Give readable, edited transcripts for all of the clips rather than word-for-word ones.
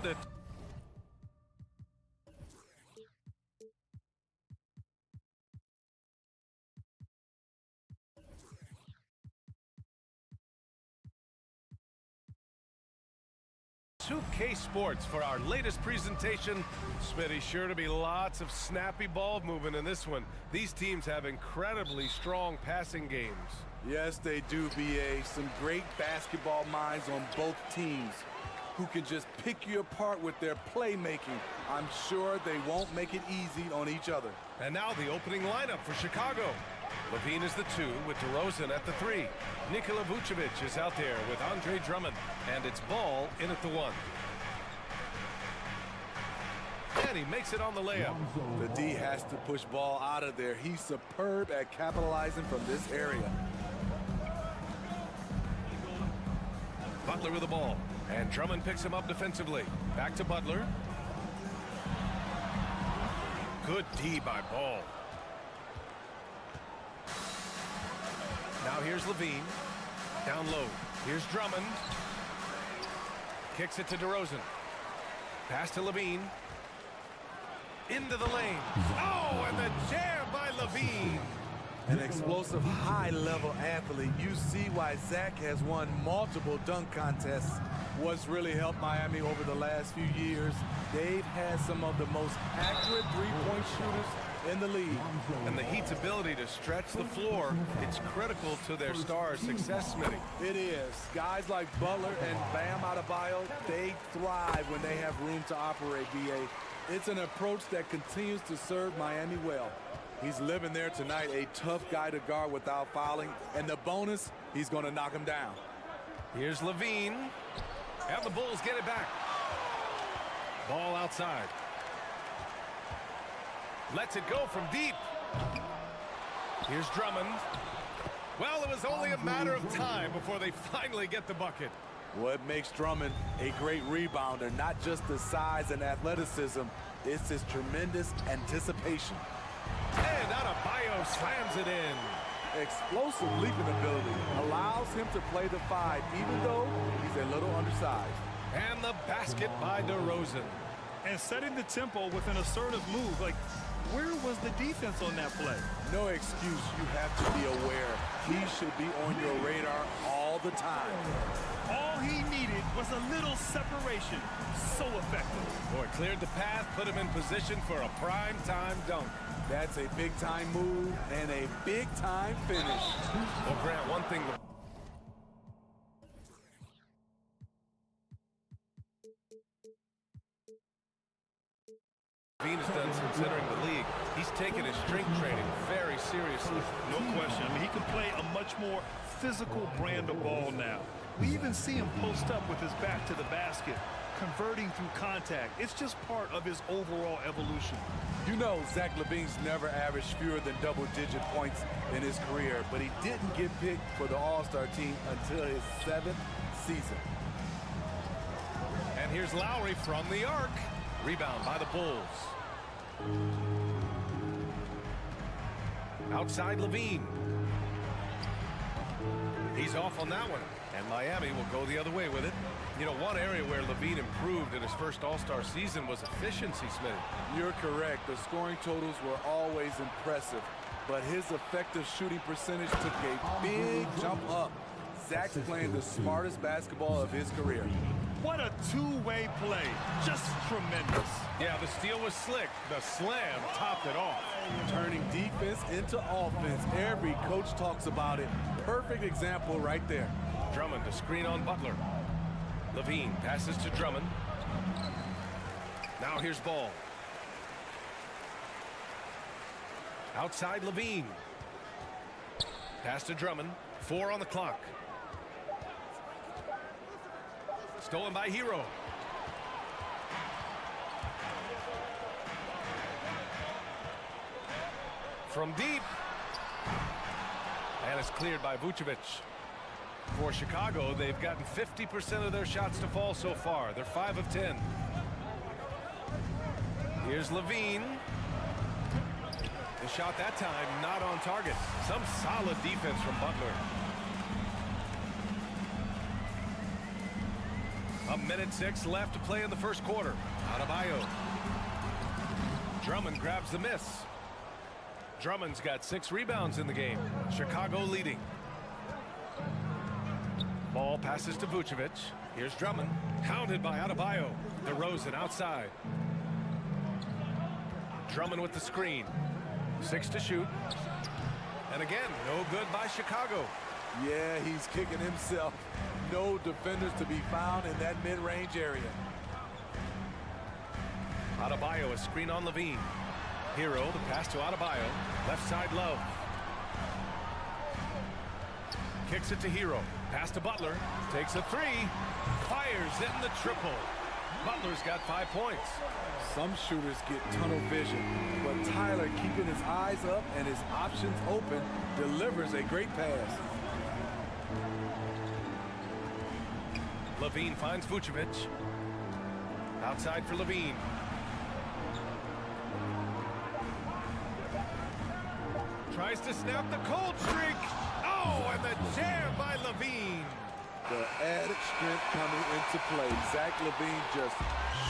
defend it. EuroCup Sports for our latest presentation. Smitty, sure to be lots of snappy ball movement in this one. These teams have incredibly strong passing games. Yes, they do, BA. Some great basketball minds on both teams who can just pick you apart with their playmaking. I'm sure they won't make it easy on each other. And now the opening lineup for Chicago. Levine is the 2 with DeRozan at the 3. Nikola Vucevic is out there with Andre Drummond. And it's Ball in at the 1. And he makes it on the layup. The D has to push Ball out of there. He's superb at capitalizing from this area. Butler with the ball. And Drummond picks him up defensively. Back to Butler. Good D by Ball. Now here's Levine. Down low. Here's Drummond. Kicks it to DeRozan. Pass to Levine. Into the lane. Oh, and the jam by Levine. An explosive, high-level athlete. You see why Zach has won multiple dunk contests. What's really helped Miami over the last few years, they've had some of the most accurate three-point shooters in the league. And the Heat's ability to stretch the floor, it's critical to their stars' success, Smitty. It is. Guys like Butler and Bam Adebayo, they thrive when they have room to operate, BA. It's an approach that continues to serve Miami well. He's living there tonight, a tough guy to guard without fouling. And the bonus, he's going to knock him down. Here's Levine. And the Bulls get it back. Ball outside. Lets it go from deep. Here's Drummond. Well, it was only a matter of time before they finally get the bucket. What makes Drummond a great rebounder, not just the size and athleticism, it's his tremendous anticipation. And Adebayo slams it in. Explosive leaping ability allows him to play the 5, even though he's a little undersized. And the basket by DeRozan. And setting the tempo with an assertive move. Like, where was the defense on that play? No excuse. You have to be aware. He should be on your radar all the time. All he needed was a little separation. So effective. Boy, cleared the path, put him in position for a prime-time dunk. That's a big-time move and a big-time finish. Well, Grant, one thing... Levine has done since entering the league. He's taken his strength training very seriously. No question. I mean, he can play a much more physical brand of ball now. We even see him post up with his back to the basket, converting through contact. It's just part of his overall evolution. You know, Zach LaVine's never averaged fewer than double-digit points in his career, but he didn't get picked for the All-Star team until his 7th season. And here's Lowry from the arc. Rebound by the Bulls. Outside Levine. He's off on that one. And Miami will go the other way with it. You know, one area where Levine improved in his first All-Star season was efficiency, Smitty. You're correct. The scoring totals were always impressive, but his effective shooting percentage took a big jump up. Zach's playing the smartest basketball of his career. What a two-way play. Just tremendous. Yeah, the steal was slick. The slam topped it off. Turning defense into offense. Every coach talks about it. Perfect example right there. Drummond to screen on Butler. Levine passes to Drummond. Now here's Ball. Outside Levine. Pass to Drummond. 4 on the clock. Stolen by Hero. From deep. And it's cleared by Vucevic. For Chicago, they've gotten 50% of their shots to fall so far. They're 5 of 10. Here's Levine. The shot that time not on target. Some solid defense from Butler. 1:06 left to play in the first quarter. Adebayo. Drummond grabs the miss. Drummond's got 6 rebounds in the game. Chicago leading. Ball passes to Vucevic. Here's Drummond. Hounded by Adebayo. DeRozan outside. Drummond with the screen. 6 to shoot. And again, no good by Chicago. Yeah, he's kicking himself. No defenders to be found in that mid-range area. Adebayo, a screen on Levine. Hero, the pass to Adebayo. Left side Love. Kicks it to Hero. Pass to Butler. Takes a 3. Fires in the triple. Butler's got 5 points. Some shooters get tunnel vision, but Tyler, keeping his eyes up and his options open, delivers a great pass. Levine finds Vucevic. Outside for Levine. Tries to snap the cold streak. Oh, and the jam by Levine. The added strength coming into play. Zach Levine just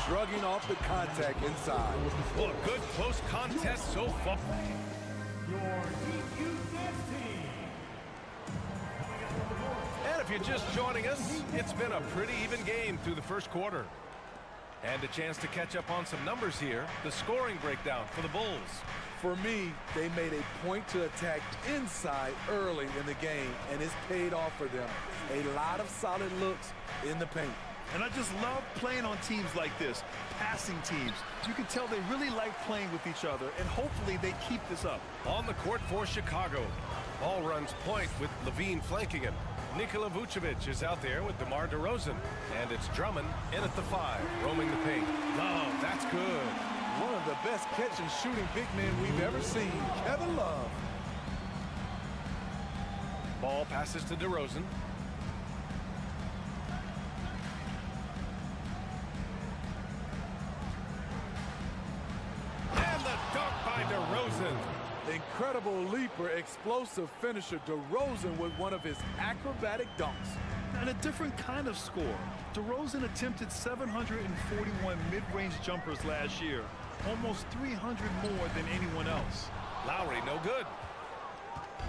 shrugging off the contact inside. Well, a good close contest so far. And if you're just joining us, it's been a pretty even game through the first quarter. And a chance to catch up on some numbers here. The scoring breakdown for the Bulls. For me, they made a point to attack inside early in the game, and it's paid off for them. A lot of solid looks in the paint. And I just love playing on teams like this, passing teams. You can tell they really like playing with each other, and hopefully they keep this up. On the court for Chicago. Ball runs point with Levine flanking him. Nikola Vucevic is out there with DeMar DeRozan. And it's Drummond in at the 5, roaming the paint. Love, that's good. One of the best catch and shooting big men we've ever seen, Kevin Love. Ball passes to DeRozan. And the dunk by DeRozan. Incredible leaper, explosive finisher, DeRozan with one of his acrobatic dunks. And a different kind of score. DeRozan attempted 741 mid-range jumpers last year, almost 300 more than anyone else. Lowry, no good.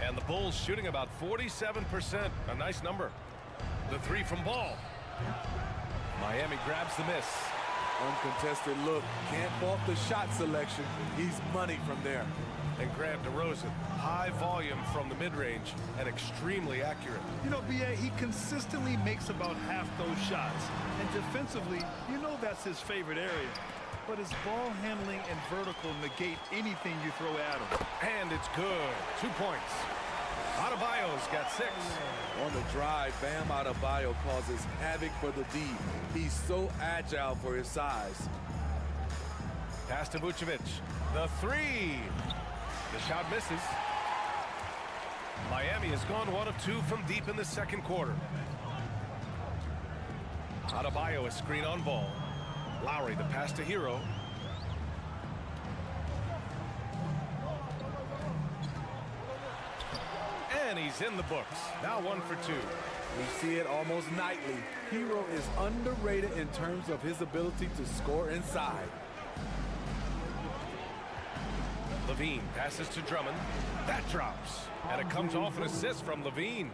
And the Bulls shooting about 47%, a nice number. The 3 from Ball. Miami grabs the miss. Uncontested look, can't fault the shot selection. He's money from there. And Grant DeRozan, high volume from the mid-range and extremely accurate. You know, B.A., he consistently makes about half those shots. And defensively, you know that's his favorite area. But his ball handling and vertical negate anything you throw at him. And it's good. 2 points. Adebayo's got 6. On the drive, Bam Adebayo causes havoc for the D. He's so agile for his size. Pass to Vucevic. The 3. The shot misses. Miami has gone 1 of 2 from deep in the second quarter. Adebayo, a screen on Ball. Lowry, the pass to Hero. And he's in the books. Now 1 for 2. We see it almost nightly. Hero is underrated in terms of his ability to score inside. Levine passes to Drummond. That drops. And it comes off an assist from Levine.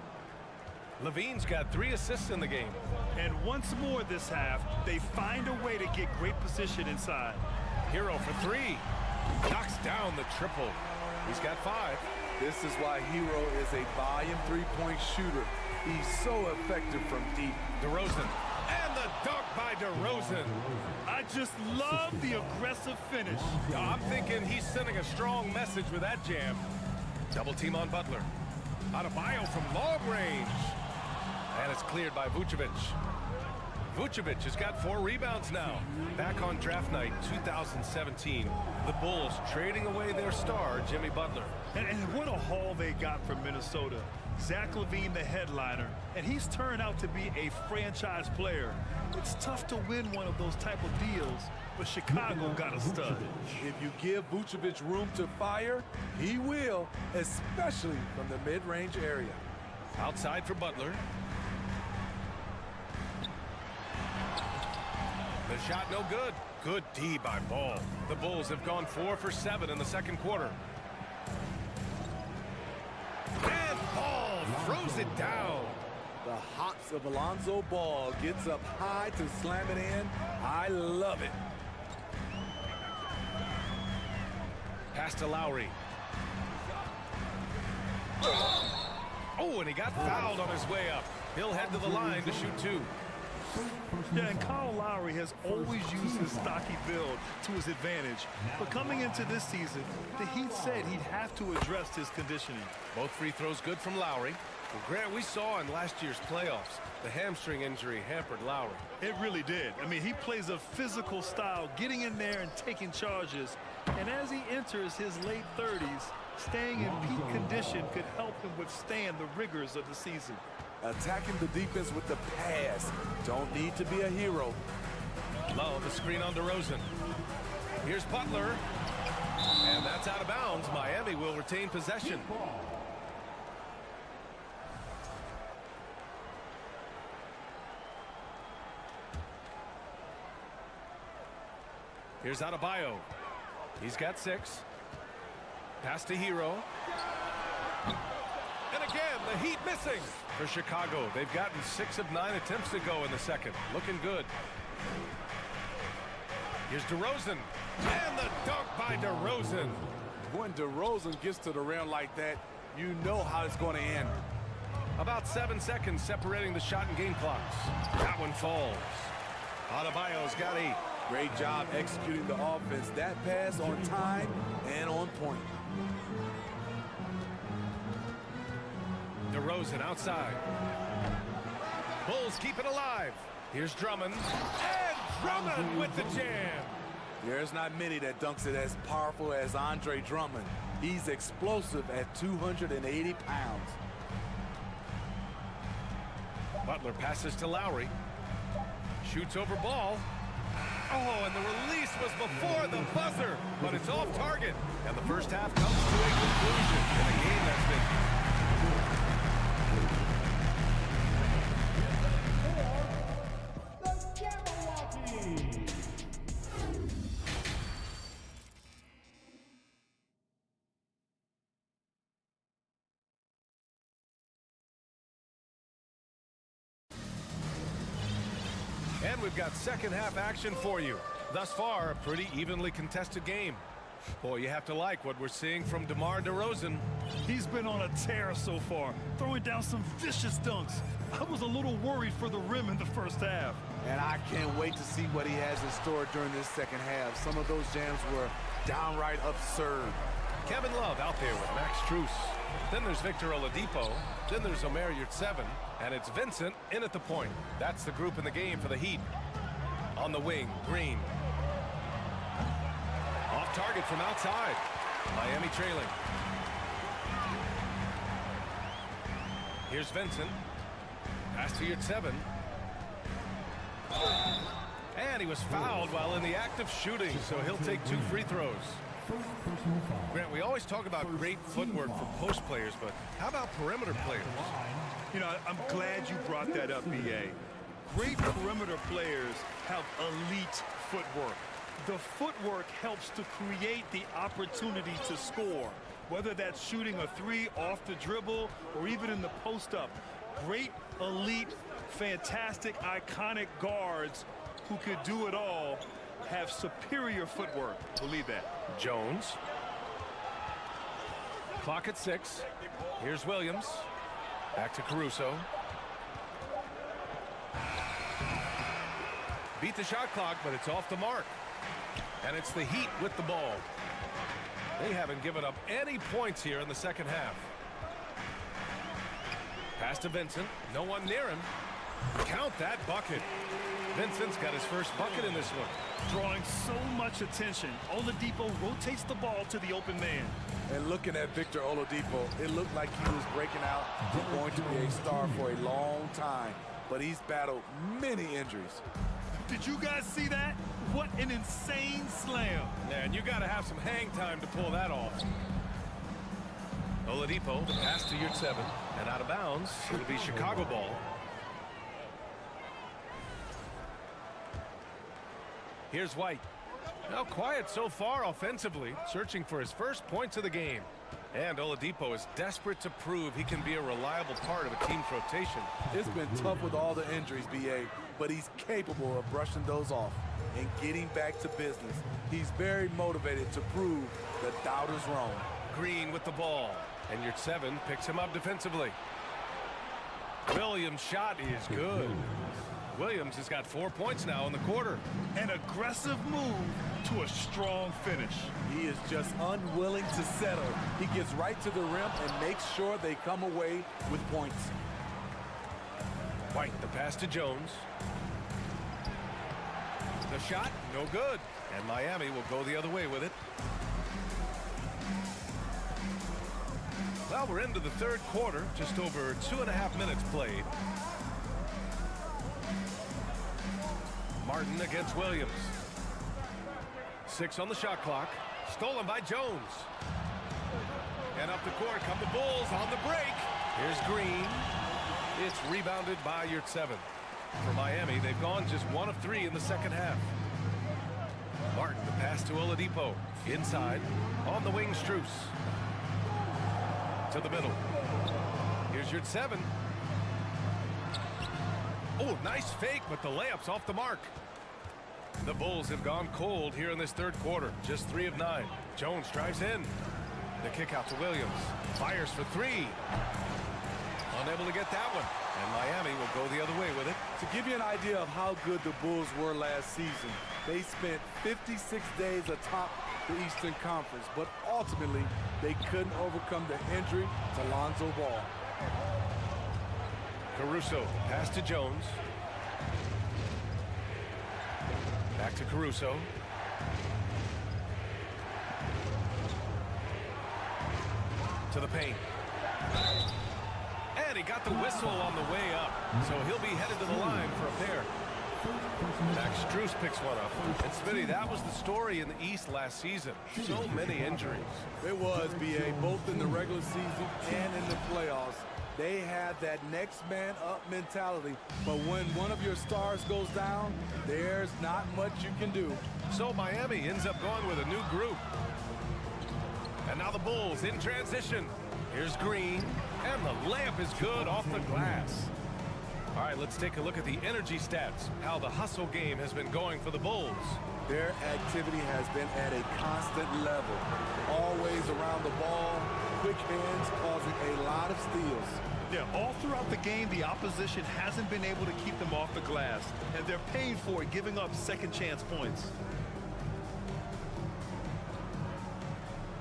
Levine's got 3 assists in the game. And once more this half, they find a way to get great position inside. Hero for 3. Knocks down the triple. He's got 5. This is why Hero is a volume 3-point shooter. He's so effective from deep. DeRozan. And the dunk by DeRozan. I just love the aggressive finish. I'm thinking he's sending a strong message with that jam. Double team on Butler. Adebayo from long range. And it's cleared by Vucevic. Vucevic has got 4 rebounds now. Back on draft night 2017. The Bulls trading away their star, Jimmy Butler. And what a haul they got from Minnesota. Zach Levine, the headliner, and he's turned out to be a franchise player. It's tough to win one of those type of deals, but Chicago got a stud. If you give Vucevic room to fire, he will, especially from the mid-range area. Outside for Butler. The shot no good. Good D by Ball. The Bulls have gone 4 for 7 in the second quarter. And Ball throws it down. The hops of Alonzo Ball gets up high to slam it in. I love it. Pass to Lowry. Oh, and he got fouled on his way up. He'll head to the line to shoot 2. Yeah, and Kyle Lowry has always used his stocky build to his advantage. But coming into this season, the Heat said he'd have to address his conditioning. Both free throws good from Lowry. Well, Grant, we saw in last year's playoffs, the hamstring injury hampered Lowry. It really did. I mean, he plays a physical style, getting in there and taking charges. And as he enters his late 30s, staying in peak condition could help him withstand the rigors of the season. Attacking the defense with the pass. Don't need to be a hero. Love the screen on DeRozan. Here's Butler. And that's out of bounds. Miami will retain possession. Here's Adebayo. He's got 6. Pass to Hero. And again, the Heat missing. For Chicago, they've gotten 6 of 9 attempts to go in the second. Looking good. Here's DeRozan. And the dunk by DeRozan. When DeRozan gets to the rim like that, you know how it's going to end. About 7 seconds separating the shot and game clocks. That one falls. Adebayo's got 8. Great job executing the offense. That pass on time and on point. DeRozan outside. Bulls keep it alive. Here's Drummond. And Drummond with the jam. There's not many that dunks it as powerful as Andre Drummond. He's explosive at 280 pounds. Butler passes to Lowry. Shoots over Ball. Oh, and the release was before the buzzer, but it's off target. And the first half comes to a conclusion in a game that's been... And we've got second half action for you. Thus far, a pretty evenly contested game. Boy, you have to like what we're seeing from DeMar DeRozan. He's been on a tear so far, throwing down some vicious dunks. I was a little worried for the rim in the first half. And I can't wait to see what he has in store during this second half. Some of those jams were downright absurd. Kevin Love out there with Max Strus. Then there's Victor Oladipo. Then there's Omer Yurtseven. And it's Vincent in at the point. That's the group in the game for the Heat. On the wing, Green. Off target from outside. Miami trailing. Here's Vincent. Pass to Yurtseven. And he was fouled while in the act of shooting, so he'll take 2 free throws. Grant, we always talk about great footwork for post players, but how about perimeter players? You know, I'm glad you brought that up, B.A. Great perimeter players have elite footwork. The footwork helps to create the opportunity to score, whether that's shooting a 3 off the dribble or even in the post-up. Great, elite, fantastic, iconic guards who could do it all have superior footwork. Believe that. Jones. Clock at 6. Here's Williams. Back to Caruso. Beat the shot clock, but it's off the mark. And it's the Heat with the ball. They haven't given up any points here in the second half. Pass to Vincent. No one near him. Count that bucket. Vincent's got his first bucket in this one. Drawing so much attention, Oladipo rotates the ball to the open man. And looking at Victor Oladipo, it looked like he was breaking out and going to be a star for a long time. But he's battled many injuries. Did you guys see that? What an insane slam. Man, you got to have some hang time to pull that off. Oladipo, the pass to Yurtseven, and out of bounds. It'll be Chicago ball. Here's White. Now quiet so far offensively, searching for his first points of the game. And Oladipo is desperate to prove he can be a reliable part of a team's rotation. It's been tough with all the injuries, BA, but he's capable of brushing those off and getting back to business. He's very motivated to prove the doubters wrong. Green with the ball, and your 7 picks him up defensively. Williams' shot is good. Williams has got 4 points now in the quarter. An aggressive move to a strong finish. He is just unwilling to settle. He gets right to the rim and makes sure they come away with points. White, the pass to Jones. The shot, no good. And Miami will go the other way with it. Well, we're into the third quarter, just over 2.5 minutes played. Martin against Williams. 6 on the shot clock. Stolen by Jones. And up the court come the Bulls on the break. Here's Green. It's rebounded by your 7. For Miami, they've gone just 1 of 3 in the second half. Martin, the pass to Oladipo. Inside. On the wing, Strus. To the middle. Here's your 7. Oh, nice fake, but the layup's off the mark. The Bulls have gone cold here in this third quarter. Just 3 of 9. Jones drives in. The kick out to Williams. Fires for 3. Unable to get that one. And Miami will go the other way with it. To give you an idea of how good the Bulls were last season, they spent 56 days atop the Eastern Conference, but ultimately they couldn't overcome the injury to Lonzo Ball. Caruso, pass to Jones. Back to Caruso. To the paint. And he got the whistle on the way up, so he'll be headed to the line for a pair. Max Strus picks one up. And Smitty, that was the story in the East last season. So many injuries. It was, BA, both in the regular season and in the playoffs. They had that next man up mentality, but when one of your stars goes down, there's not much you can do. So Miami ends up going with a new group. And now the Bulls in transition. Here's Green, and the layup is good off the glass. All right, let's take a look at the energy stats, how the hustle game has been going for the Bulls. Their activity has been at a constant level. Always around the ball, quick hands causing a lot of steals. Yeah, all throughout the game, the opposition hasn't been able to keep them off the glass, and they're paying for it, giving up second chance points.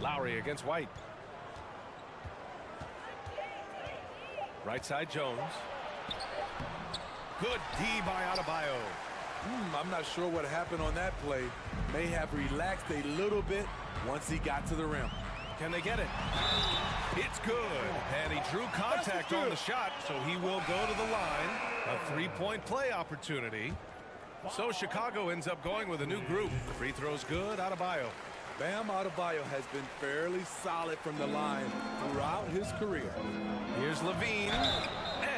Lowry against White. Right side, Jones. Good D by Adebayo. I'm not sure what happened on that play. May have relaxed a little bit once he got to the rim. Can they get it? It's good. And he drew contact on the shot, so he will go to the line. A 3-point play opportunity. So Chicago ends up going with a new group. Free throws good, Adebayo. Bam Adebayo has been fairly solid from the line throughout his career. Here's Levine.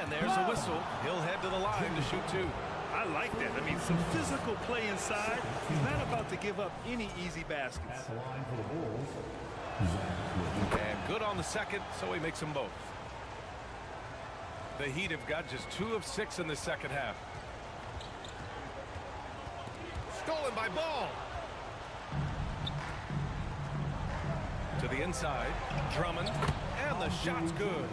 And there's a whistle. He'll head to the line to shoot 2. I like that. I mean, some physical play inside. He's not about to give up any easy baskets. And good on the second, so he makes them both. The Heat have got just 2 of 6 in the second half. Stolen by Ball. To the inside, Drummond, and the shot's good.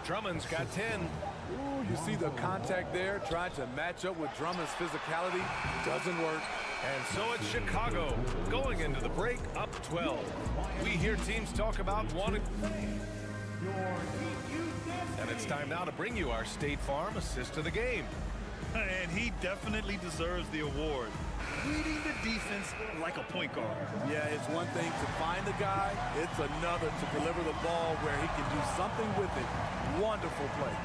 Drummond's got 10. Ooh, you see the contact there, trying to match up with Drummond's physicality. Doesn't work. And so it's Chicago going into the break up 12. We hear teams talk about wanting. And it's time now to bring you our State Farm assist of the game. And he definitely deserves the award. Reading the defense like a point guard. Yeah, it's one thing to find the guy. It's another to deliver the ball where he can do something with it. Wonderful play.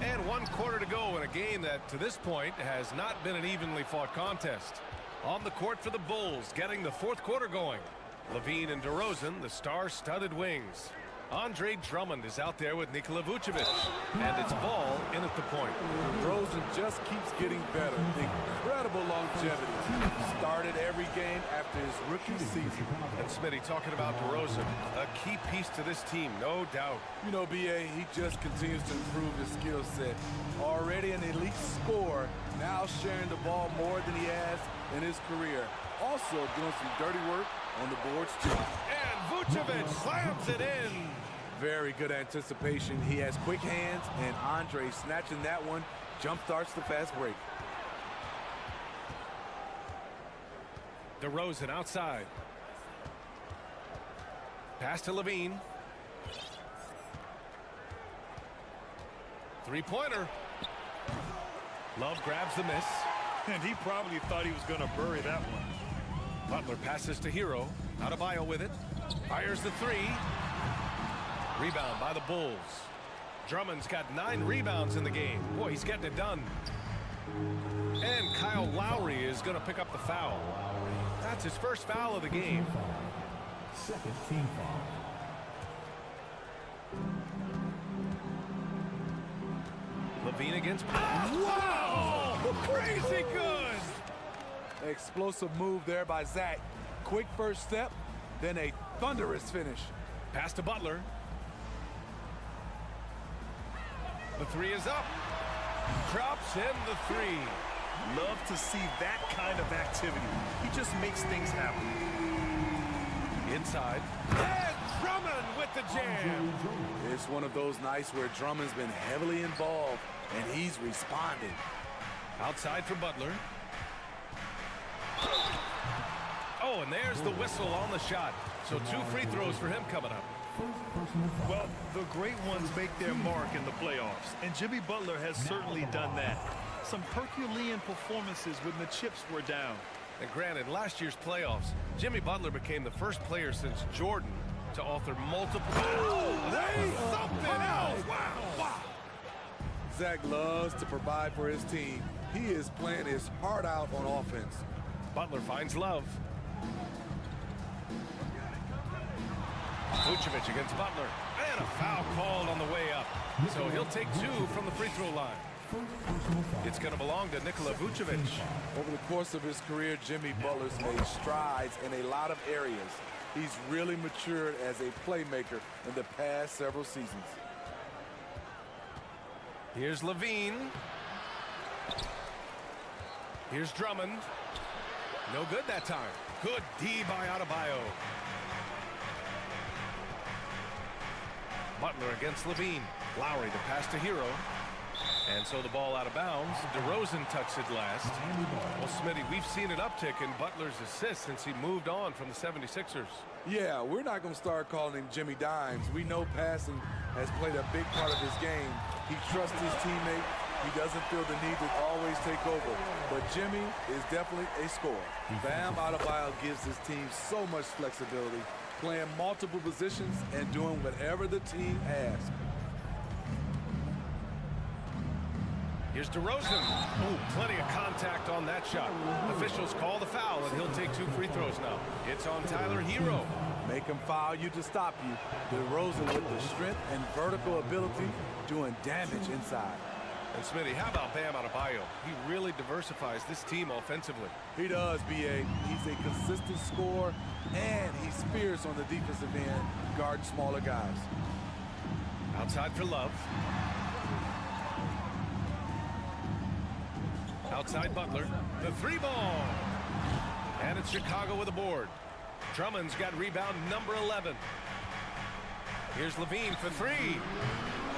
And 1 quarter to go in a game that, to this point, has not been an evenly fought contest. On the court for the Bulls, getting the fourth quarter going. Levine and DeRozan, the star-studded wings. Andre Drummond is out there with Nikola Vucevic. And it's ball in at the point. DeRozan just keeps getting better. Incredible longevity. Started every game after his rookie season. And Smitty talking about DeRozan, a key piece to this team, no doubt. You know, BA, he just continues to improve his skill set. Already an elite scorer, now sharing the ball more than he has in his career. Also doing some dirty work on the boards too. And Vucevic slams it in. Very good anticipation. He has quick hands, and Andre snatching that one jump starts the fast break. DeRozan outside. Pass to Levine. Three-pointer. Love grabs the miss. And he probably thought he was going to bury that one. Butler passes to Hero. Adebayo with it. Fires the three. Rebound by the Bulls. Drummond's got 9 rebounds in the game. Boy, he's getting it done. And Kyle Lowry is going to pick up the foul. That's his first foul of the game. Second team foul. Levine against... Wow! Crazy good! Explosive move there by Zach. Quick first step, then a thunderous finish. Pass to Butler. The three is up. Drops in the three. Love to see that kind of activity. He just makes things happen. Inside. And Drummond with the jam. It's one of those nights where Drummond's been heavily involved, and he's responded. Outside for Butler. Oh, and there's the whistle on the shot. So 2 free throws for him coming up. Well, the great ones make their mark in the playoffs, and Jimmy Butler has certainly done that. Some Herculean performances when the chips were down. And granted, last year's playoffs, Jimmy Butler became the first player since Jordan to author multiple... Oh, that's something else! Wow! Zach loves to provide for his team. He is playing his heart out on offense. Butler finds Love. Vucevic against Butler. And a foul called on the way up. So he'll take 2 from the free throw line. It's going to belong to Nikola Vucevic. Over the course of his career, Jimmy Butler's made strides in a lot of areas. He's really matured as a playmaker in the past several seasons. Here's Levine. Here's Drummond. No good that time. Good D by Adebayo. Butler against Levine. Lowry to pass to Hero. And so the ball out of bounds. DeRozan touched it last. Well, Smitty, we've seen an uptick in Butler's assists since he moved on from the 76ers. Yeah, we're not going to start calling him Jimmy Dimes. We know passing has played a big part of his game. He trusts his teammate. He doesn't feel the need to always take over. But Jimmy is definitely a scorer. Bam Adebayo gives his team so much flexibility, playing multiple positions and doing whatever the team asks. Here's DeRozan. Oh, plenty of contact on that shot. Officials call the foul, and he'll take 2 free throws now. It's on Tyler Hero. Make him foul you to stop you. DeRozan with the strength and vertical ability doing damage inside. And Smitty, how about Bam Adebayo? He really diversifies this team offensively. He does, B.A. He's a consistent scorer, and he's fierce on the defensive end, guarding smaller guys. Outside for Love. Outside Butler. The 3 ball. And it's Chicago with a board. Drummond's got rebound number 11. Here's Levine for 3.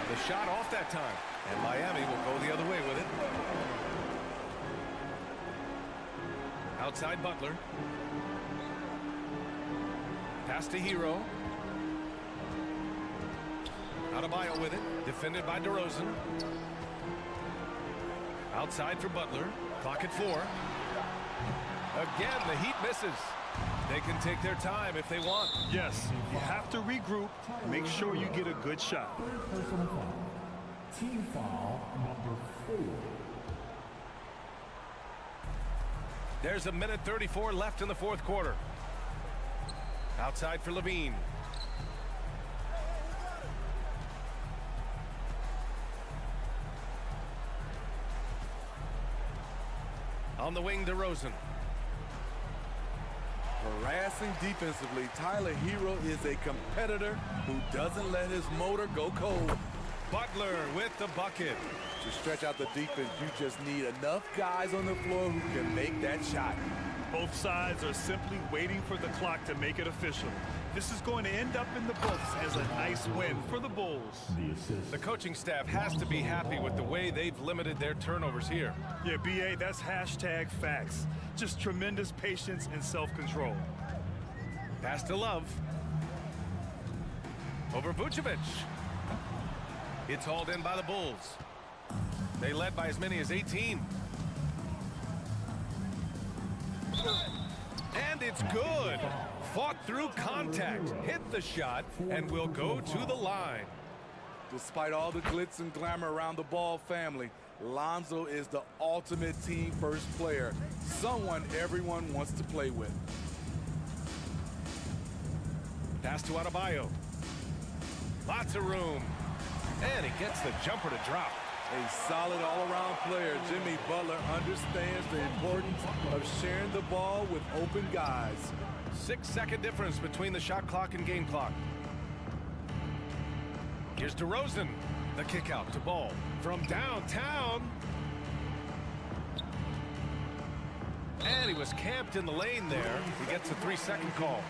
The shot off that time. And Miami will go the other way with it. Outside Butler. Pass to Hero. Adebayo with it. Defended by DeRozan. Outside for Butler. Clock at 4. Again, the Heat misses. They can take their time if they want. Yes, you have to regroup. Make sure you get a good shot. Personal foul. Team foul number 4. There's 1:34 left in the 4th quarter. Outside for Levine. On the wing, DeRozan. Harassing defensively, Tyler Hero is a competitor who doesn't let his motor go cold. Butler with the bucket. To stretch out the defense, you just need enough guys on the floor who can make that shot. Both sides are simply waiting for the clock to make it official. This is going to end up in the books as a nice win for the Bulls. The coaching staff has to be happy with the way they've limited their turnovers here. Yeah, BA, that's hashtag facts. Just tremendous patience and self-control. Pass to Love. Over Vucevic. It's hauled in by the Bulls. They led by as many as 18. And it's good. Fought through contact, hit the shot, and will go to the line. Despite all the glitz and glamour around the Ball family, Lonzo is the ultimate team first player, someone everyone wants to play with. Pass to Adebayo. Lots of room. And he gets the jumper to drop. A solid all-around player, Jimmy Butler understands the importance of sharing the ball with open guys. 6-second difference between the shot clock and game clock. Here's DeRozan. The kick out to Ball from downtown. And he was camped in the lane there. He gets a 3-second call.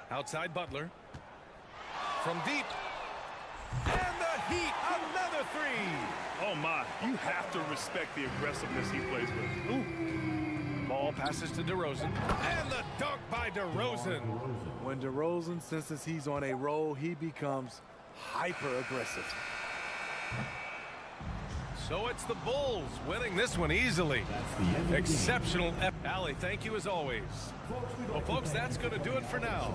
Outside Butler. From deep. And the Heat, another three. Oh my, you have to respect the aggressiveness he plays with. Ooh. Ball passes to DeRozan. And the dunk by DeRozan. When DeRozan senses he's on a roll, he becomes hyper-aggressive. So it's the Bulls winning this one easily. Exceptional. Allie, thank you as always. Well, folks, that's going to do it for now.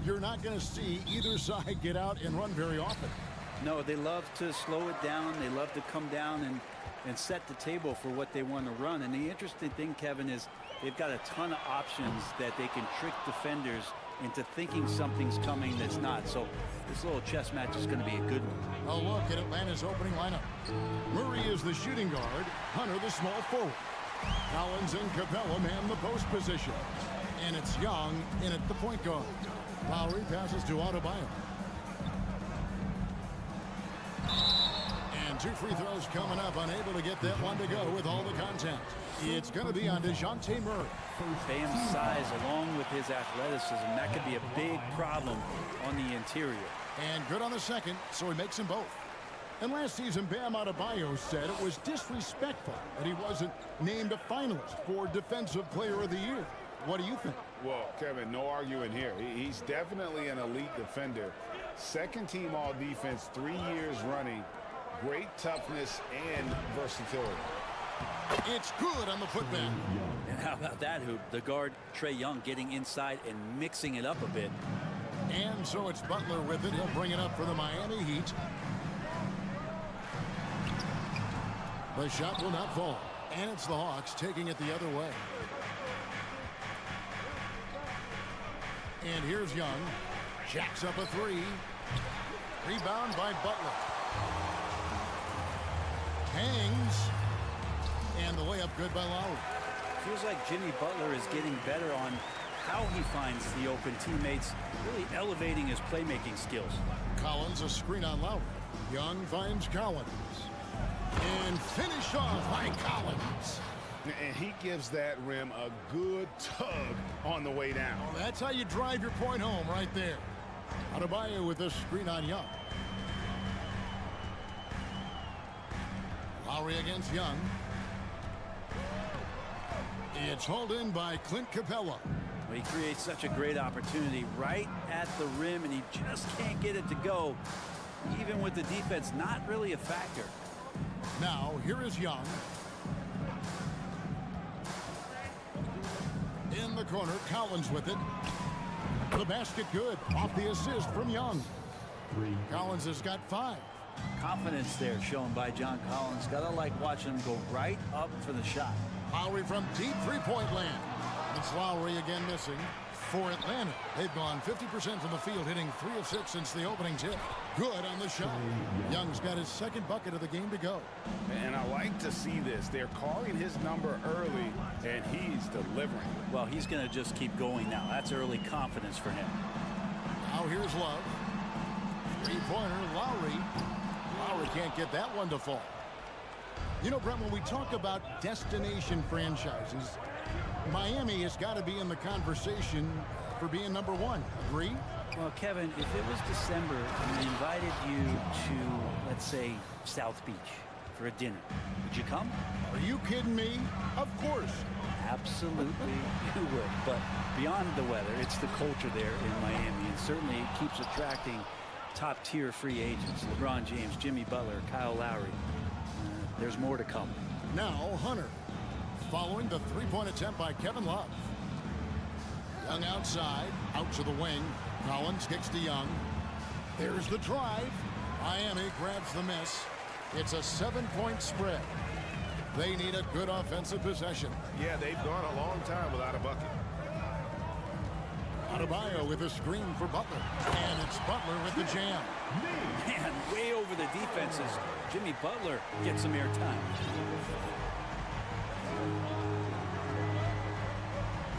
you're not going to see either side get out and run very often. No, they love to slow it down. They love to come down and set the table for what they want to run. And the interesting thing, Kevin, is they've got a ton of options that they can trick defenders into thinking something's coming that's not. So this little chess match is going to be a good one. A look at Atlanta's opening lineup. Murray is the shooting guard. Hunter the small forward. Collins and Capella man the post position. And it's Young in at the point guard. Lowry passes to Adebayo. And 2 free throws coming up. Unable to get that one to go with all the contact. It's going to be on DeJounte Murray. Bam's size along with his athleticism, that could be a big problem on the interior. And good on the second, so he makes them both. And last season, Bam Adebayo said it was disrespectful that he wasn't named a finalist for Defensive Player of the Year. What do you think? Well, Kevin, no arguing here. He's definitely an elite defender. Second team all defense, 3 years running. Great toughness and versatility. It's good on the putback. And how about that hoop? The guard, Trae Young, getting inside and mixing it up a bit. And so it's Butler with it. He'll bring it up for the Miami Heat. The shot will not fall. And it's the Hawks taking it the other way. And here's Young. Jacks up a 3. Rebound by Butler. Hangs. And the layup good by Lowry. Feels like Jimmy Butler is getting better on how he finds the open teammates, really elevating his playmaking skills. Collins a screen on Lowry. Young finds Collins. And finish off by Collins. And he gives that rim a good tug on the way down. Well, that's how you drive your point home right there. Adebayo with a screen on Young. Lowry against Young. It's hauled in by Clint Capella. Well, he creates such a great opportunity right at the rim, and he just can't get it to go, even with the defense not really a factor. Now, here is Young. In the corner, Collins with it. The basket good. Off the assist from Young. Collins has got 5. Confidence there shown by John Collins. Gotta like watching him go right up for the shot. Lowry from deep three-point land. It's Lowry again missing. For Atlanta, they've gone 50% from the field, hitting 3 of 6 since the opening tip. Good on the shot. Young's got his second bucket of the game to go. And I like to see this. They're calling his number early, and he's delivering. Well, he's going to just keep going now. That's early confidence for him. Now here's Love. Three-pointer, Lowry. Lowry can't get that one to fall. You know, Brent, when we talk about destination franchises, Miami has got to be in the conversation for being number 1. Agree? Well, Kevin, if it was December and we invited you to, let's say, South Beach for a dinner, would you come? Are you kidding me? Of course. Absolutely you would. But beyond the weather, it's the culture there in Miami, and certainly it keeps attracting top-tier free agents. LeBron James, Jimmy Butler, Kyle Lowry. There's more to come. Now Hunter, following the three-point attempt by Kevin Love. Young outside, out to the wing. Collins kicks to Young. There's the drive. Miami grabs the miss. It's a 7-point spread. They need a good offensive possession. Yeah, they've gone a long time without a bucket. Adebayo with a screen for Butler. And it's Butler with the jam. Man, way over the defenses. Jimmy Butler gets some airtime.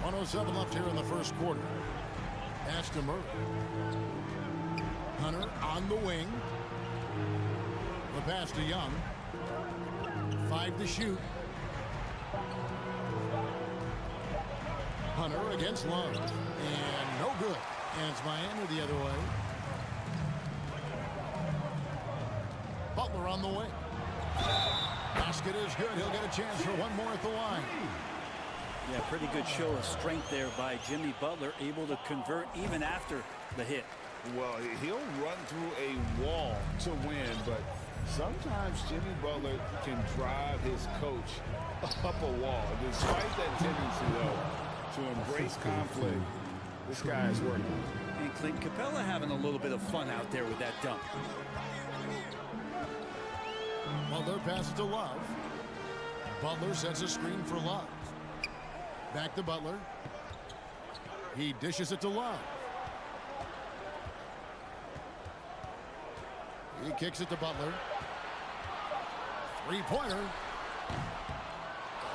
1:07 left here in the first quarter. Pass to Murray. Hunter on the wing. The pass to Young. 5 to shoot. Hunter against Love. And no good. And it's Miami the other way. Butler on the wing. Basket is good. He'll get a chance for one more at the line. Yeah, pretty good show of strength there by Jimmy Butler, able to convert even after the hit. Well, he'll run through a wall to win, but sometimes Jimmy Butler can drive his coach up a wall. Despite that tendency, though, to embrace conflict, this guy is working. And Clint Capella having a little bit of fun out there with that dunk. Butler passes to Love. Butler sets a screen for Love. Back to Butler. He dishes it to Love. He kicks it to Butler. Three-pointer.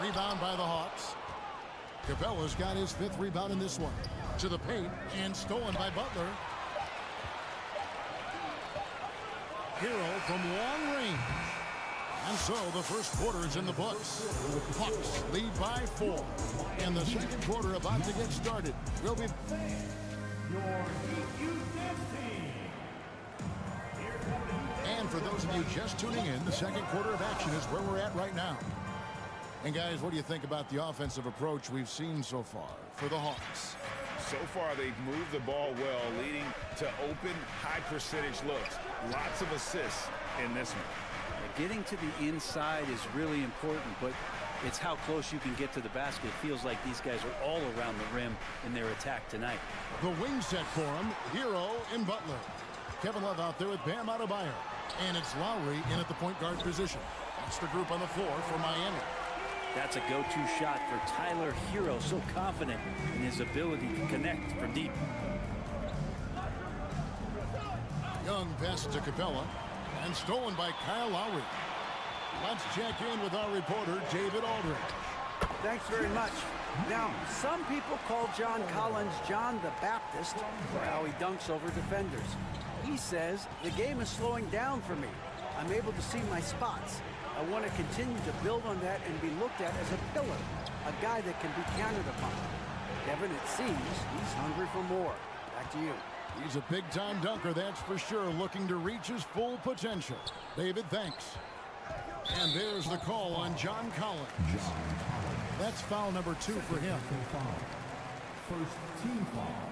Rebound by the Hawks. Capella's got his 5th rebound in this one. To the paint and stolen by Butler. Hero from long range. And so the first quarter is in the books. Hawks lead by 4. And the second quarter about to get started. We'll be... And for those of you just tuning in, the second quarter of action is where we're at right now. And guys, what do you think about the offensive approach we've seen so far for the Hawks? So far, they've moved the ball well, leading to open, high-percentage looks. Lots of assists in this one. Getting to the inside is really important, but it's how close you can get to the basket. It feels like these guys are all around the rim in their attack tonight. The wing set for him, Hero and Butler. Kevin Love out there with Bam Adebayo. And it's Lowry in at the point guard position. That's the group on the floor for Miami. That's a go-to shot for Tyler Hero, so confident in his ability to connect for deep. Young passes to Capella and stolen by Kyle Lowry. Let's check in with our reporter, David Aldridge. Thanks very much. Now, some people call John Collins John the Baptist for how he dunks over defenders. He says, the game is slowing down for me. I'm able to see my spots. I want to continue to build on that and be looked at as a pillar, a guy that can be counted upon. Kevin, it seems he's hungry for more. Back to you. He's a big-time dunker, that's for sure, looking to reach his full potential. David, thanks. And there's the call on John Collins. That's foul number 2 for him. First team foul.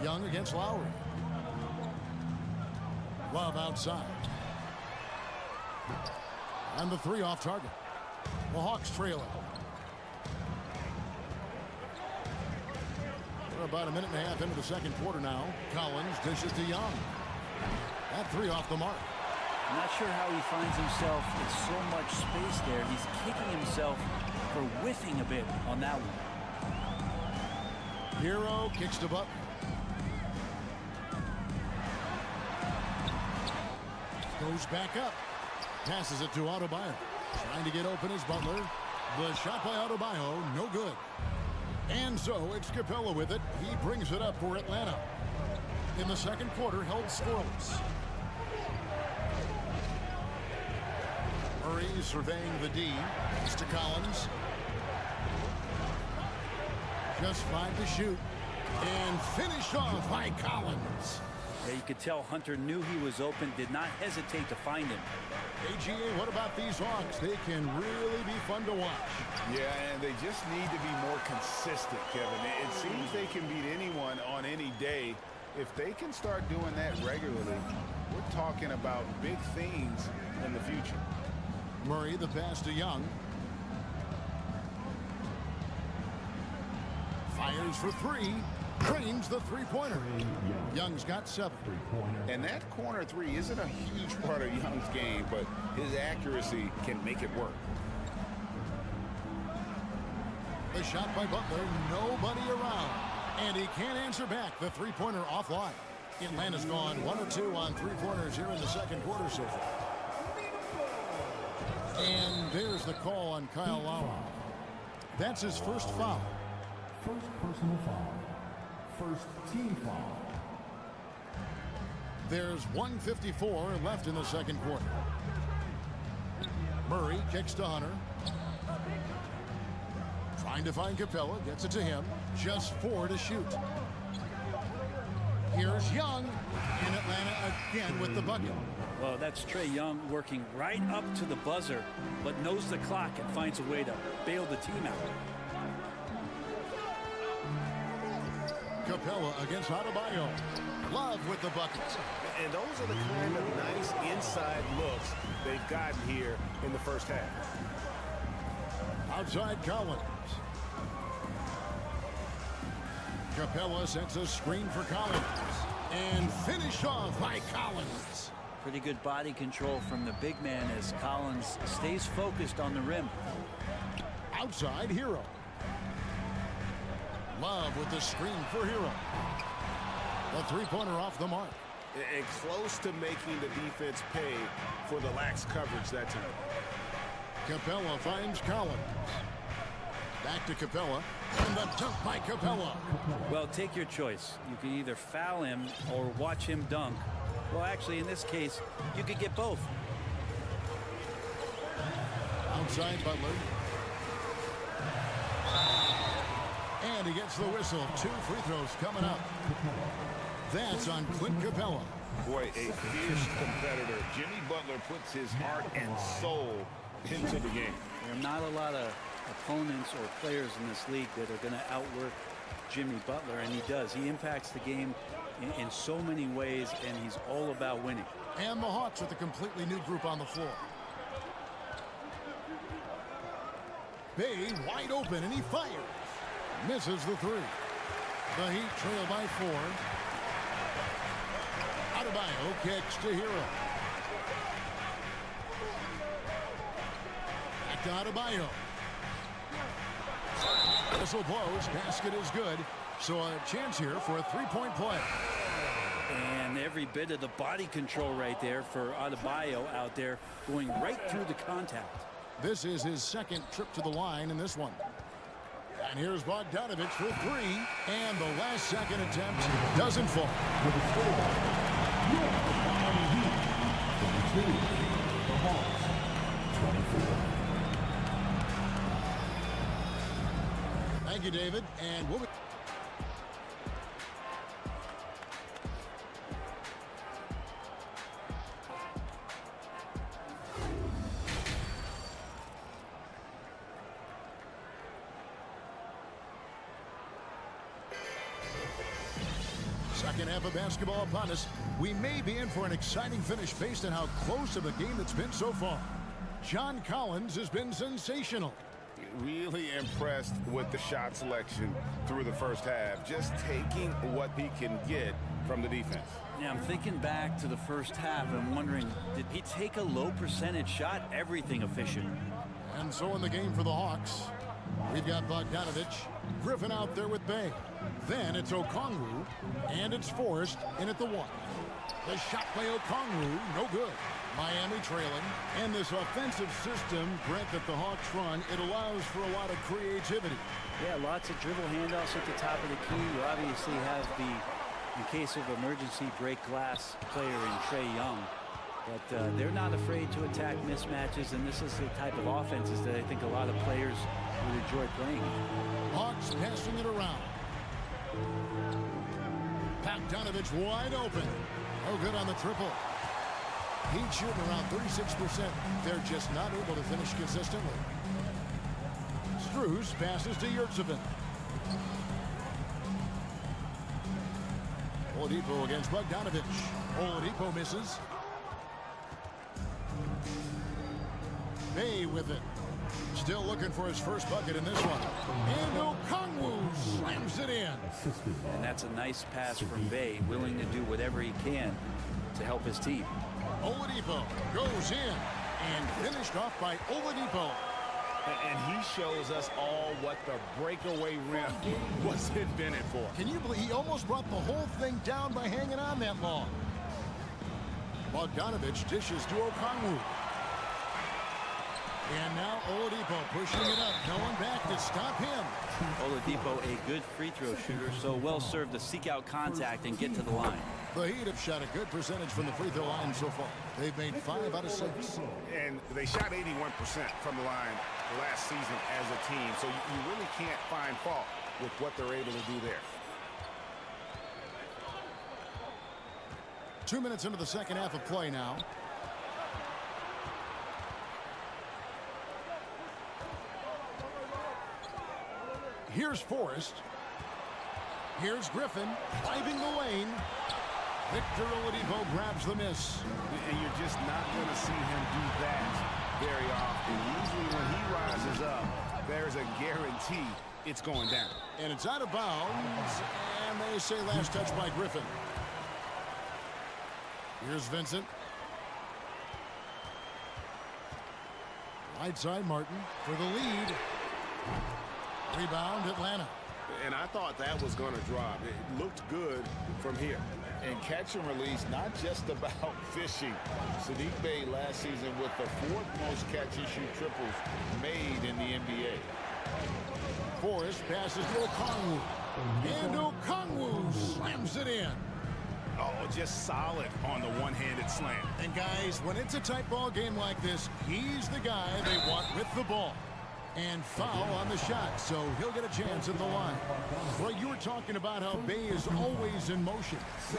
Young against Lowry. Love outside. And the 3 off target. The Hawks trail it. We're about a minute and a half into the second quarter now. Collins dishes to Young. That 3 off the mark. I'm not sure how he finds himself in so much space there. He's kicking himself for whiffing a bit on that one. Hero kicks to Butler. Goes back up. Passes it to Adebayo. Trying to get open is Butler. The shot by Adebayo, no good. And so it's Capella with it. He brings it up for Atlanta. In the second quarter, held scoreless. Murray surveying the D. It's to Collins. Just 5 to shoot. And finished off by Collins. Yeah, you could tell Hunter knew he was open, did not hesitate to find him. AGA, what about these Hawks? They can really be fun to watch. Yeah, and they just need to be more consistent, Kevin. It seems they can beat anyone on any day. If they can start doing that regularly, we're talking about big things in the future. Murray, the pass to Young. Fires for 3. Drains the 3-pointer. Young's got 7. And that corner 3 isn't a huge part of Young's game, but his accuracy can make it work. The shot by Butler, nobody around. And he can't answer back. The 3-pointer offline. Atlanta's gone 1 or 2 on 3-pointers here in the second quarter so far. And there's the call on Kyle Lowry. That's his first foul. First personal foul. First team foul. There's 1:54 left in the second quarter. Murray kicks to Hunter. Trying to find Capella, gets it to him. Just 4 to shoot. Here's Young in Atlanta again with the bucket. Well, that's Trae Young working right up to the buzzer, but knows the clock and finds a way to bail the team out. Capella against Adebayo. Love with the buckets. And those are the kind of nice inside looks they've gotten here in the first half. Outside Collins. Capella sets a screen for Collins. And finished off by Collins. Pretty good body control from the big man as Collins stays focused on the rim. Outside, Hero. Love with the screen for Hero. The three-pointer off the mark. And close to making the defense pay for the lax coverage that time. Capella finds Collins. Back to Capella. And the dunk by Capella. Well, take your choice. You can either foul him or watch him dunk. Well, actually, in this case, you could get both. Outside Butler. And he gets the whistle. 2 free throws coming up. That's on Clint Capella. Boy, a fierce competitor. Jimmy Butler puts his heart and soul into the game. There are not a lot of opponents or players in this league that are going to outwork Jimmy Butler, and he does. He impacts the game in so many ways, and he's all about winning. And the Hawks with a completely new group on the floor. Bay wide open, and he fires. Misses the 3. The Heat trail by 4. Adebayo kicks to Hero. Back to Adebayo. Whistle blows. Basket is good. So a chance here for a three-point play. And every bit of the body control right there for Adebayo out there, going right through the contact. This is his second trip to the line in this one. And here's Bogdanovich for 3. And the last second attempt doesn't fall. With the score, the Miami Heat 22, the Hawks 24. Thank you, David. And we'll be... Second half of basketball upon us. We may be in for an exciting finish based on how close of a game it's been so far. John Collins has been sensational. Really impressed with the shot selection through the first half. Just taking what he can get from the defense. Yeah, I'm thinking back to the first half, and I'm wondering, did he take a low percentage shot? Everything efficient. And so in the game for the Hawks, we've got Bogdanovich, Griffin out there with Bay. Then it's Okongwu, and it's Forrest in at the 1. The shot by Okongwu, no good. Miami trailing. And this offensive system, Brent, that the Hawks run, it allows for a lot of creativity. Yeah, lots of dribble handoffs at the top of the key. You obviously have the, in case of emergency, break glass player in Trae Young. But they're not afraid to attack mismatches, and this is the type of offenses that I think a lot of players would enjoy playing. Hawks passing it around. Bogdanovich wide open. No good on the triple. He's shooting around 36%. They're just not able to finish consistently. Strus passes to Yurtsevin. Oladipo against Bogdanovich. Oladipo misses. Bay with it. Still looking for his first bucket in this one. And Okongwu slams it in. And that's a nice pass from Bay, willing to do whatever he can to help his team. Oladipo goes in and finished off by Oladipo. And he shows us all what the breakaway rim was invented for. Can you believe he almost brought the whole thing down by hanging on that long? Bogdanovich dishes to Okongwu. And now Oladipo pushing it up. No one back to stop him. Oladipo, a good free throw shooter, so well served to seek out contact and get to the line. The Heat have shot a good percentage from the free throw line so far. They've made 5 out of 6. And they shot 81% from the line last season as a team. So you really can't find fault with what they're able to do there. 2 minutes into the second half of play now. Here's Forrest. Here's Griffin driving the lane. Victor Oladipo grabs the miss. And you're just not going to see him do that very often. Usually when he rises up, there's a guarantee it's going down. And it's out of bounds. And they say last touch by Griffin. Here's Vincent. Right side Martin for the lead. Rebound Atlanta. And I thought that was going to drop. It looked good from here. And catch and release, not just about fishing. Saddiq Bey last season with the 4th most catch-and-shoot triples made in the NBA. Forrest passes to Okongwu. And Okongwu slams it in. Oh, just solid on the one-handed slam. And guys, when it's a tight ball game like this, he's the guy they want with the ball. And foul on the shot, so he'll get a chance at the line. Well, you were talking about how Bey is always in motion.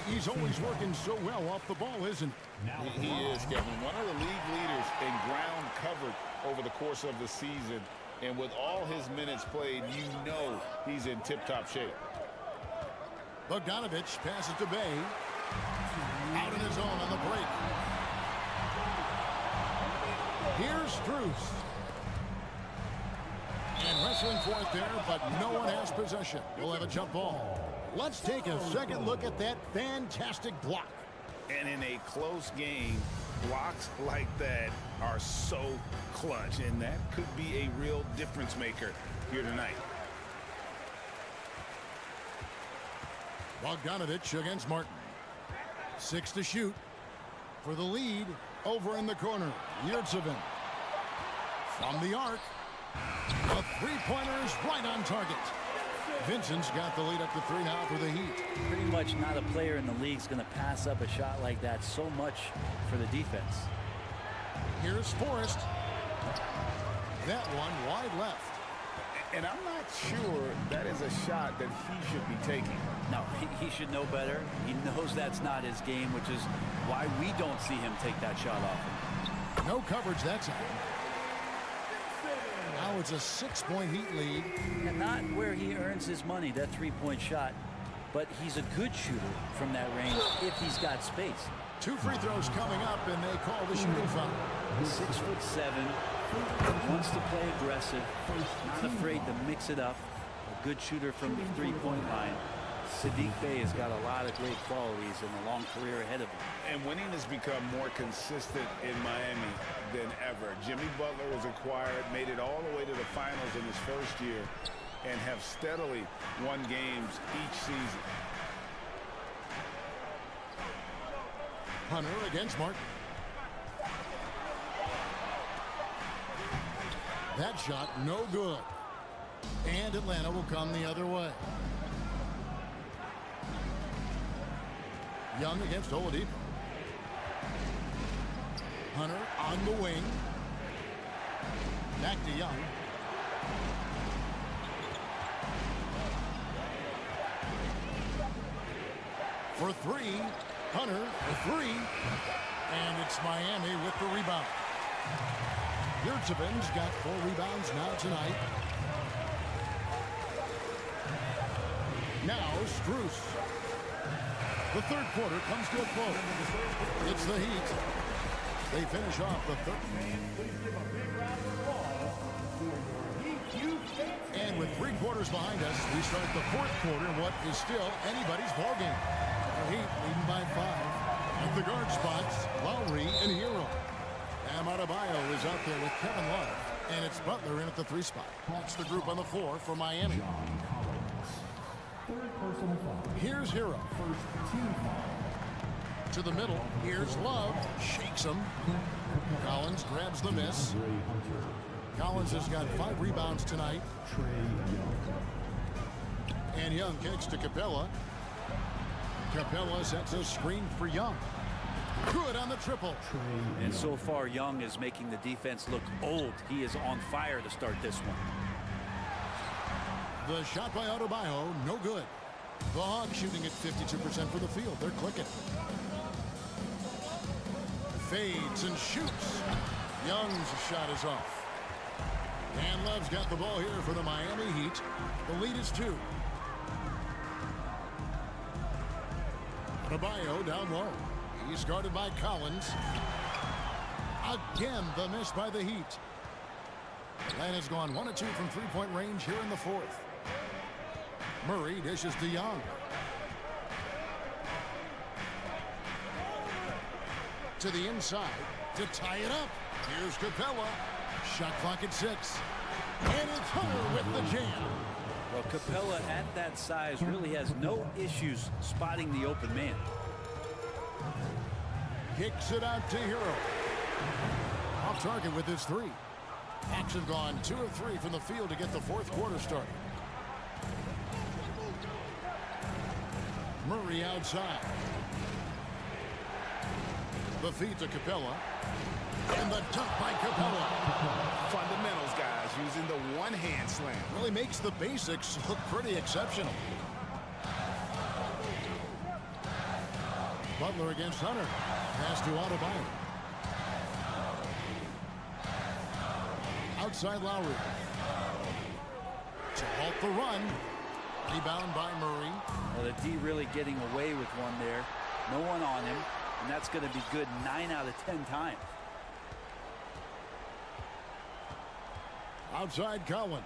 He's always working so well off the ball, isn't he? He is, Kevin. One of the league leaders in ground covered over the course of the season. And with all his minutes played, you know he's in tip-top shape. Bogdanovich passes to Bey. Out in his own on the break. Here's Strus. And wrestling for it there, but no one has possession. We'll have a jump ball. Let's take a second look at that fantastic block. And in a close game, blocks like that are so clutch, and that could be a real difference maker here tonight. Bogdanovich against Martin. 6 to shoot. For the lead, over in the corner, Yurtsevin. From the arc. The three-pointer is right on target. Vincent's got the lead up to 3 now for the Heat. Pretty much not a player in the league is going to pass up a shot like that so much for the defense. Here's Forrest. That one wide left. And I'm not sure that is a shot that he should be taking. No, he should know better. He knows that's not his game, which is why we don't see him take that shot often. No coverage that time. Now it's a 6-point Heat lead. And not where he earns his money, that three-point shot, but he's a good shooter from that range if he's got space. 2 free throws coming up, and they call the shooting foul. 6'7", wants to play aggressive, not afraid to mix it up. A good shooter from the three-point line. Saddiq Bey has got a lot of great qualities and a long career ahead of him. And winning has become more consistent in Miami than ever. Jimmy Butler was acquired, made it all the way to the finals in his first year, and have steadily won games each season. Hunter against Martin. That shot no good. And Atlanta will come the other way. Young against Oladipo. Hunter on the wing. Back to Young. For 3. Hunter for 3. And it's Miami with the rebound. Yurtseven's got 4 rebounds now tonight. Now Strus. The third quarter comes to a close. It's the Heat. They finish off the third. And with 3 quarters behind us, we start the fourth quarter in what is still anybody's ballgame. The Heat leading by 5. At the guard spots, Lowry and Hero. Bam Adebayo is out there with Kevin Love. And it's Butler in at the 3 spot. That's the group on the floor for Miami. Here's Hero. To the middle. Here's Love. Shakes him. Collins grabs the miss. Collins has got 5 rebounds tonight. And Young kicks to Capella. Capella sets a screen for Young. Good on the triple. And so far, Young is making the defense look old. He is on fire to start this one. The shot by Adebayo, no good. The Hawks shooting at 52% for the field. They're clicking. Fades and shoots. Young's shot is off. And Love's got the ball here for the Miami Heat. The lead is 2. Adebayo down low. He's guarded by Collins. Again, the miss by the Heat. Atlanta's gone 1 of 2 from 3-point range here in the fourth. Murray dishes to Young. To the inside to tie it up. Here's Capella. Shot clock at 6. And it's Hunter with the jam. Well, Capella at that size really has no issues spotting the open man. Kicks it out to Hero. Off target with his 3. Hawks have gone 2 of 3 from the field to get the fourth quarter started. Murray outside. The feed to Capella. And the dunk by Capella. Fundamentals, guys, using the one-hand slam. Really makes the basics look pretty exceptional. Butler against Hunter. Pass to Adebayo. Outside Lowry. To halt the run. Rebound by Murray. Well, the D really getting away with one there. No one on him. And that's going to be good 9 out of 10 times. Outside Collins.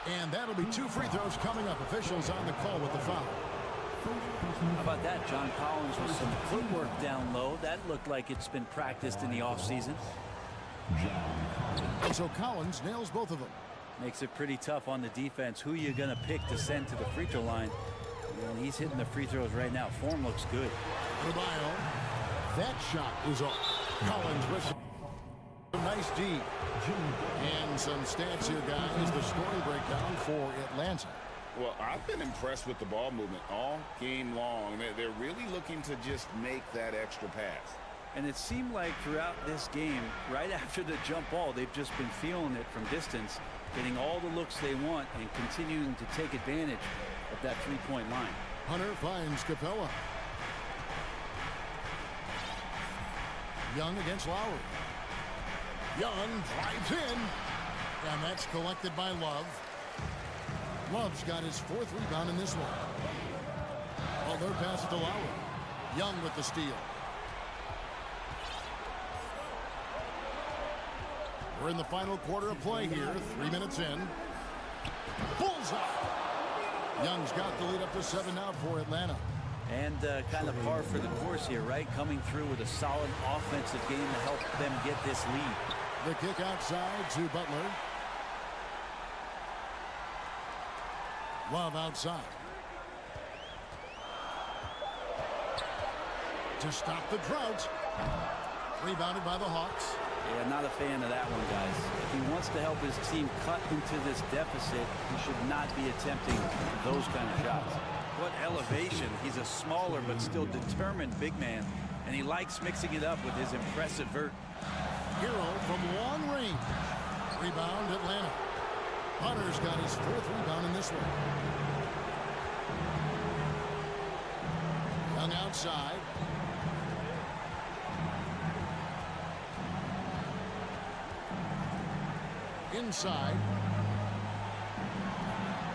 And that'll be 2 free throws coming up. Officials on the call with the foul. How about that? John Collins with some footwork down low. That looked like it's been practiced in the offseason. And so Collins nails both of them. Makes it pretty tough on the defense. Who you're going to pick to send to the free throw line. And he's hitting the free throws right now. Form looks good. Adebayo. That shot is off. Collins with some nice D. And some stats here, guys. The scoring breakdown for Atlanta. Well, I've been impressed with the ball movement all game long. They're really looking to just make that extra pass. And it seemed like throughout this game, right after the jump ball, they've just been feeling it from distance, getting all the looks they want and continuing to take advantage of that three-point line. Hunter finds Capella. Young against Lowry. Young drives in. And that's collected by Love. Love's got his 4th rebound in this one. Butler passes to Lowry. Young with the steal. We're in the final quarter of play here. 3 minutes in. Bullseye. Young's got the lead up to 7 now for Atlanta. And kind of par for the course here, right? Coming through with a solid offensive game to help them get this lead. The kick outside to Butler. Love outside. To stop the drought. Rebounded by the Hawks. Yeah, not a fan of that one, guys. If he wants to help his team cut into this deficit, he should not be attempting those kind of shots. What elevation. He's a smaller but still determined big man, and he likes mixing it up with his impressive vert. Hero from long range. Rebound Atlanta. Hunter's got his 4th rebound in this one. Young outside. Inside.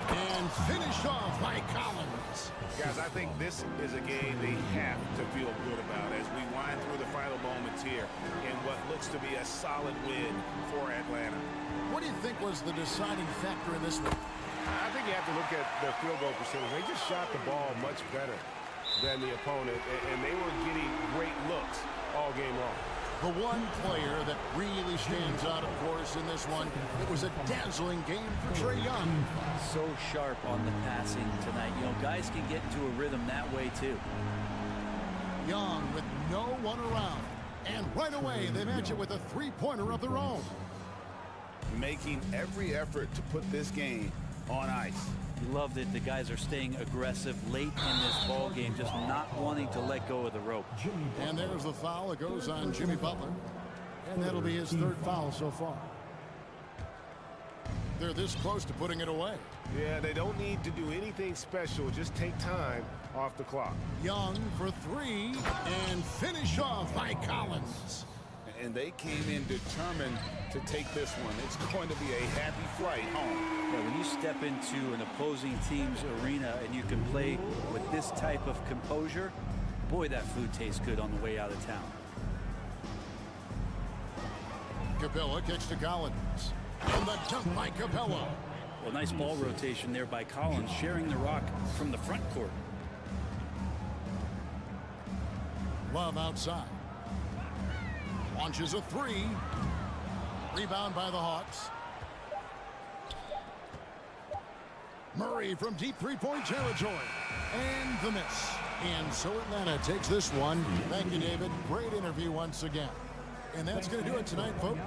And finished off by Collins. Guys, I think this is a game they have to feel good about as we wind through the final moments here in what looks to be a solid win for Atlanta. What do you think was the deciding factor in this one? I think you have to look at their field goal percentage. They just shot the ball much better than the opponent, and they were getting great looks all game long. The one player that really stands out, of course, in this one, it was a dazzling game for Trae Young. So sharp on the passing tonight. You know, guys can get into a rhythm that way, too. Young with no one around. And right away, they match it with a three-pointer of their own. Making every effort to put this game on ice. You love that the guys are staying aggressive late in this ball game, just not wanting to let go of the rope. And there's the foul. It goes on Jimmy Butler. And that'll be his 3rd foul so far. They're this close to putting it away. Yeah, they don't need to do anything special. Just take time off the clock. Young for 3 and finish off by Collins. And they came in determined to take this one. It's going to be a happy flight home. Yeah, when you step into an opposing team's arena and you can play with this type of composure, boy, that food tastes good on the way out of town. Capella kicks to Collins. And the dunk by Capella. Well, nice ball rotation there by Collins, sharing the rock from the front court. Love outside. Launches a three. Rebound by the Hawks. Murray from deep three-point territory. And the miss. And so Atlanta takes this one. Thank you, David. Great interview once again. And that's going to do it tonight, folks.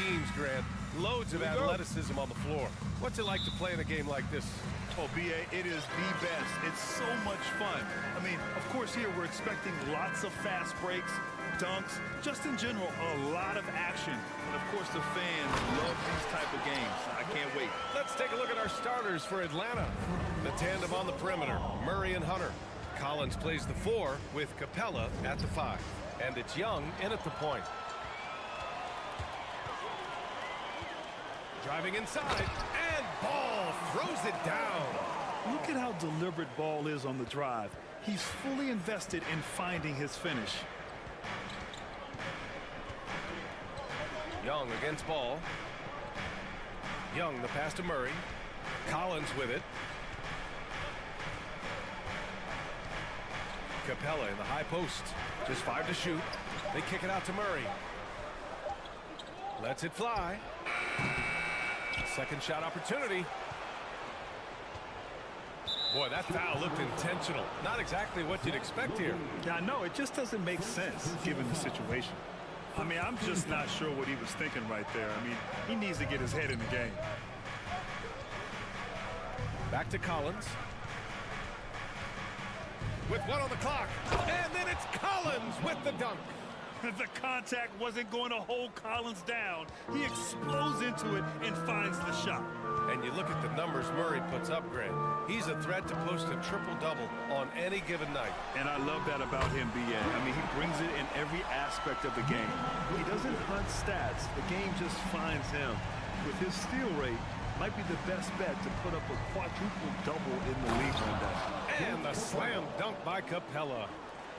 teams, Grant. Loads of athleticism on the floor. What's it like to play in a game like this? Oh, B.A., it is the best. It's so much fun. I mean, of course, here we're expecting lots of fast breaks, dunks, just in general, a lot of action. And, of course, the fans love these type of games. I can't wait. Let's take a look at our starters for Atlanta. The tandem on the perimeter, Murray and Hunter. Collins plays the 4 with Capella at the 5. And it's Young in at the point. Driving inside, and Ball throws it down. Look at how deliberate Ball is on the drive. He's fully invested in finding his finish. Young against Ball. Young, the pass to Murray. Collins with it. Capella in the high post. Just 5 to shoot. They kick it out to Murray. Lets it fly. Second shot opportunity. Boy, that foul looked intentional. Not exactly what you'd expect here. Yeah, I know. It just doesn't make sense given the situation. I mean, I'm just not sure what he was thinking right there. I mean, he needs to get his head in the game. Back to Collins. With 1 on the clock. And then it's Collins with the dunk. The contact wasn't going to hold Collins down. He explodes into it and finds the shot. And you look at the numbers Murray puts up, Grant. He's a threat to post a triple-double on any given night. And I love that about him, B.A. I mean, he brings it in every aspect of the game. He doesn't hunt stats. The game just finds him. With his steal rate, might be the best bet to put up a quadruple-double in the league one day. And the slam dunk by Capella.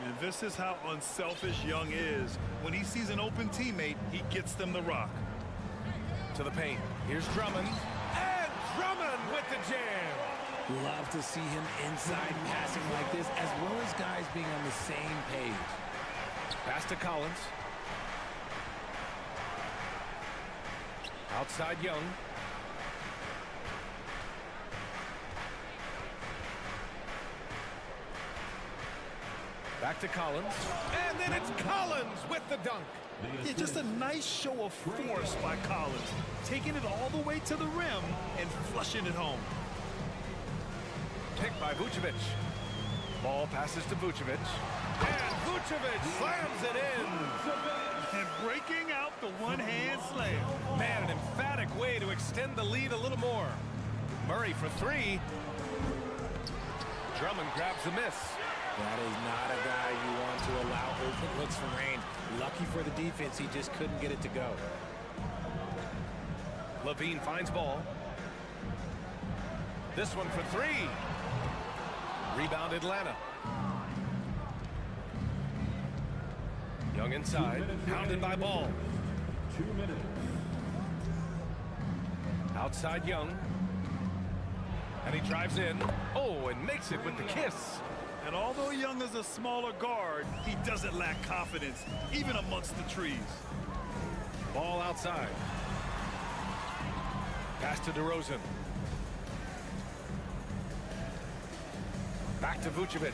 And this is how unselfish Young is. When he sees an open teammate, he gets them the rock. To the paint. Here's Drummond. And Drummond with the jam. Love to see him inside passing like this, as well as guys being on the same page. Pass to Collins. Outside Young. Back to Collins. And then it's Collins with the dunk. Yeah, just a nice show of force by Collins. Taking it all the way to the rim and flushing it home. Picked by Vucevic. Ball passes to Vucevic. And Vucevic slams it in. And breaking out the one-hand slam. Man, an emphatic way to extend the lead a little more. Murray for 3. Drummond grabs the miss. That is not a guy you want to allow open looks from Rain. Lucky for the defense, he just couldn't get it to go. Levine finds Ball. This one for 3. Rebound Atlanta. Young inside, pounded by Ball. 2 minutes. Outside Young. And he drives in. Oh, and makes it with the kiss. And although Young is a smaller guard, he doesn't lack confidence, even amongst the trees. Ball outside. Pass to DeRozan. Back to Vucevic.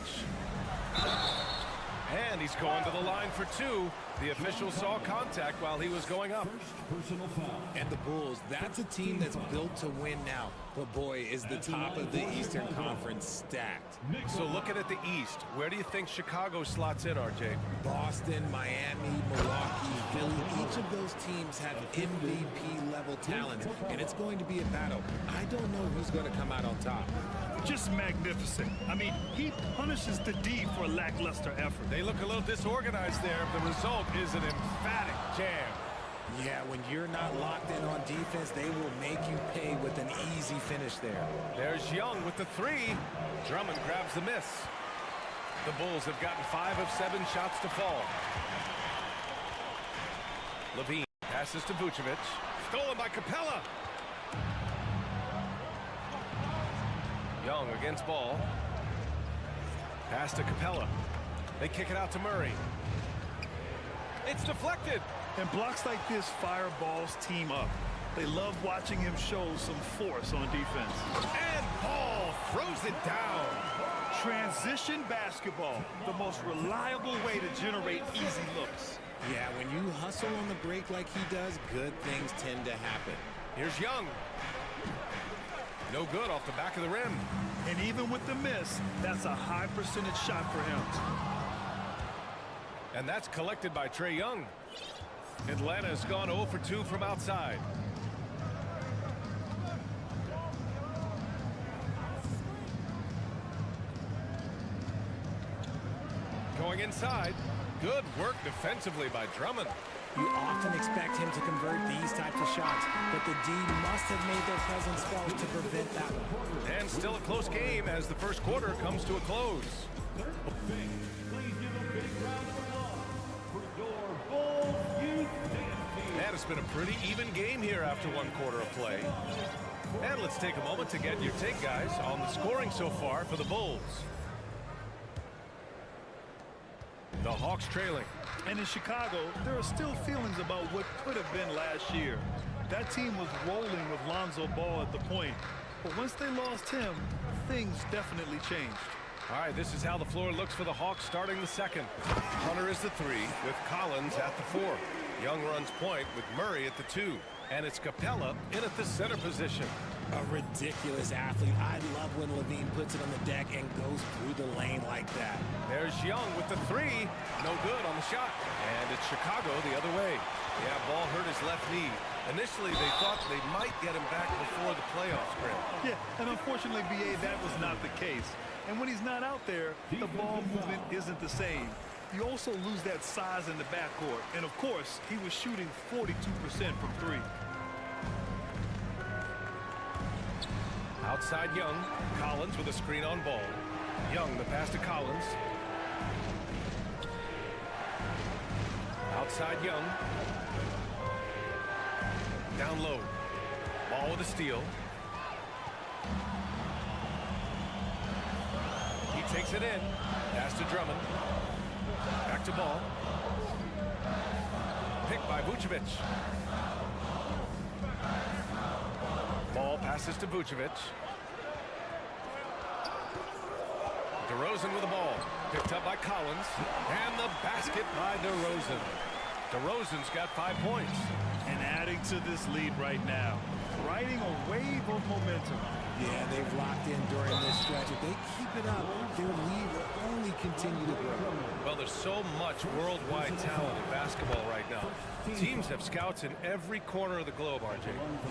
And he's going to the line for 2. The official saw contact while he was going up. Personal foul. And the Bulls, that's a team that's built to win now. But boy, is the top of the Eastern Conference stacked. So looking at the East, where do you think Chicago slots in, RJ? Boston, Miami, Milwaukee, Philly, each of those teams have MVP-level talent, and it's going to be a battle. I don't know who's going to come out on top. Just magnificent. I mean, he punishes the D for a lackluster effort. They look a little disorganized there. The result is an emphatic jam. Yeah, when you're not locked in on defense, they will make you pay with an easy finish there. There's Young with the 3. Drummond grabs the miss. The Bulls have gotten 5 of 7 shots to fall. Levine passes to Vucevic. Stolen by Capella. Young against Ball. Pass to Capella. They kick it out to Murray. It's deflected. And blocks like this fire Ball's team up. They love watching him show some force on defense. And Ball throws it down. Transition basketball, the most reliable way to generate easy looks. Yeah, when you hustle on the break like he does, good things tend to happen. Here's Young. No good off the back of the rim. And even with the miss, that's a high percentage shot for him. And that's collected by Trae Young. Atlanta has gone 0 for 2 from outside. Going inside. Good work defensively by Drummond. You often expect him to convert these types of shots, but the D must have made their presence felt to prevent that one. And still a close game as the first quarter comes to a close. And it's been a pretty even game here after one quarter of play. And let's take a moment to get your take, guys, on the scoring so far for the Bulls. The Hawks trailing. And in Chicago, there are still feelings about what could have been last year. That team was rolling with Lonzo Ball at the point. But once they lost him, things definitely changed. All right, this is how the floor looks for the Hawks starting the second. Hunter is the 3 with Collins at the 4. Young runs point with Murray at the 2. And it's Capella in at the center position. A ridiculous athlete. I love when Levine puts it on the deck and goes through the lane like that. There's Young with the 3. No good on the shot. And it's Chicago the other way. Yeah, ball hurt his left knee. Initially, they thought they might get him back before the playoffs, Grant. Yeah, and unfortunately, BA, that was not the case. And when he's not out there, the ball movement isn't the same. You also lose that size in the backcourt. And, of course, he was shooting 42% from 3. Outside Young. Collins with a screen on ball. Young, the pass to Collins. Outside Young. Down low. Ball with a steal. He takes it in. Pass to Drummond. Back to Ball. Picked by Vucevic. Ball passes to Vucevic. DeRozan with the ball. Picked up by Collins. And the basket by DeRozan. DeRozan's got 5 points. And adding to this lead right now. Riding a wave of momentum. Yeah, they've locked in during this stretch. If they keep it up, their lead will only continue to grow. Well, there's so much worldwide talent in basketball right now. Teams have scouts in every corner of the globe, RJ.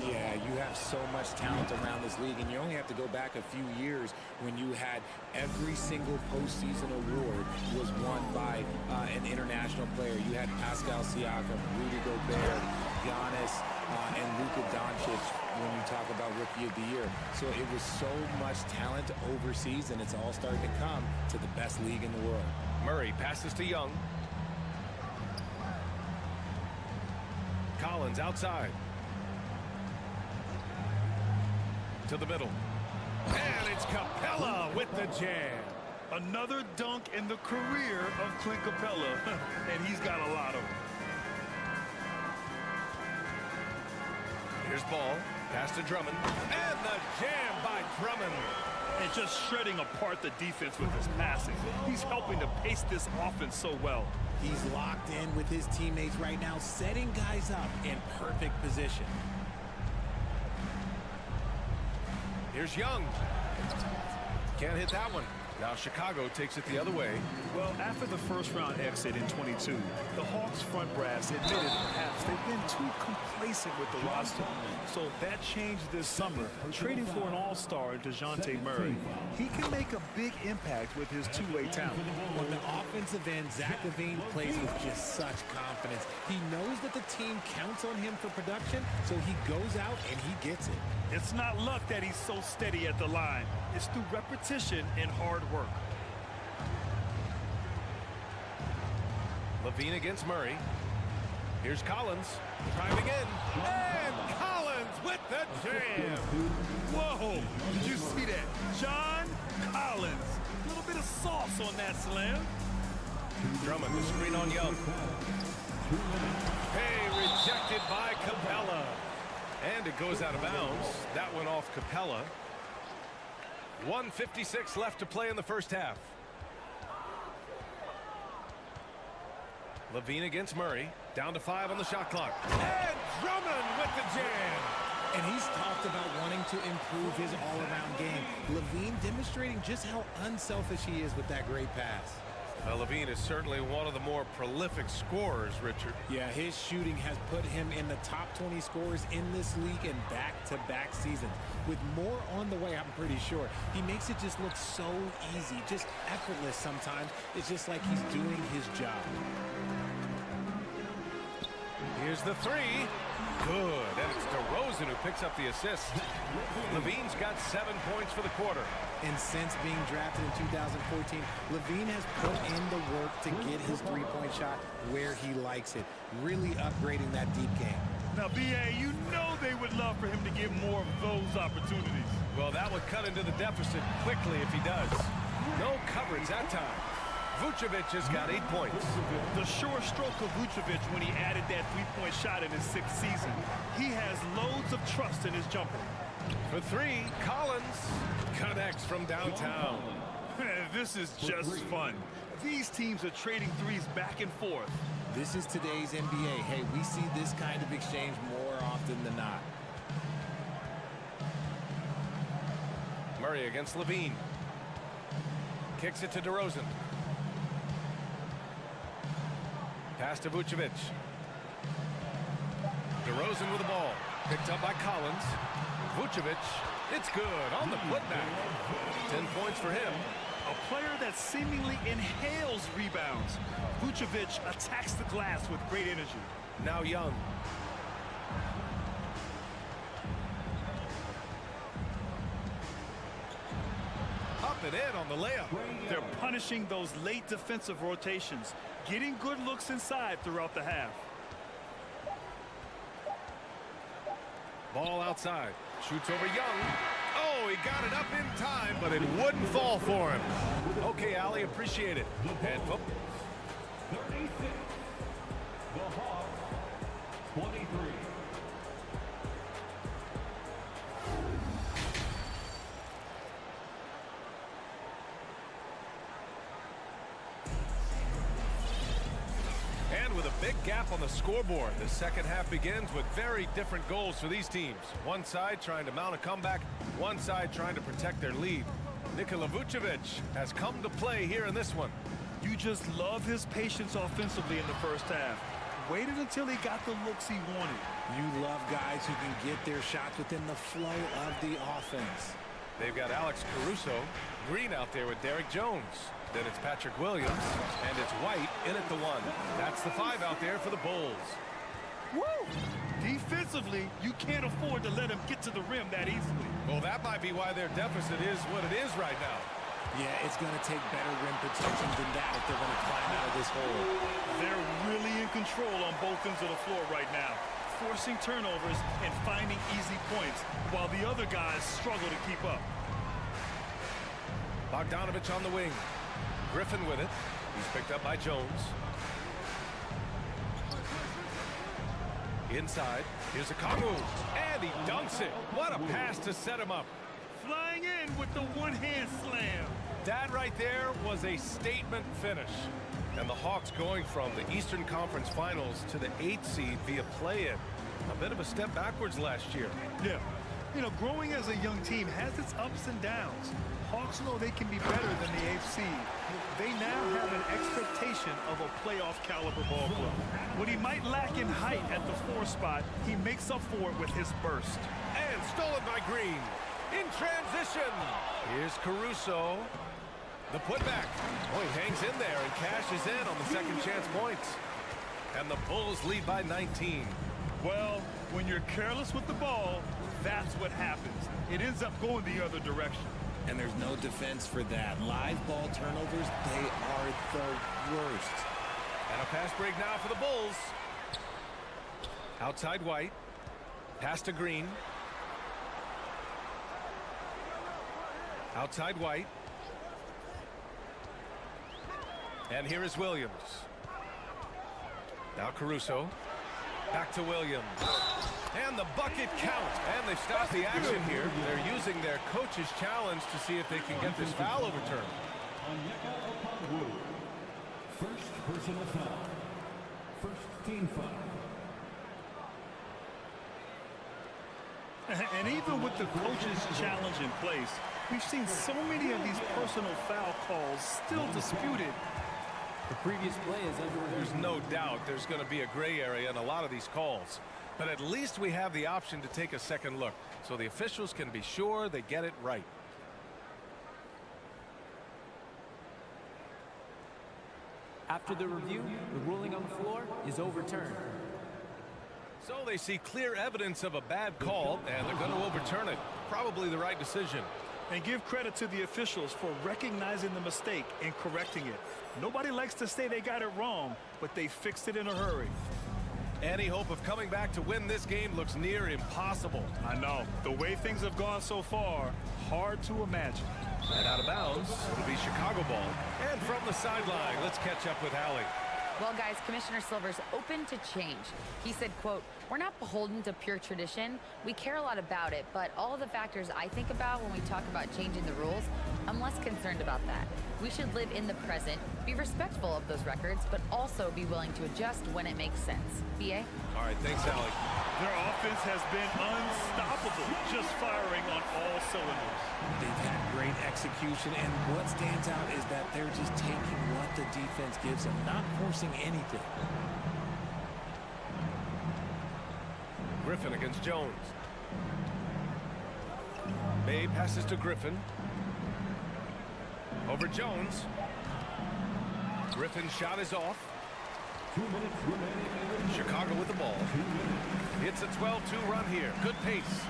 Yeah, you have so much talent around this league, and you only have to go back a few years when you had every single postseason award was won by an international player. You had Pascal Siakam, Rudy Gobert, Giannis, and Luka Doncic when you talk about Rookie of the Year. So it was so much talent overseas, and it's all starting to come to the best league in the world. Murray passes to Young. Collins outside. To the middle. And it's Capella with the jam. Another dunk in the career of Clint Capella, and he's got a lot of them. Here's Ball. Pass to Drummond. And the jam by Drummond. And just shredding apart the defense with his passing. He's helping to pace this offense so well. He's locked in with his teammates right now, setting guys up in perfect position. Here's Young. Can't hit that one. Now Chicago takes it the other way. Well, after the first-round exit in 22, the Hawks front brass admitted perhaps they've been too complacent with the roster. So that changed this summer, trading for an all-star in DeJounte Murray. He can make a big impact with his two-way talent. On the offensive end, Zach LaVine plays with just such confidence. He knows that the team counts on him for production, so he goes out and he gets it. It's not luck that he's so steady at the line. It's through repetition and hard work. LaVine against Murray. Here's Collins. Driving in. And Collins with the jam. Whoa! Did you see that? John Collins. A little bit of sauce on that slam. Drummond, the screen on Young. Hey, rejected by Capella. And it goes out of bounds. That went off Capella. 1:56 left to play in the first half. Levine against Murray. Down to 5 on the shot clock. And Drummond with the jam. And he's talked about wanting to improve his all-around game. Levine demonstrating just how unselfish he is with that great pass. Well, Levine is certainly one of the more prolific scorers, Richard. Yeah, his shooting has put him in the top 20 scorers in this league in back-to-back seasons. With more on the way, I'm pretty sure. He makes it just look so easy, just effortless sometimes. It's just like he's doing his job. Here's the three. Good. And it's DeRozan who picks up the assist. Levine's got 7 points for the quarter. And since being drafted in 2014, Levine has put in the work to get his three-point shot where he likes it, really upgrading that deep game. Now, B.A., you know they would love for him to get more of those opportunities. Well, that would cut into the deficit quickly if he does. No coverage that time. Vucevic has got 8 points. The sure stroke of Vucevic when he added that three-point shot in his 6th season. He has loads of trust in his jumper. For three, Collins connects from downtown. This is just fun. These teams are trading threes back and forth. This is today's NBA. Hey, we see this kind of exchange more often than not. Murray against Levine. Kicks it to DeRozan. Pass to Vucevic. DeRozan with the ball. Picked up by Collins. Vucevic, it's good on the putback. 10 points for him. A player that seemingly inhales rebounds. Vucevic attacks the glass with great energy. Now Young. Up and in on the layup. They're punishing those late defensive rotations, getting good looks inside throughout the half. Ball outside. Shoots over Young. Oh, he got it up in time, but it wouldn't fall for him. Okay, Ali, appreciate it. And 36. The Hawks, 23. And with a big gap on the scoreboard, the second half begins with very different goals for these teams. One side trying to mount a comeback, one side trying to protect their lead. Nikola Vucevic has come to play here in this one. You just love his patience offensively in the first half. Waited until he got the looks he wanted. You love guys who can get their shots within the flow of the offense. They've got Alex Caruso, Green out there with Derek Jones. Then it's Patrick Williams, and it's White in at the 1. That's the 5 out there for the Bulls. Woo! Defensively, you can't afford to let him get to the rim that easily. Well, that might be why their deficit is what it is right now. Yeah, it's going to take better rim protection than that if they're going to climb out of this hole. They're really in control on both ends of the floor right now, forcing turnovers and finding easy points, while the other guys struggle to keep up. Bogdanovich on the wing. Griffin with it. He's picked up by Jones. Inside. Here's a Kamu. And he dunks it. What a pass to set him up. Flying in with the one-hand slam. That right there was a statement finish. And the Hawks going from the Eastern Conference Finals to the 8th seed via play-in. A bit of a step backwards last year. Yeah. You know, growing as a young team has its ups and downs. Hawks know they can be better than the 8th seed. They now have an expectation of a playoff caliber ball club. What he might lack in height at the 4 spot, he makes up for it with his burst. And stolen by Green. In transition. Here's Caruso. The putback. Oh, he hangs in there and cashes in on the second chance points. And the Bulls lead by 19. Well, when you're careless with the ball, that's what happens. It ends up going the other direction. And there's no defense for that. Live ball turnovers, they are the worst. And a pass break now for the Bulls. Outside White. Pass to Green. Outside White. And here is Williams. Now Caruso. Back to Williams. And the bucket counts. And they've stopped the action here. They're using their coach's challenge to see if they can get this foul overturned. First personal foul. First team foul. And even with the coach's challenge in place, we've seen so many of these personal foul calls still disputed. The previous play is under review. There's no doubt there's going to be a gray area in a lot of these calls. But at least we have the option to take a second look, so the officials can be sure they get it right. After the review, the ruling on the floor is overturned. So they see clear evidence of a bad call, and they're going to overturn it. Probably the right decision. And give credit to the officials for recognizing the mistake and correcting it. Nobody likes to say they got it wrong, but they fixed it in a hurry. Any hope of coming back to win this game looks near impossible. I know. The way things have gone so far, hard to imagine. And out of bounds, it'll be Chicago ball. And from the sideline, let's catch up with Allie. Well, guys, Commissioner Silver's open to change. He said, quote, "We're not beholden to pure tradition. We care a lot about it, but all of the factors I think about when we talk about changing the rules, I'm less concerned about that. We should live in the present, be respectful of those records, but also be willing to adjust when it makes sense." BA? All right, thanks, Allie. Their offense has been unstoppable, just firing on all cylinders. They've had great execution, and what stands out is that they're just taking what the defense gives them, not forcing anything. Griffin against Jones. Bay passes to Griffin. Over Jones. Griffin's shot is off. 2 minutes remaining. Chicago with the ball. It's a 12-2 run here. Good pace.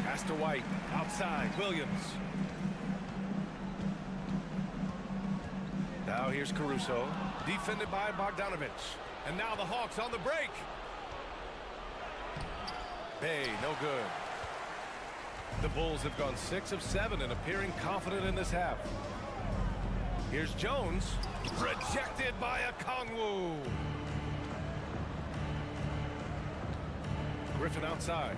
Pass to White. Outside. Williams. Now here's Caruso. Defended by Bogdanovich. And now the Hawks on the break. Bay, no good. The Bulls have gone 6 of 7 and appearing confident in this half. Here's Jones. Rejected by Okongwu. Griffin outside.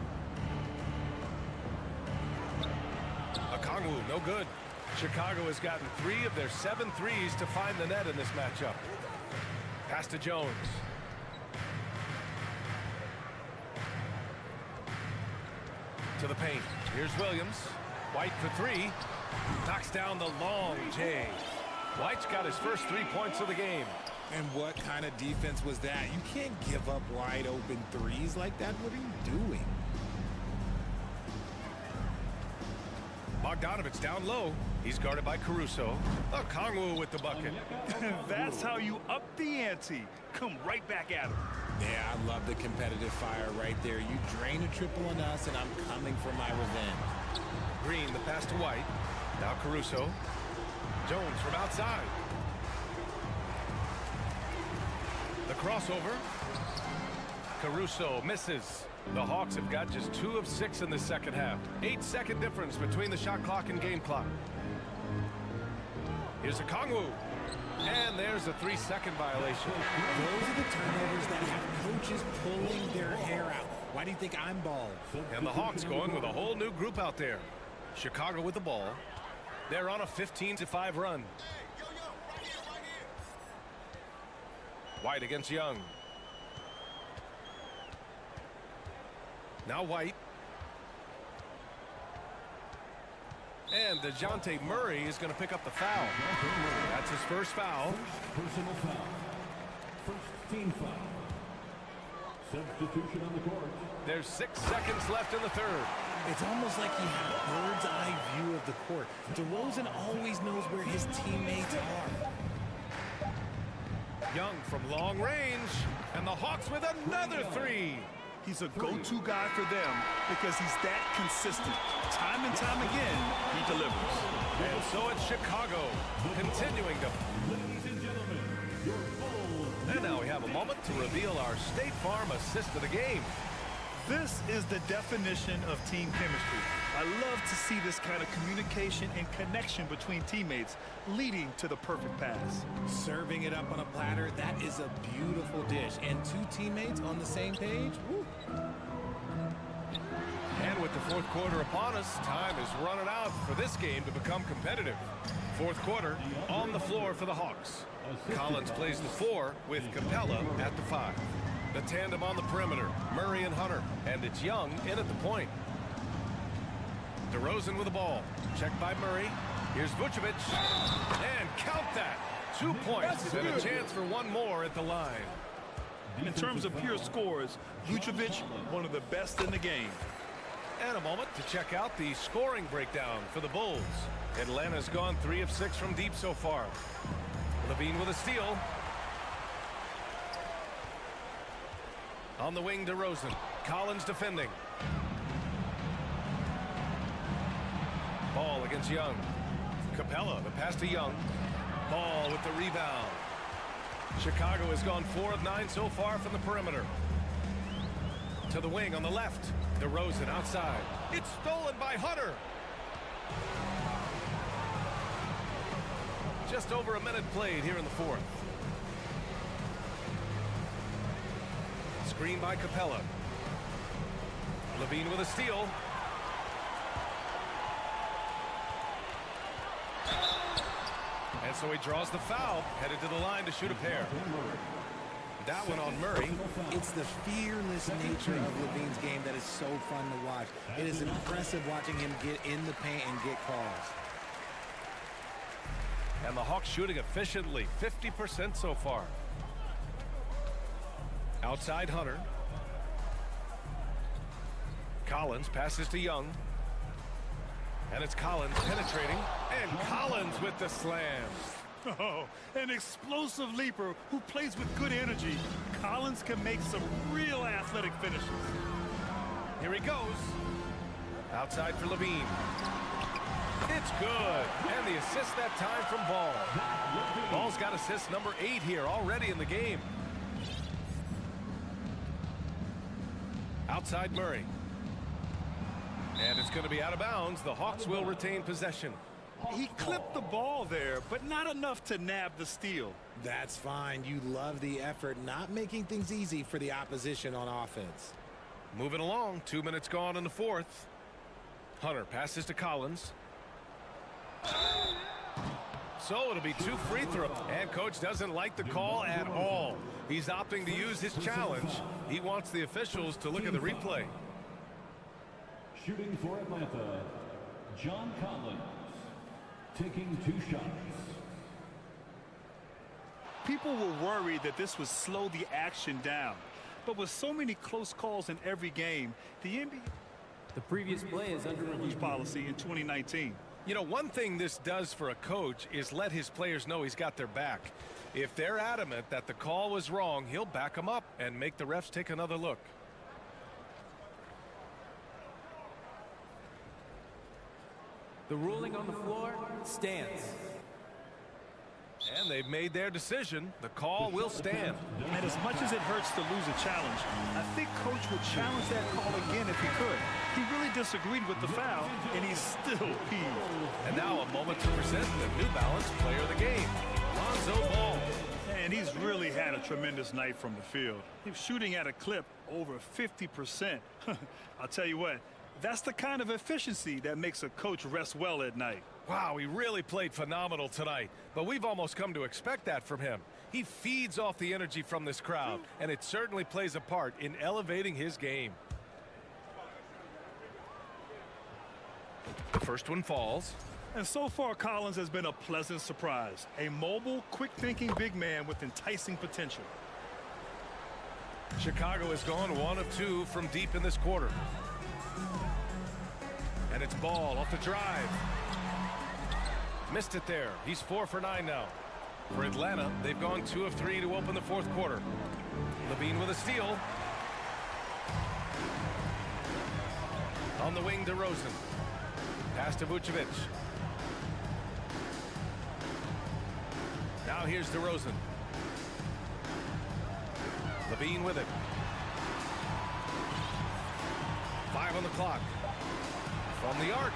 Okongwu, no good. Chicago has gotten 3 of their 7 threes to find the net in this matchup. Pass to Jones. To the paint. Here's Williams. White for 3. Knocks down the long J. White's got his first 3 points of the game. And what kind of defense was that? You can't give up wide open threes like that. What are you doing? Bogdanovich down low. He's guarded by Caruso. Okongwu with the bucket. That's how you up the ante. Come right back at him. Yeah, I love the competitive fire right there. You drain a triple on us, and I'm coming for my revenge. Green, the pass to White. Now Caruso. Jones from outside. The crossover. Caruso misses. The Hawks have got just 2 of 6 in the second half. 8-second difference between the shot clock and game clock. Here's Okongwu. And there's a 3-second violation. Those are the turnovers that have coaches pulling their hair out. Why do you think I'm bald? And the Hawks going with a whole new group out there. Chicago with the ball. They're on a 15-5 run. White against Young. Now White. And DeJounte Murray is going to pick up the foul. That's his first foul. Personal foul. First team foul. Substitution on the court. There's 6 seconds left in the third. It's almost like you have a bird's eye view of the court. DeRozan always knows where his teammates are. Young from long range. And the Hawks with another 3. He's a go-to guy for them because he's that consistent. Time and time again, he delivers. And so it's Chicago continuing to. Ladies and gentlemen, your Bulls. And now we have a moment to reveal our State Farm assist of the game. This is the definition of team chemistry. I love to see this kind of communication and connection between teammates leading to the perfect pass. Serving it up on a platter, that is a beautiful dish. And 2 teammates on the same page? Woo. with the fourth quarter upon us, time is running out for this game to become competitive. Fourth quarter on the floor for the Hawks. Collins plays the 4 with Capella at the 5. The tandem on the perimeter, Murray and Hunter, and it's Young in at the point. DeRozan with the ball, checked by Murray. Here's Vucevic, and count that. 2 points and a chance for one more at the line. In terms of pure scores, Vucevic, one of the best in the game. And a moment to check out the scoring breakdown for the Bulls. Atlanta's gone 3 of 6 from deep so far. Levine with a steal. On the wing, DeRozan. Collins defending. Ball against Young. Capella, the pass to Young. Ball with the rebound. Chicago has gone 4 of 9 so far from the perimeter. To the wing on the left. DeRozan outside. It's stolen by Hunter. Just over a minute played here in the fourth. Screen by Capella. Levine with a steal. And so he draws the foul, headed to the line to shoot a pair. That one on Murray. It's the fearless nature of Levine's game that is so fun to watch. It is impressive watching him get in the paint and get calls. And the Hawks shooting efficiently, 50% so far. Outside Hunter. Collins passes to Young. And it's Collins penetrating. And Collins with the slam. Oh, an explosive leaper who plays with good energy. Collins can make some real athletic finishes. Here he goes. Outside for Levine. It's good. And the assist that time from Ball. Ball's got assist number 8 here already in the game. Outside Murray. And it's going to be out of bounds. The Hawks will retain possession. He clipped the ball there, but not enough to nab the steal. That's fine. You love the effort, not making things easy for the opposition on offense. Moving along, 2 minutes gone in the fourth. Hunter passes to Collins. So it'll be 2 free throws. And coach doesn't like the call at all. He's opting to use his challenge. He wants the officials to look at the replay. Shooting for Atlanta, John Collins, taking 2 shots. People were worried that this would slow the action down. But with so many close calls in every game, the NBA The previous play is under review. policy in 2019. You know, one thing this does for a coach is let his players know he's got their back. If they're adamant that the call was wrong, he'll back them up and make the refs take another look. The ruling on the floor stands. And they've made their decision. The call will stand. And as much as it hurts to lose a challenge, I think coach would challenge that call again if he could. He really disagreed with the foul, and he's still peeved. And now a moment to present the New Balance Player of the Game, Lonzo Ball. And he's really had a tremendous night from the field. He's shooting at a clip over 50%. I'll tell you what, that's the kind of efficiency that makes a coach rest well at night. Wow, he really played phenomenal tonight, but we've almost come to expect that from him. He feeds off the energy from this crowd, and it certainly plays a part in elevating his game. The first one falls. And so far, Collins has been a pleasant surprise. A mobile, quick-thinking big man with enticing potential. Chicago has gone 1 of 2 from deep in this quarter. And it's Ball off the drive. Missed it there. He's 4 for 9 now. For Atlanta, they've gone 2 of 3 to open the fourth quarter. Levine with a steal. On the wing, DeRozan. Pass to Vucevic. Now here's DeRozan. Levine with it. 5 on the clock. From the arc.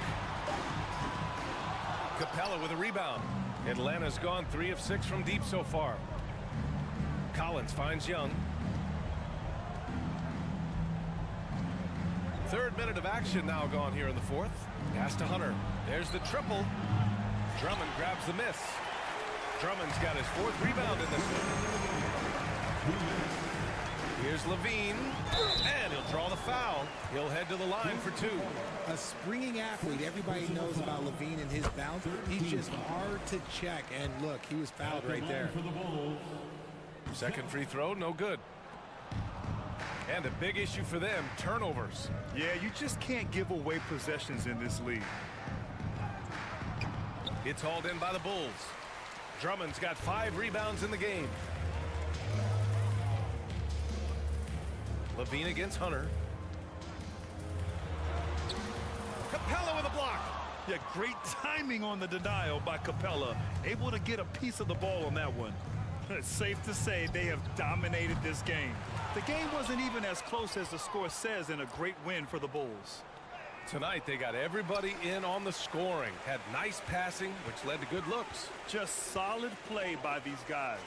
Capella with a rebound. Atlanta's gone 3 of 6 from deep so far. Collins finds Young. Third minute of action now gone here in the fourth. Pass to Hunter. There's the triple. Drummond grabs the miss. Drummond's got his fourth rebound in this one. Here's Levine, and he'll draw the foul. He'll head to the line for two. A springing athlete. Everybody knows about Levine and his bounce. He's just hard to check. And look, he was fouled right there. Second free throw, no good. And a big issue for them, turnovers. Yeah, you just can't give away possessions in this league. It's hauled in by the Bulls. Drummond's got 5 rebounds in the game. Levine against Hunter. Capella with a block. Yeah, great timing on the denial by Capella. Able to get a piece of the ball on that one. It's safe to say they have dominated this game. The game wasn't even as close as the score says, in a great win for the Bulls. Tonight they got everybody in on the scoring. Had nice passing, which led to good looks. Just solid play by these guys.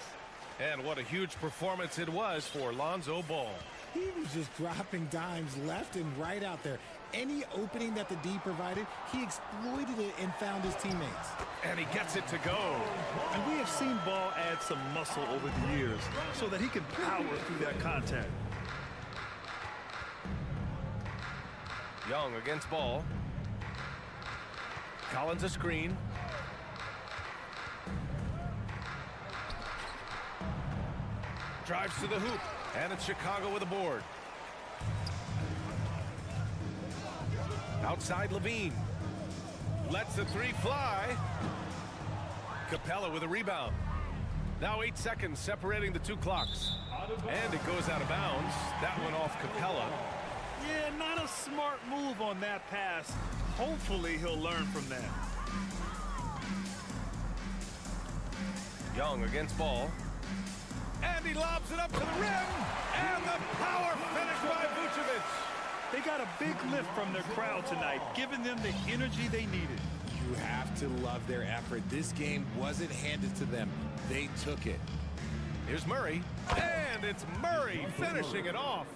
And what a huge performance it was for Lonzo Ball. He was just dropping dimes left and right out there. Any opening that the D provided, he exploited it and found his teammates. And he gets it to go. And we have seen Ball add some muscle over the years so that he can power through that contact. Young against Ball. Collins a screen. Drives to the hoop. And it's Chicago with a board. Outside Levine. Lets the three fly. Capella with a rebound. Now 8 seconds separating the two clocks. And it goes out of bounds. That went off Capella. Yeah, not a smart move on that pass. Hopefully he'll learn from that. Young against Ball. And he lobs it up to the rim. And the power finish by Vucevic. They got a big lift from their crowd tonight, giving them the energy they needed. You have to love their effort. This game wasn't handed to them. They took it. Here's Murray. And it's Murray finishing it off.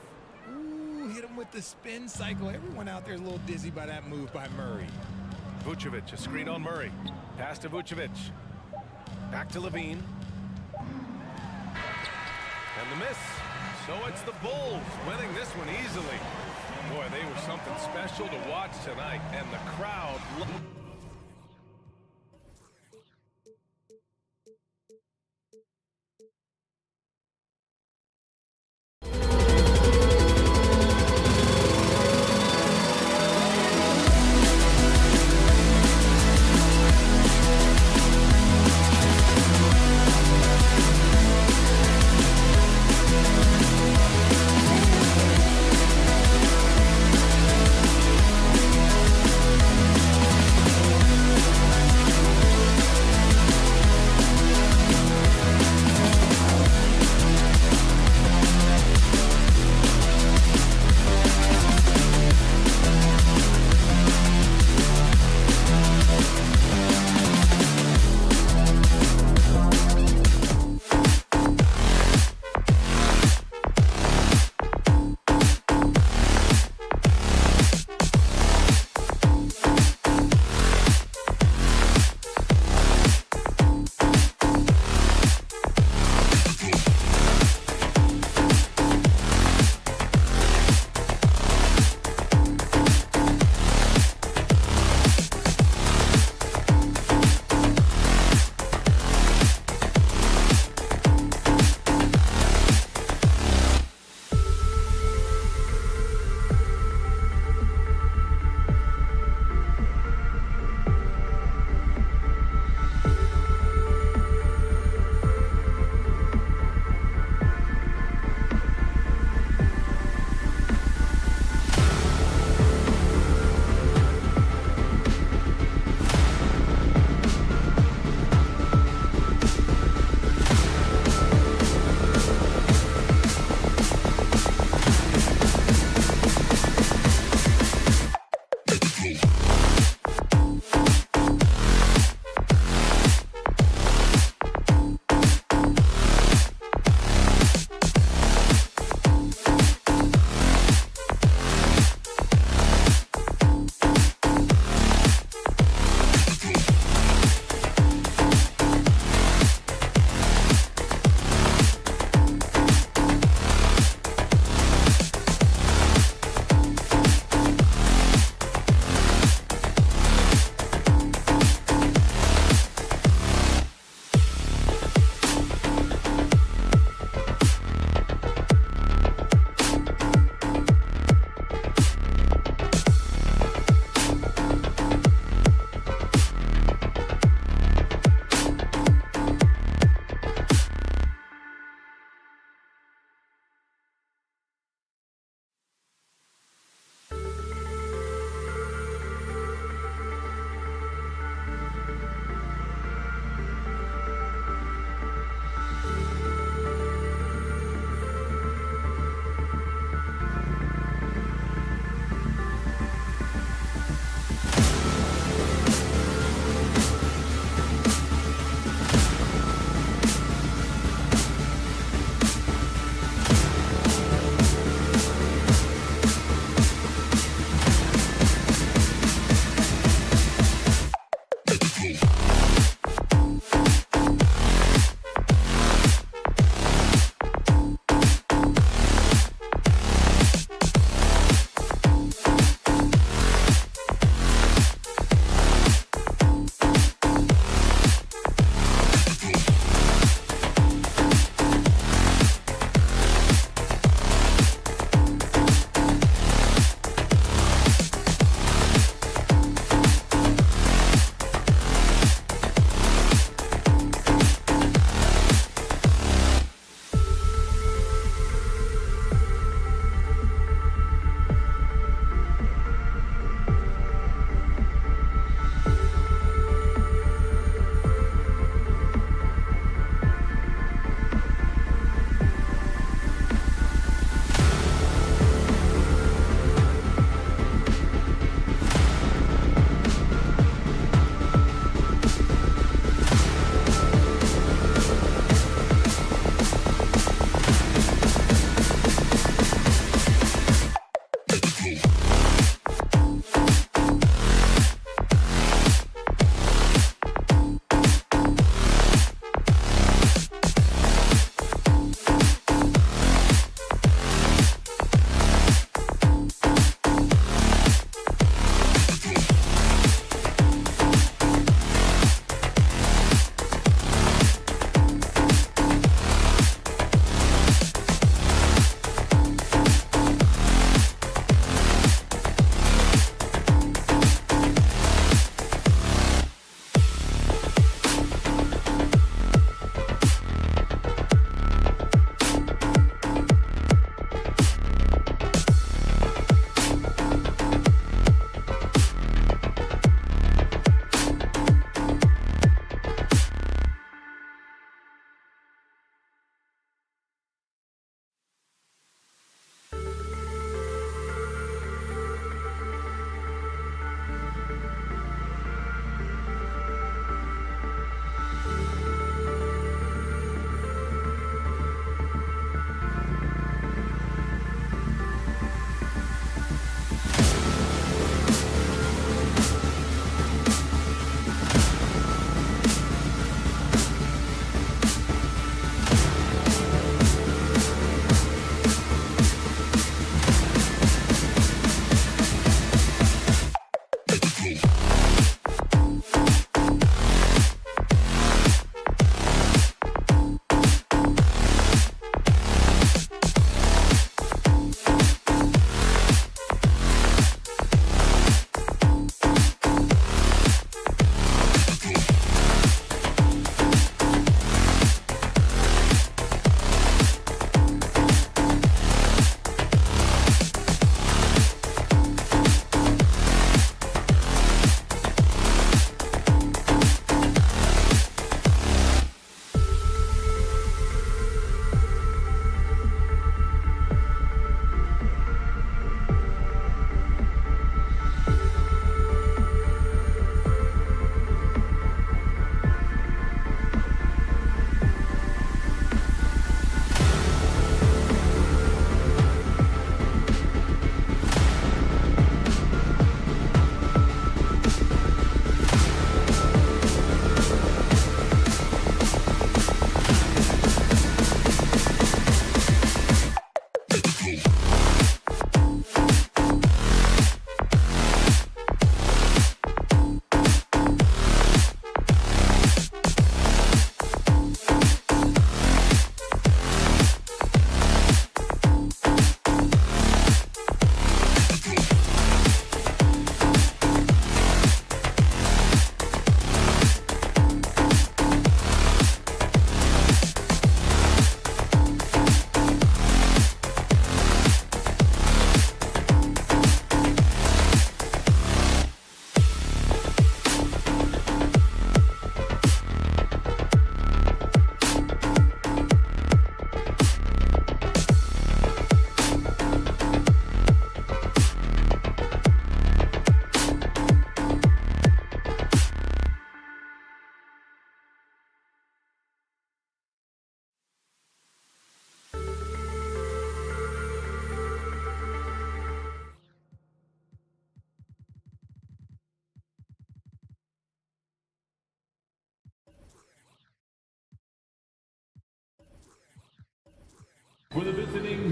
Ooh, hit him with the spin cycle. Everyone out there is a little dizzy by that move by Murray. Vucevic, a screen on Murray. Pass to Vucevic. Back to Levine. And the miss. So it's the Bulls winning this one easily. Boy, they were something special to watch tonight, and the crowd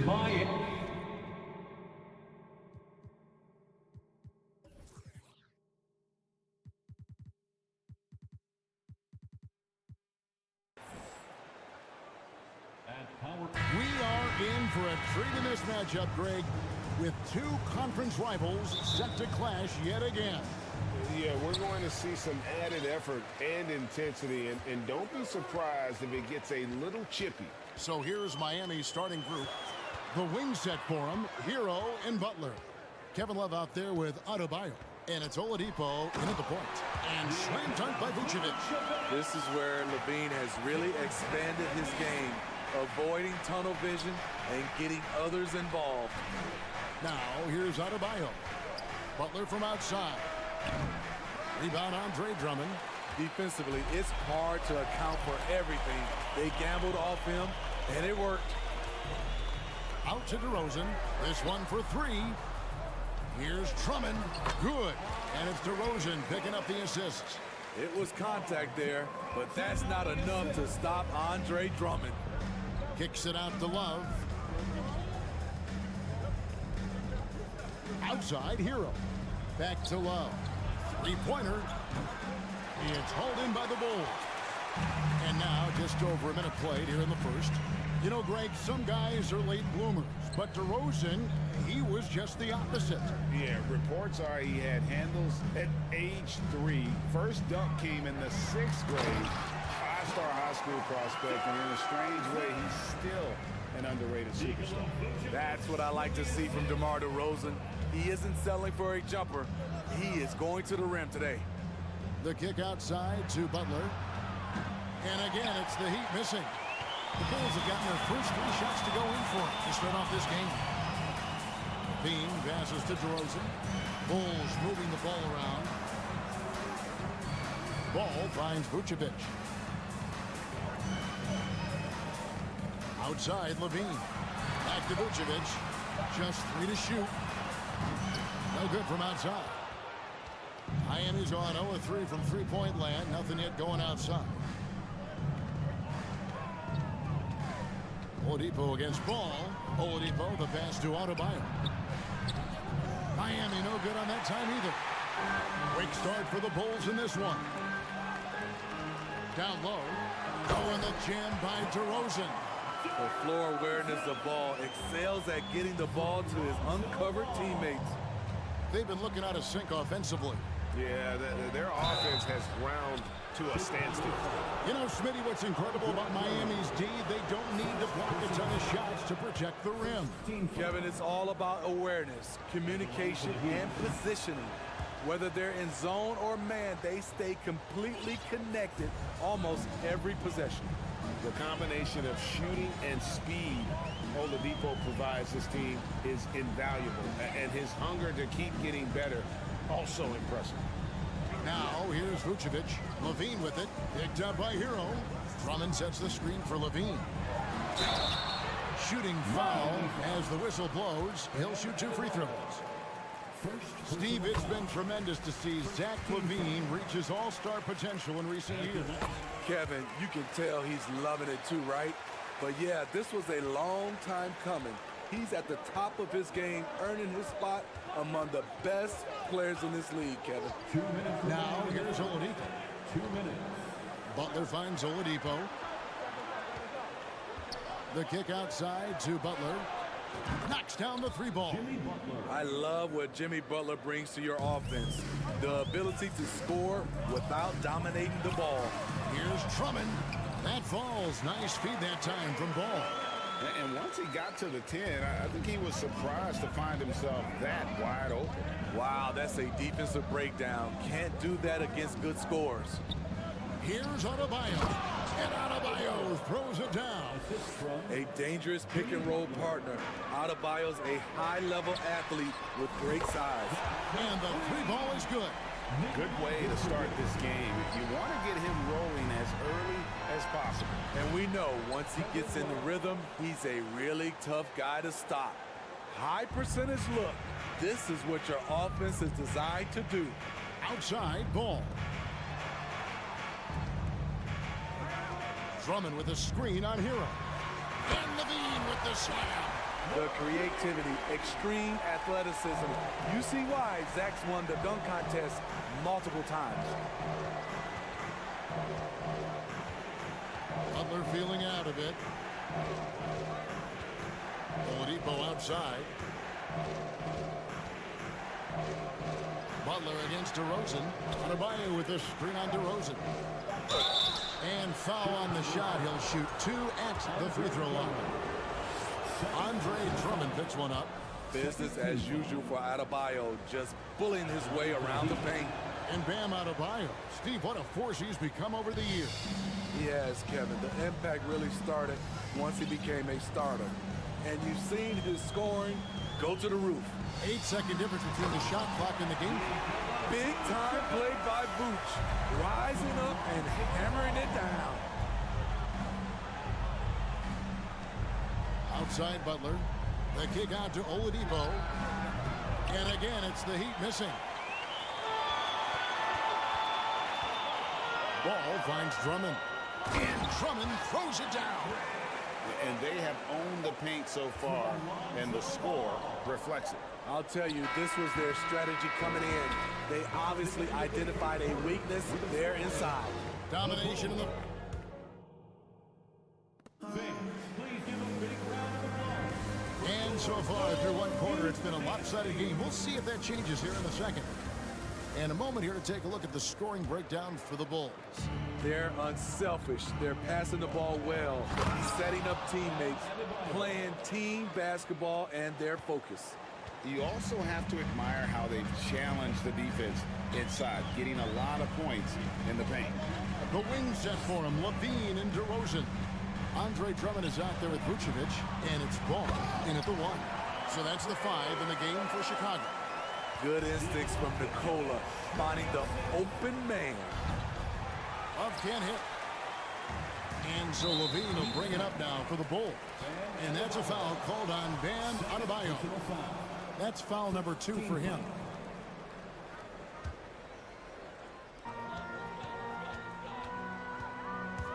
by We are in for a treat in this matchup, Greg, with two conference rivals set to clash yet again. Yeah, we're going to see some added effort and intensity, and don't be surprised if it gets a little chippy. So here's Miami's starting group. The wing set for him, Hero and Butler. Kevin Love out there with Adebayo. And it's Oladipo in at the point. And slam dunk by Vucevic. This is where Levine has really expanded his game, avoiding tunnel vision and getting others involved. Now, here's Adebayo. Butler from outside. Rebound Andre Drummond. Defensively, it's hard to account for everything. They gambled off him, and it worked. Out to DeRozan. This one for three. Here's Drummond. Good. And it's DeRozan picking up the assists. It was contact there, but that's not enough to stop Andre Drummond. Kicks it out to Love. Outside, Hero. Back to Love. Three-pointer. It's hauled in by the Bulls. And now just over a minute played here in the first. You know, Greg, some guys are late bloomers, but DeRozan, he was just the opposite. Yeah, reports are he had handles at age 3. First dunk came in the 6th grade. 5-star high school prospect, and in a strange way, he's still an underrated superstar. That's what I like to see from DeMar DeRozan. He isn't settling for a jumper. He is going to the rim today. The kick outside to Butler. And again, it's the Heat missing. The Bulls have gotten their first 3 shots to go in for it to start off this game. Bean passes to DeRozan. Bulls moving the ball around. Ball finds Vucevic. Outside, Levine. Back to Vucevic. Just 3 to shoot. No good from outside. Miami's on 0-3 from three-point land. Nothing yet going outside. Oladipo against Ball. Oladipo, the pass to Adebayo. Miami no good on that time either. Quick start for the Bulls in this one. Down low. Oh, and the jam by DeRozan. The floor awareness of Ball excels at getting the ball to his uncovered teammates. They've been looking out of sync offensively. Yeah, their offense has ground to a standstill. You know, Smitty, what's incredible about Miami's D, they don't need to block a ton of shots to protect the rim. Kevin, it's all about awareness, communication, and positioning. Whether they're in zone or man, they stay completely connected almost every possession. The combination of shooting and speed Oladipo provides this team is invaluable, and his hunger to keep getting better also impressive. Now, here's Vucevic. Levine with it. Picked up by Hero. Drummond sets the screen for Levine. Shooting foul as the whistle blows. He'll shoot 2 free throws. Steve, it's been tremendous to see Zach LaVine reach his all-star potential in recent years. Kevin, you can tell he's loving it too, right? But yeah, this was a long time coming. He's at the top of his game, earning his spot among the best players in this league, Kevin. 2 minutes. Now, here's Oladipo. 2 minutes. Butler finds Oladipo. The kick outside to Butler. Knocks down the 3 ball. I love what Jimmy Butler brings to your offense. The ability to score without dominating the ball. Here's Drummond. That falls. Nice feed that time from Ball. And once he got to the 10, I think he was surprised to find himself that wide open. Wow, that's a defensive breakdown. Can't do that against good scores. Here's Adebayo. And Adebayo throws it down. A dangerous pick-and-roll partner. Adebayo's a high-level athlete with great size. And the 3 ball is good. Good way to start this game. You want to get him rolling as early as possible. And we know once he gets in the rhythm, he's a really tough guy to stop. High percentage look. This is what your offense is designed to do. Outside Ball. Drummond with a screen on Hero. And Levine with the slam. The creativity, extreme athleticism. You see why Zach's won the dunk contest multiple times. Butler feeling out of it. Oladipo outside. Butler against DeRozan. Adebayo with a screen on DeRozan. And foul on the shot. He'll shoot 2 at the free throw line. Andre Drummond picks one up. Business as usual for Adebayo, just bullying his way around the paint. And Bam Adebayo. Steve, what a force he's become over the years. He has, Kevin. The impact really started once he became a starter. And you've seen his scoring go to the roof. 8-second difference between the shot clock and the game. Big time play by Vooch. Rising up and hammering it down. Outside Butler. The kick out to Oladipo. And again, it's the Heat missing. Ball finds Drummond. And Drummond throws it down. And they have owned the paint so far, and the score reflects it. I'll tell you, this was their strategy coming in. They obviously identified a weakness there inside. Domination in the... And so far, through one quarter, it's been a lopsided game. We'll see if that changes here in the second. And a moment here to take a look at the scoring breakdown for the Bulls. They're unselfish. They're passing the ball well, setting up teammates, playing team basketball, and their focus. You also have to admire how they've challenged the defense inside, getting a lot of points in the paint. The wing set for him, Levine and DeRozan. Andre Drummond is out there with Vucevic, and it's Ball in at the 1. So that's the 5 in the game for Chicago. Good instincts from Nikola, finding the open man. Love can't hit. And so Levine will bring it up now for the Bulls. And that's a foul called on Bam Adebayo. That's foul number 2 for him.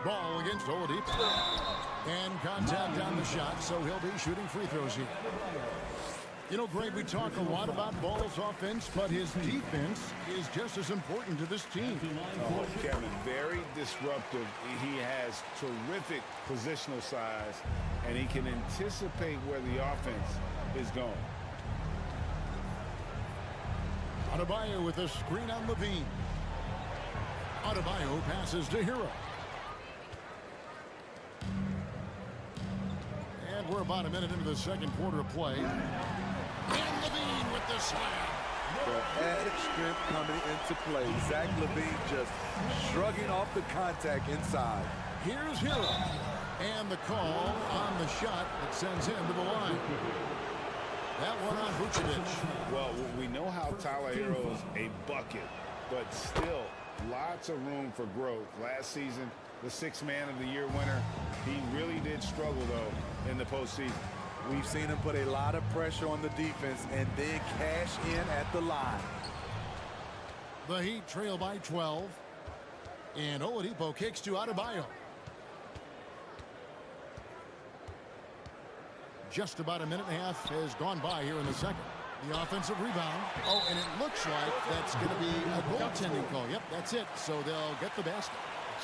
Ball against Oladipo. And contact on the shot, so he'll be shooting free throws here. You know, Greg, we talk a lot about Ball's offense, but his defense is just as important to this team. Oh, Kevin, very disruptive. He has terrific positional size, and he can anticipate where the offense is going. Adebayo with a screen on Levine. Adebayo passes to Hero. And we're about a minute into the second quarter of play. And Levine with the slam. The added strength coming into play. Zach Levine just shrugging off the contact inside. Here's Hero. And the call on the shot that sends him to the line. That one on Vucevic. Well, we know how Tyler Hero is a bucket, but still lots of room for growth. Last season, the 6th Man of the Year winner, he really did struggle, though, in the postseason. We've seen him put a lot of pressure on the defense and then cash in at the line. The Heat trail by 12. And Oladipo kicks to Adebayo. Just about a minute and a half has gone by here in the second. The offensive rebound. Oh, and it looks like that's going to be a goaltending call. Yep, that's it. So they'll get the basket.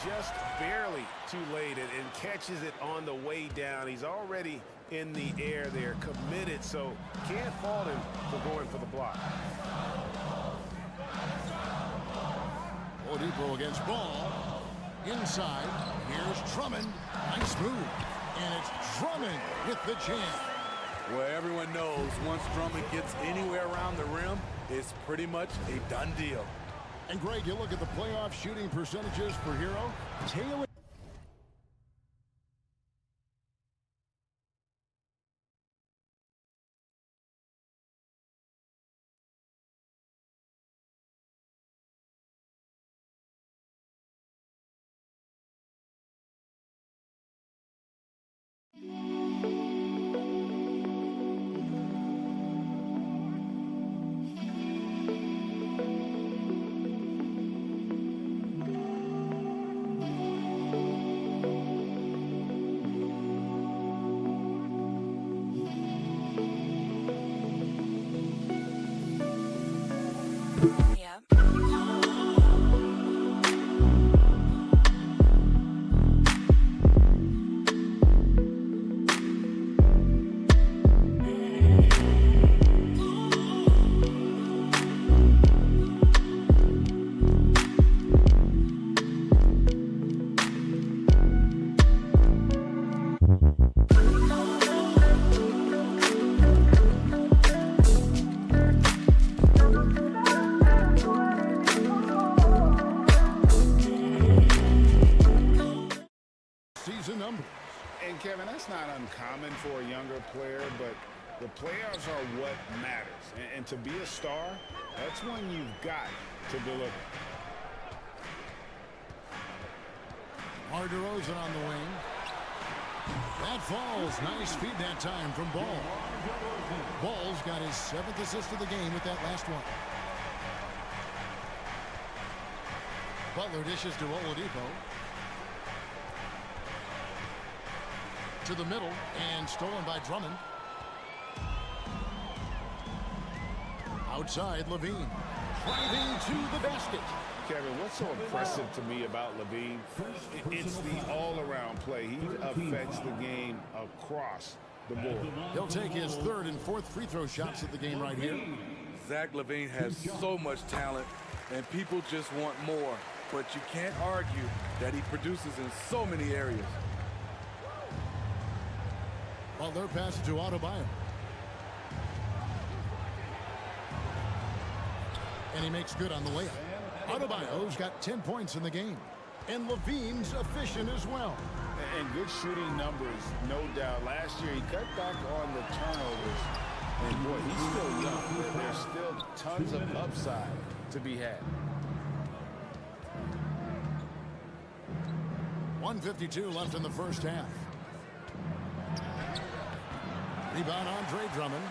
Just barely too late and catches it on the way down. He's already in the air there, committed, so can't fault him for going for the block. Oladipo against Ball. Inside. Here's Drummond. Nice move. And it's Drummond with the jam. Well, everyone knows once Drummond gets anywhere around the rim, it's pretty much a done deal. And Greg, you look at the playoff shooting percentages for Hero. Taylor. And Kevin, that's not uncommon for a younger player, but the playoffs are what matters. And to be a star, that's when you've got to deliver. DeRozan on the wing. That falls. Nice feed that time from Ball. Ball's got his 7th assist of the game with that last one. Butler dishes to Oladipo. To the middle and stolen by Drummond. Outside, Levine. Driving to the basket. Kevin, what's so impressive to me about Levine? It's the all-around play. He affects the game across the board. He'll take his 3rd and 4th free throw shots at the game right here. Zach LaVine has so much talent, and people just want more. But you can't argue that he produces in so many areas. Butler passes to Adebayo. And he makes good on the layup. Adebayo's got 10 points in the game. And Levine's efficient as well. And good shooting numbers, no doubt. Last year, he cut back on the turnovers. And, boy, he's still young. There's still tons of upside to be had. 1:52 left in the first half. Rebound, Andre Drummond.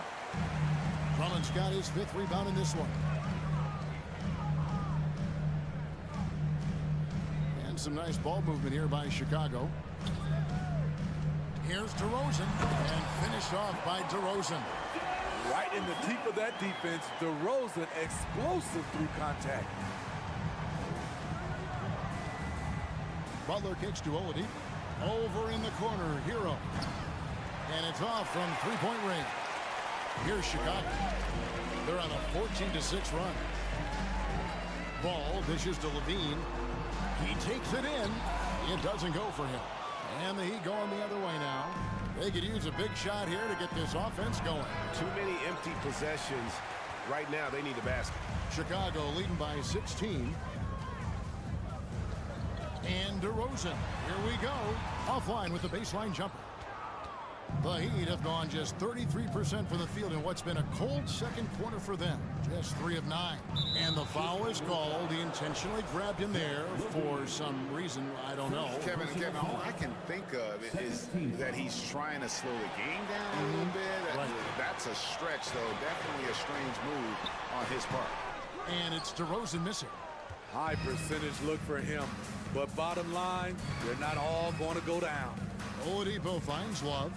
Drummond's got his 5th rebound in this one. And some nice ball movement here by Chicago. Here's DeRozan, and finished off by DeRozan. Right in the teeth of that defense, DeRozan explosive through contact. Butler kicks to Oladipo. Over in the corner, Hero. And it's off from three-point range. Here's Chicago. They're on a 14-6 run. Ball dishes to Levine. He takes it in. It doesn't go for him. And the Heat going the other way now. They could use a big shot here to get this offense going. Too many empty possessions. Right now, they need a basket. Chicago leading by 16. And DeRozan. Here we go. Offline with the baseline jumper. The Heat have gone just 33% from the field in what's been a cold second quarter for them. Just 3 of 9. And the foul is called. He intentionally grabbed him there for some reason. I don't know. Kevin, all I can think of is that he's trying to slow the game down a little bit. Right. That's a stretch, though. Definitely a strange move on his part. And it's DeRozan missing. High percentage look for him. But bottom line, they're not all going to go down. Oladipo finds Love.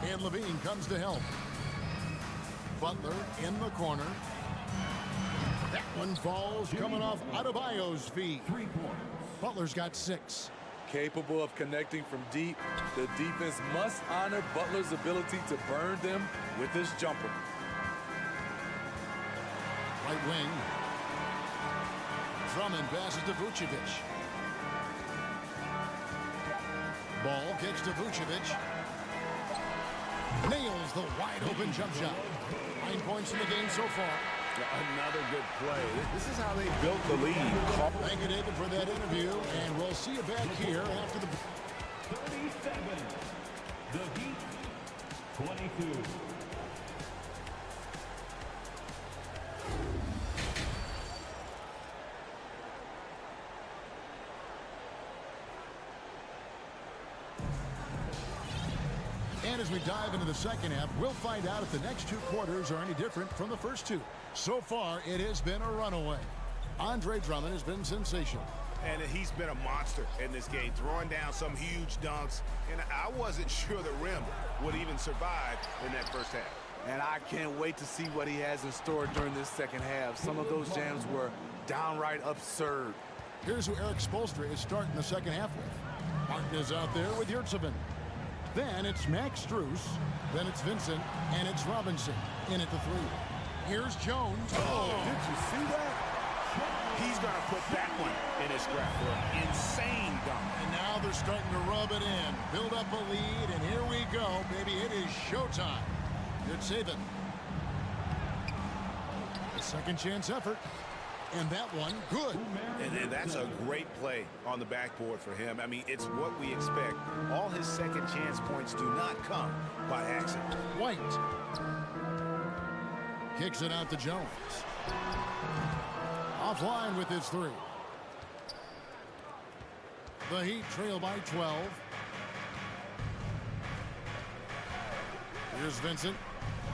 And Levine comes to help. Butler in the corner. That one falls coming off Adebayo's feet. Butler's got 6. Capable of connecting from deep, the defense must honor Butler's ability to burn them with his jumper. Right wing. Drummond passes to Vucevic. Ball kicks to Vucevic. Nails the wide-open jump shot. 9 points in the game so far. Another good play. This is how they built the lead. Thank you, David, for that interview, and we'll see you back here after the... 37. The Heat, 22. And as we dive into the second half, we'll find out if the next 2 quarters are any different from the first 2. So far, it has been a runaway. Andre Drummond has been sensational. And he's been a monster in this game, throwing down some huge dunks. And I wasn't sure the rim would even survive in that first half. And I can't wait to see what he has in store during this second half. Some of those jams were downright absurd. Here's who Eric Spoelstra is starting the second half with. Martin is out there with Yurtseven. Then it's Max Strus. Then it's Vincent. And it's Robinson in at the 3. Here's Jones. Oh, did you see that? He's going to put that one in his scrapbook. Insane dunk. And now they're starting to rub it in. Build up a lead, and here we go, baby. It is showtime. Good save it. A second chance effort. And that one, good. And that's a great play on the backboard for him. I mean, it's what we expect. All his second chance points do not come by accident. White kicks it out to Jones. Offline with his 3. The Heat trail by 12. Here's Vincent.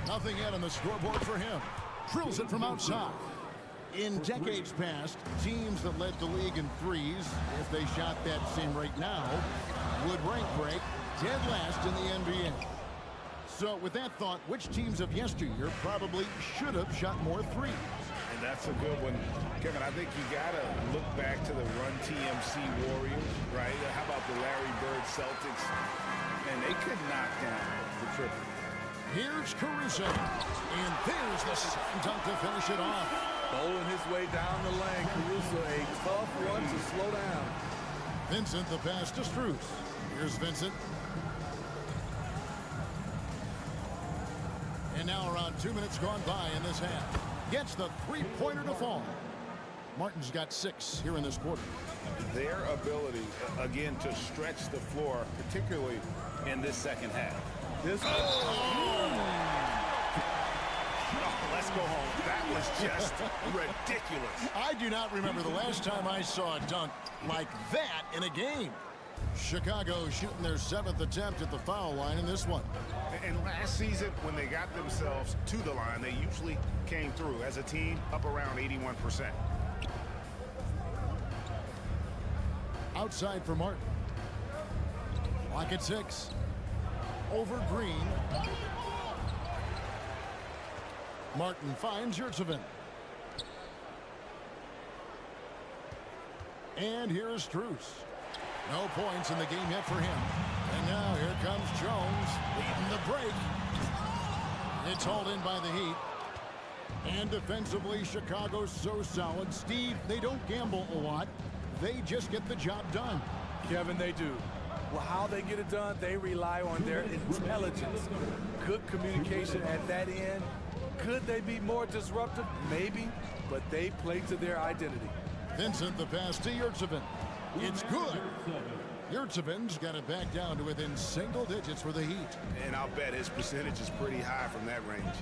Nothing yet on the scoreboard for him. Drills it from outside. In decades past, teams that led the league in threes, if they shot that same rate now, would rank break dead last in the NBA. So with that thought, which teams of yesteryear probably should have shot more threes? And that's a good one. Kevin, I think you got to look back to the Run TMC Warriors, right? How about the Larry Bird Celtics? And they could knock down the triple. Here's Caruso. And there's the second dunk to finish it off. Bowling his way down the lane. Caruso, a tough one to slow down. Vincent, the pass to Strus. Here's Vincent. And now around 2 minutes gone by in this half. Gets the three-pointer to fall. Martin's got 6 here in this quarter. Their ability, again, to stretch the floor, particularly in this second half. This let's go home. That was just ridiculous. I do not remember the last time I saw a dunk like that in a game. Chicago shooting their 7th attempt at the foul line in this one. And last season, when they got themselves to the line, they usually came through as a team up around 81%. Outside for Martin. Lock at 6. Over Green. Martin finds Yurtsevin. And here's Strus. No points in the game yet for him. And now here comes Jones leading the break. It's hauled in by the Heat. And defensively, Chicago's so solid. Steve, they don't gamble a lot. They just get the job done. Kevin, they do. Well, how they get it done, they rely on their intelligence. Good communication at that end. Could they be more disruptive? Maybe, but they play to their identity. Vincent, the pass to Yurtsevin. It's good. Yurtsevin's got it back down to within single digits for the Heat. And I'll bet his percentage is pretty high from that range.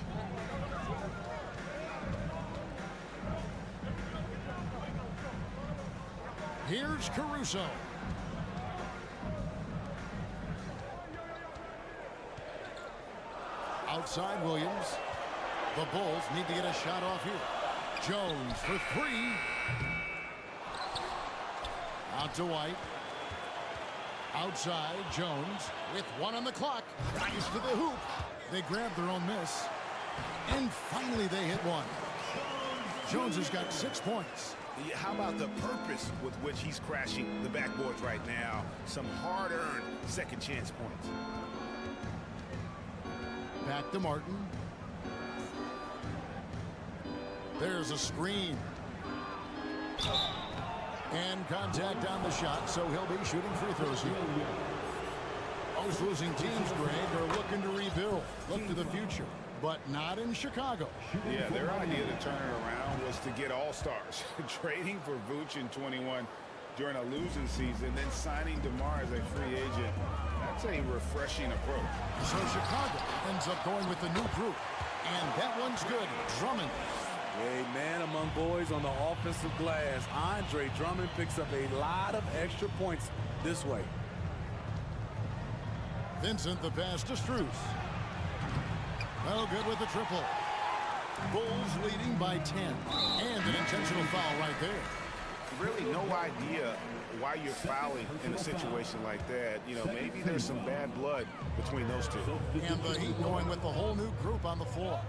Here's Caruso. Outside Williams. The Bulls need to get a shot off here. Jones for 3. Out to White. Outside Jones with 1 on the clock. Rise to the hoop. They grab their own miss. And finally they hit 1. Jones has got 6 points. Yeah, how about the purpose with which he's crashing the backboards right now? Some hard-earned second chance points. Back to Martin. There's a screen. And contact on the shot, so he'll be shooting free throws here. Most losing teams, Greg, are looking to rebuild. Look to the future, but not in Chicago. Yeah, their idea to turn it around was to get all-stars. Trading for Vooch in 21 during a losing season, then signing DeMar as a free agent. That's a refreshing approach. So Chicago ends up going with the new group. And that one's good. Drummond. A man among boys on the offensive glass. Andre Drummond picks up a lot of extra points this way. Vincent, the pass to Strus. No good with the triple. Bulls leading by 10. And an intentional foul right there. Really no idea why you're fouling in a situation like that. You know, maybe there's some bad blood between those two. And the Heat going with the whole new group on the floor.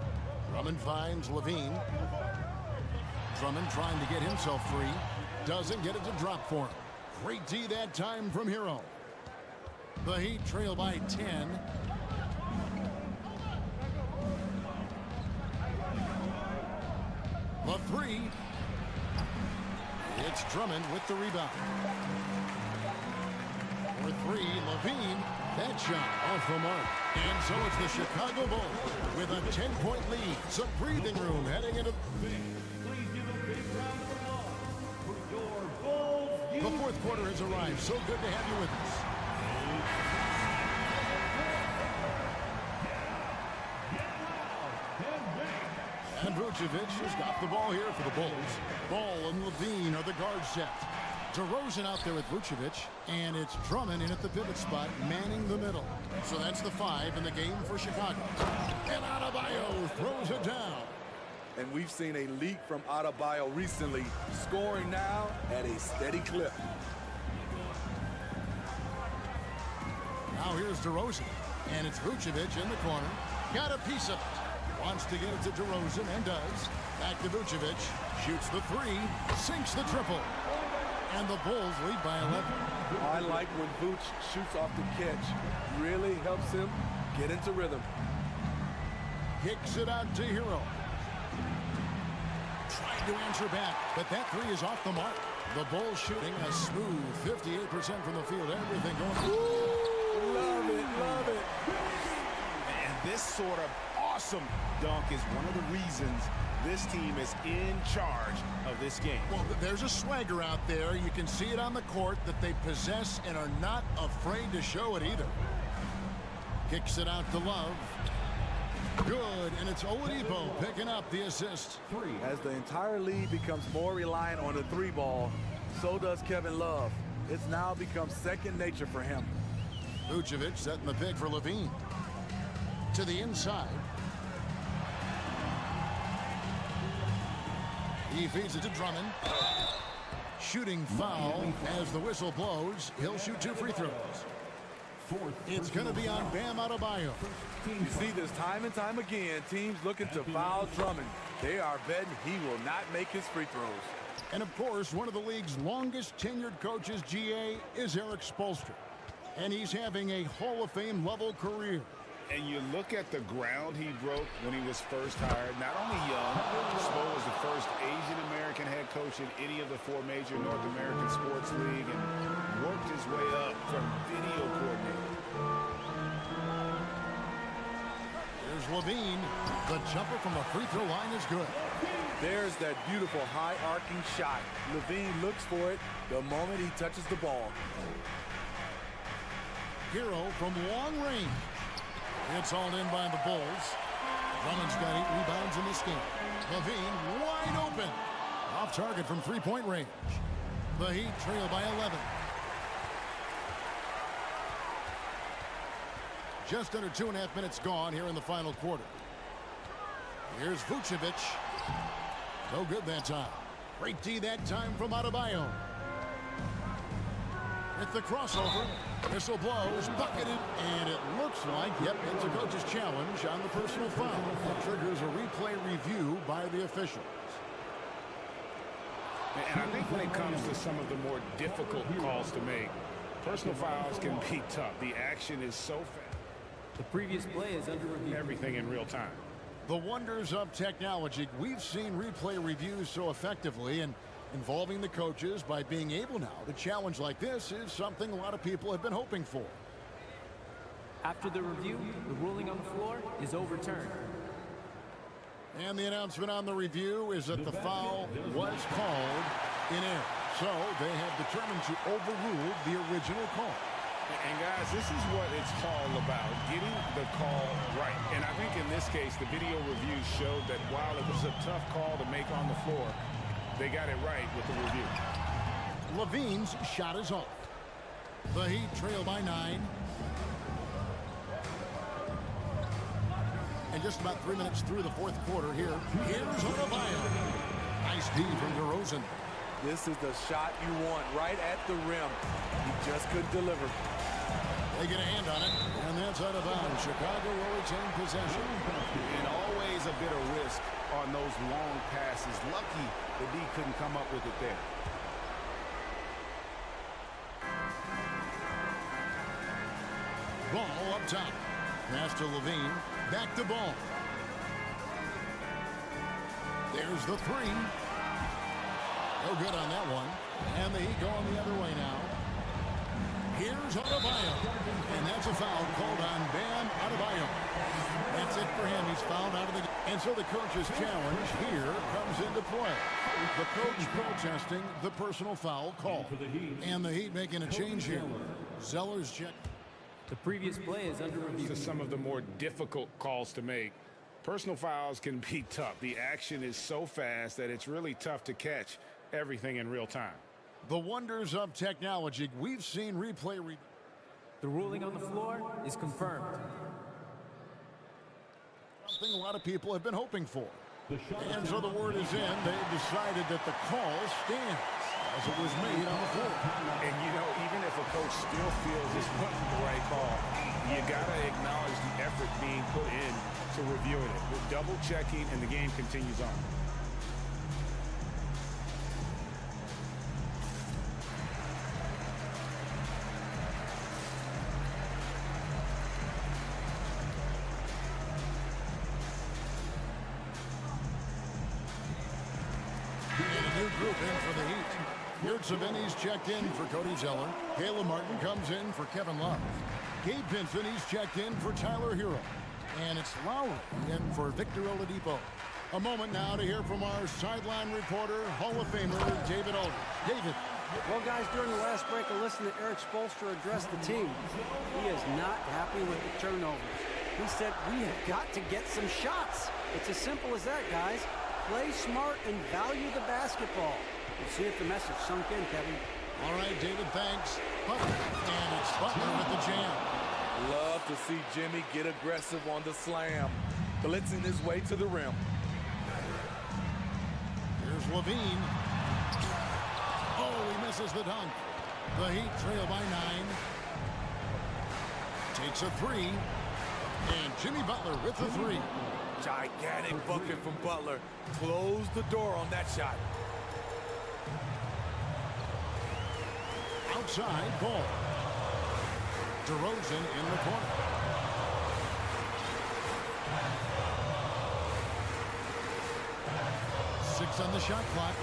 Drummond finds Levine. Drummond trying to get himself free. Doesn't get it to drop for him. Great D that time from Hero. The Heat trail by 10. The 3. It's Drummond with the rebound. For 3, Levine. That shot off the mark. And so it's the Chicago Bulls with a 10-point lead. Some breathing room heading into... Please give a big The fourth quarter has arrived. So good to have you with us. And Vucevic has got the ball here for the Bulls. Ball and Levine are the guard set. DeRozan out there with Vucevic, and it's Drummond in at the pivot spot, manning the middle. So that's the 5 in the game for Chicago. And Adebayo throws it down. And we've seen a leak from Adebayo recently, scoring now at a steady clip. Now here's DeRozan, and it's Vucevic in the corner. Got a piece of it. Wants to get it to DeRozan, and does. Back to Vucevic. Shoots the 3, sinks the triple. And the Bulls lead by 11. I like when Vooch shoots off the catch. Really helps him get into rhythm. Kicks it out to Hero. Trying to answer back, but that 3 is off the mark. The Bulls shooting a smooth 58% from the field. Everything going. Ooh, love it, love it. And this sort of awesome dunk is one of the reasons this team is in charge of this game. Well, there's a swagger out there. You can see it on the court that they possess and are not afraid to show it either. Kicks it out to Love. Good, and it's Oladipo picking up the assist. As the entire league becomes more reliant on the 3 ball, so does Kevin Love. It's now become second nature for him. Vucevic setting the pick for Levine. To the inside. He feeds it to Drummond. Shooting foul as the whistle blows. He'll shoot 2 free throws. It's going to be on Bam Adebayo. You see this time and time again, teams looking to foul Drummond. They are betting he will not make his free throws. And of course, one of the league's longest tenured coaches, GA, is Eric Spoelstra. And he's having a Hall of Fame level career. And you look at the ground he broke when he was first hired. Not only young, Spo was the first Asian-American head coach in any of the 4 major North American sports league and worked his way up from video coordinator. Here's Levine. The jumper from the free throw line is good. There's that beautiful high arcing shot. Levine looks for it the moment he touches the ball. Hero from long range. It's all in by the Bulls. Drummond's got 8 rebounds in this game. Levine wide open. Off target from 3-point range. The Heat trail by 11. Just under 2.5 minutes gone here in the final quarter. Here's Vucevic. No good that time. Great D that time from Adebayo. With the crossover. Whistle blows, bucketed, and it looks like, yep, it's a coach's challenge on the personal foul. That triggers a replay review by the officials. And I think when it comes to some of the more difficult calls to make, personal fouls can be tough. The action is so fast. The previous play is under review. Everything in real time. The wonders of technology. We've seen replay reviews so effectively, and involving the coaches by being able now to challenge like this is something a lot of people have been hoping for. After the review, the ruling on the floor is overturned. And the announcement on the review is that the foul was called in error. So they have determined to overrule the original call. And guys, this is what it's all about, getting the call right. And I think in this case, the video review showed that while it was a tough call to make on the floor, they got it right with the review. Levine's shot is off. The Heat trail by 9. And just about 3 minutes through the fourth quarter here. Here's Adebayo. Nice D from DeRozan. This is the shot you want, right at the rim. He just couldn't deliver. They get a hand on it, and that's out of bounds. Chicago will retain possession. And always a bit of risk on those long passes. Lucky the D couldn't come up with it there. Ball up top. Pass to Levine. Back to Ball. There's the 3. No good on that one. And the Heat going the other way now. Here's Adebayo. And that's a foul called on Bam Adebayo. That's it for him. He's fouled out of the game. And so the coach's challenge here comes into the play. The coach protesting the personal foul call. And the Heat making a change here. Zeller's check. The previous play is under review. These are some of the more difficult calls to make. Personal fouls can be tough. The action is so fast that it's really tough to catch everything in real time. The wonders of technology. We've seen replay. The ruling on the floor is confirmed. Something a lot of people have been hoping for. And so the word is in. They've decided that the call stands as it was made on the floor. And, you know, even if a coach still feels this wasn't the right call, you got to acknowledge the effort being put in to reviewing it. With double checking, and the game continues on. Group in for the Heat. Yurt Savini's checked in for Cody Zeller. Caleb Martin comes in for Kevin Love. Gabe Vincent, he's checked in for Tyler Hero. And it's Lowry in for Victor Oladipo. A moment now to hear from our sideline reporter, Hall of Famer David Aldridge. David. Well, guys, during the last break, I listened to Eric Spoelstra address the team. He is not happy with the turnovers. He said, we have got to get some shots. It's as simple as that, guys. Play smart and value the basketball. We'll see if the message sunk in, Kevin. All right, David, thanks. And it's Butler with the jam. Love to see Jimmy get aggressive on the slam, blitzing his way to the rim. Here's Levine. Oh, he misses the dunk. The Heat trail by 9. Takes a 3. And Jimmy Butler with the 3. Gigantic bucket from Butler. Close the door on that shot. Outside ball. DeRozan in the corner. Six on the shot clock.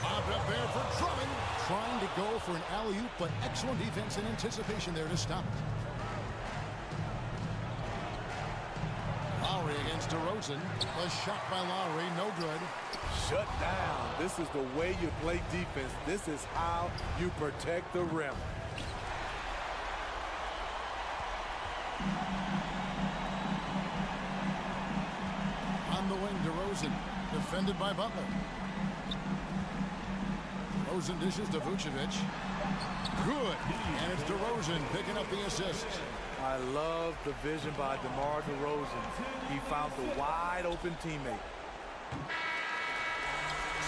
Bobbed up there for Drummond. Trying to go for an alley-oop, but excellent defense and anticipation there to stop it. Lowry against DeRozan. A shot by Lowry, no good. Shut down. This is the way you play defense. This is how you protect the rim. On the wing, DeRozan. Defended by Butler. DeRozan dishes to Vucevic. Good. And it's DeRozan picking up the assist. I love the vision by DeMar DeRozan. He found the wide open teammate.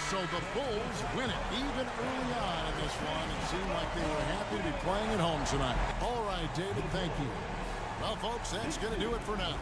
So the Bulls win it even early on in this one. It seemed like they were happy to be playing at home tonight. All right, David, thank you. Well, folks, that's going to do it for now.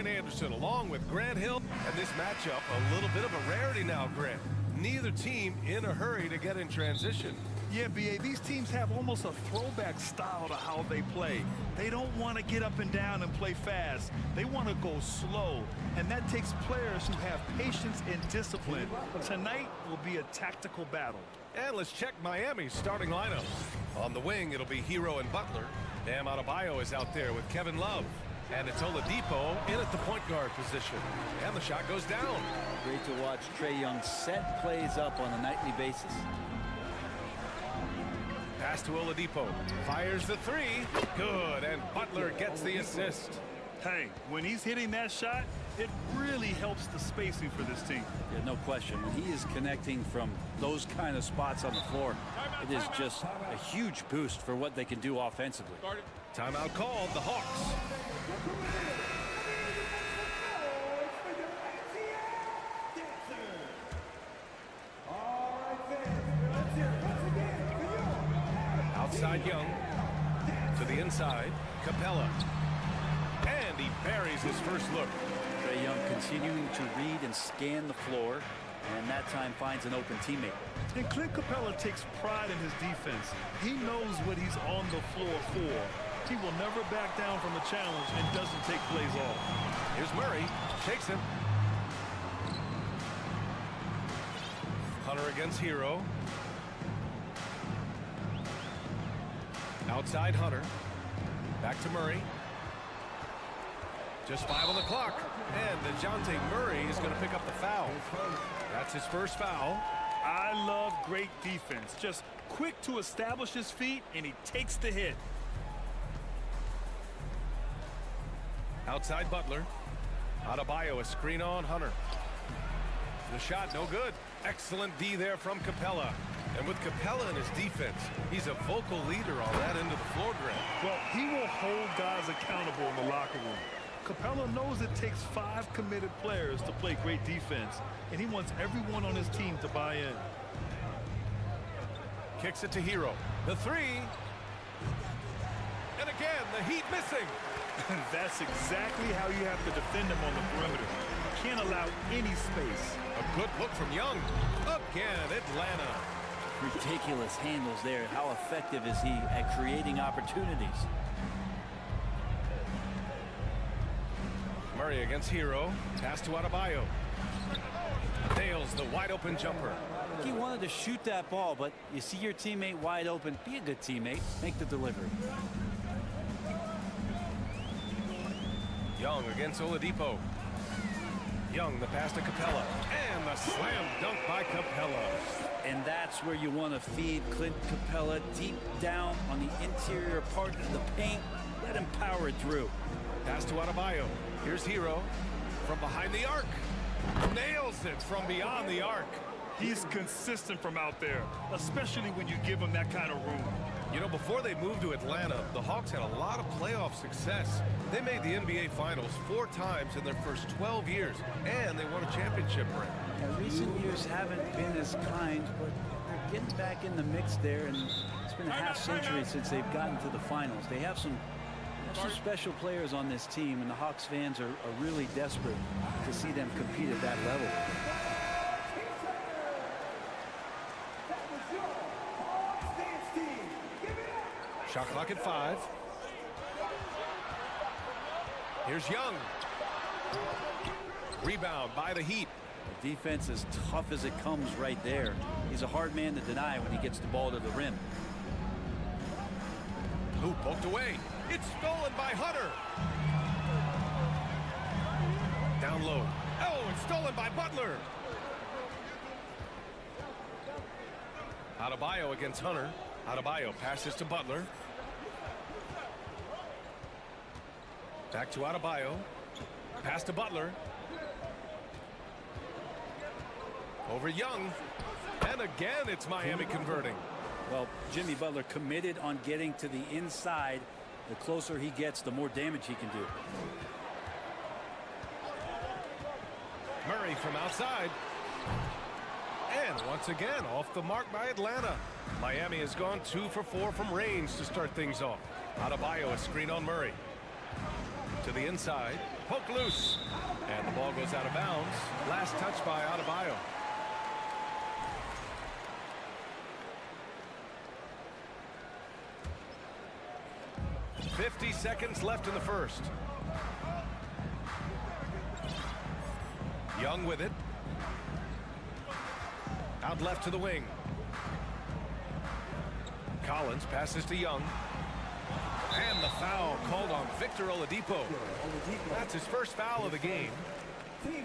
Ryan Anderson along with Grant Hill. And this matchup, a little bit of a rarity now, Grant. Neither team in a hurry to get in transition. Yeah, B.A., these teams have almost a throwback style to how they play. They don't want to get up and down and play fast. They want to go slow, and that takes players who have patience and discipline. Tonight will be a tactical battle. And let's check Miami's starting lineup. On the wing, it'll be Hero and Butler. Bam Adebayo is out there with Kevin Love. And it's Oladipo in at the point guard position. And the shot goes down. Great to watch Trae Young set plays up on a nightly basis. Pass to Oladipo. Fires the three. Good. And Butler gets the assist. Hey, when he's hitting that shot, it really helps the spacing for this team. Yeah, no question. When he is connecting from those kind of spots on the floor, it is just a huge boost for what they can do offensively. Timeout called, the Hawks. Outside Young. To the inside. Capella. And he buries his first look. Trae Young continuing to read and scan the floor, and that time finds an open teammate. And Clint Capella takes pride in his defense. He knows what he's on the floor for. He will never back down from a challenge and doesn't take plays off. Here's Murray. Shakes him. Hunter against Hero. Outside Hunter. Back to Murray. Just 5 on the clock. And DeJounte Murray is going to pick up the foul. That's his first foul. I love great defense. Just quick to establish his feet, and he takes the hit. Outside Butler. Adebayo, a screen on Hunter. The shot, no good. Excellent D there from Capella. And with Capella in his defense, he's a vocal leader on that end of the floor, Grant. Well, he will hold guys accountable in the locker room. Capella knows it takes 5 committed players to play great defense, and he wants everyone on his team to buy in. Kicks it to Hero. The three. And again, the Heat missing. That's exactly how you have to defend him on the perimeter. You can't allow any space. A good look from Young. Again, Atlanta. Ridiculous handles there. How effective is he at creating opportunities? Murray against Hero. Pass to Adebayo. Nails the wide open jumper. He wanted to shoot that ball, but you see your teammate wide open. Be a good teammate. Make the delivery. Young against Oladipo. Young, the pass to Capella. And the slam dunk by Capella. And that's where you want to feed Clint Capella deep down on the interior part of the paint. Let him power it through. Pass to Adebayo. Here's Hero from behind the arc. Nails it from beyond the arc. He's consistent from out there, especially when you give him that kind of room. You know, before they moved to Atlanta, the Hawks had a lot of playoff success. They made the NBA Finals 4 times in their first 12 years, and they won a championship ring. Now, recent years haven't been as kind, but they're getting back in the mix there, and it's been a half-century since they've gotten to the finals. They have some special players on this team, and the Hawks fans are really desperate to see them compete at that level. Shot clock at 5. Here's Young. Rebound by the Heat. The defense as tough as it comes right there. He's a hard man to deny when he gets the ball to the rim. Who poked away? It's stolen by Hunter. Down low. Oh, it's stolen by Butler. Adebayo against Hunter. Adebayo passes to Butler. Back to Adebayo. Pass to Butler. Over Young. And again, it's Miami converting. Well, Jimmy Butler committed on getting to the inside. The closer he gets, the more damage he can do. Murray from outside. And once again, off the mark by Atlanta. Miami has gone 2 for 4 from range to start things off. Adebayo, a screen on Murray. To the inside. Poke loose. And the ball goes out of bounds. Last touch by Adebayo. .50 seconds left in the first. Young with it. Out left to the wing. Collins passes to Young. And the foul called on Victor Oladipo. That's his first foul of the game. And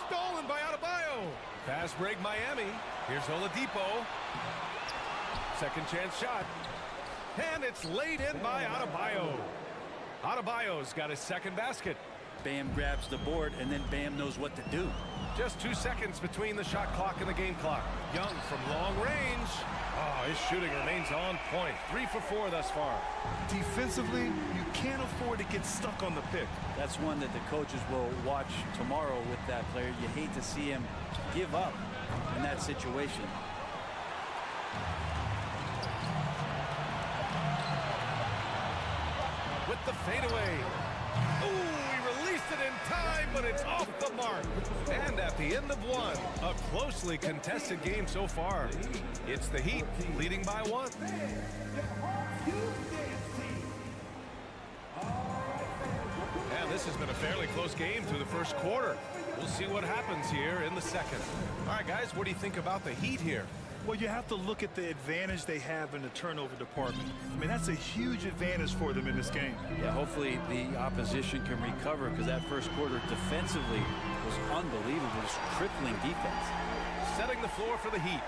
stolen by Adebayo. Fast break Miami. Here's Oladipo. Second chance shot. And it's laid in by Adebayo. Adebayo's got his second basket. Bam grabs the board, and then Bam knows what to do. Just 2 seconds between the shot clock and the game clock. Young from long range. Oh, his shooting remains on point. 3 for 4 thus far. Defensively, you can't afford to get stuck on the pick. That's one that the coaches will watch tomorrow with that player. You hate to see him give up in that situation. With the fadeaway. Ooh, he released it in time, but it's off the mark. And at the end of one, a closely contested game so far. It's the Heat leading by 1. And this has been a fairly close game through the first quarter. We'll see what happens here in the second. All right, guys, what do you think about the Heat here? Well, you have to look at the advantage they have in the turnover department. I mean, that's a huge advantage for them in this game. Yeah, hopefully the opposition can recover, because that first quarter defensively was unbelievable. Just crippling defense. Setting the floor for the Heat.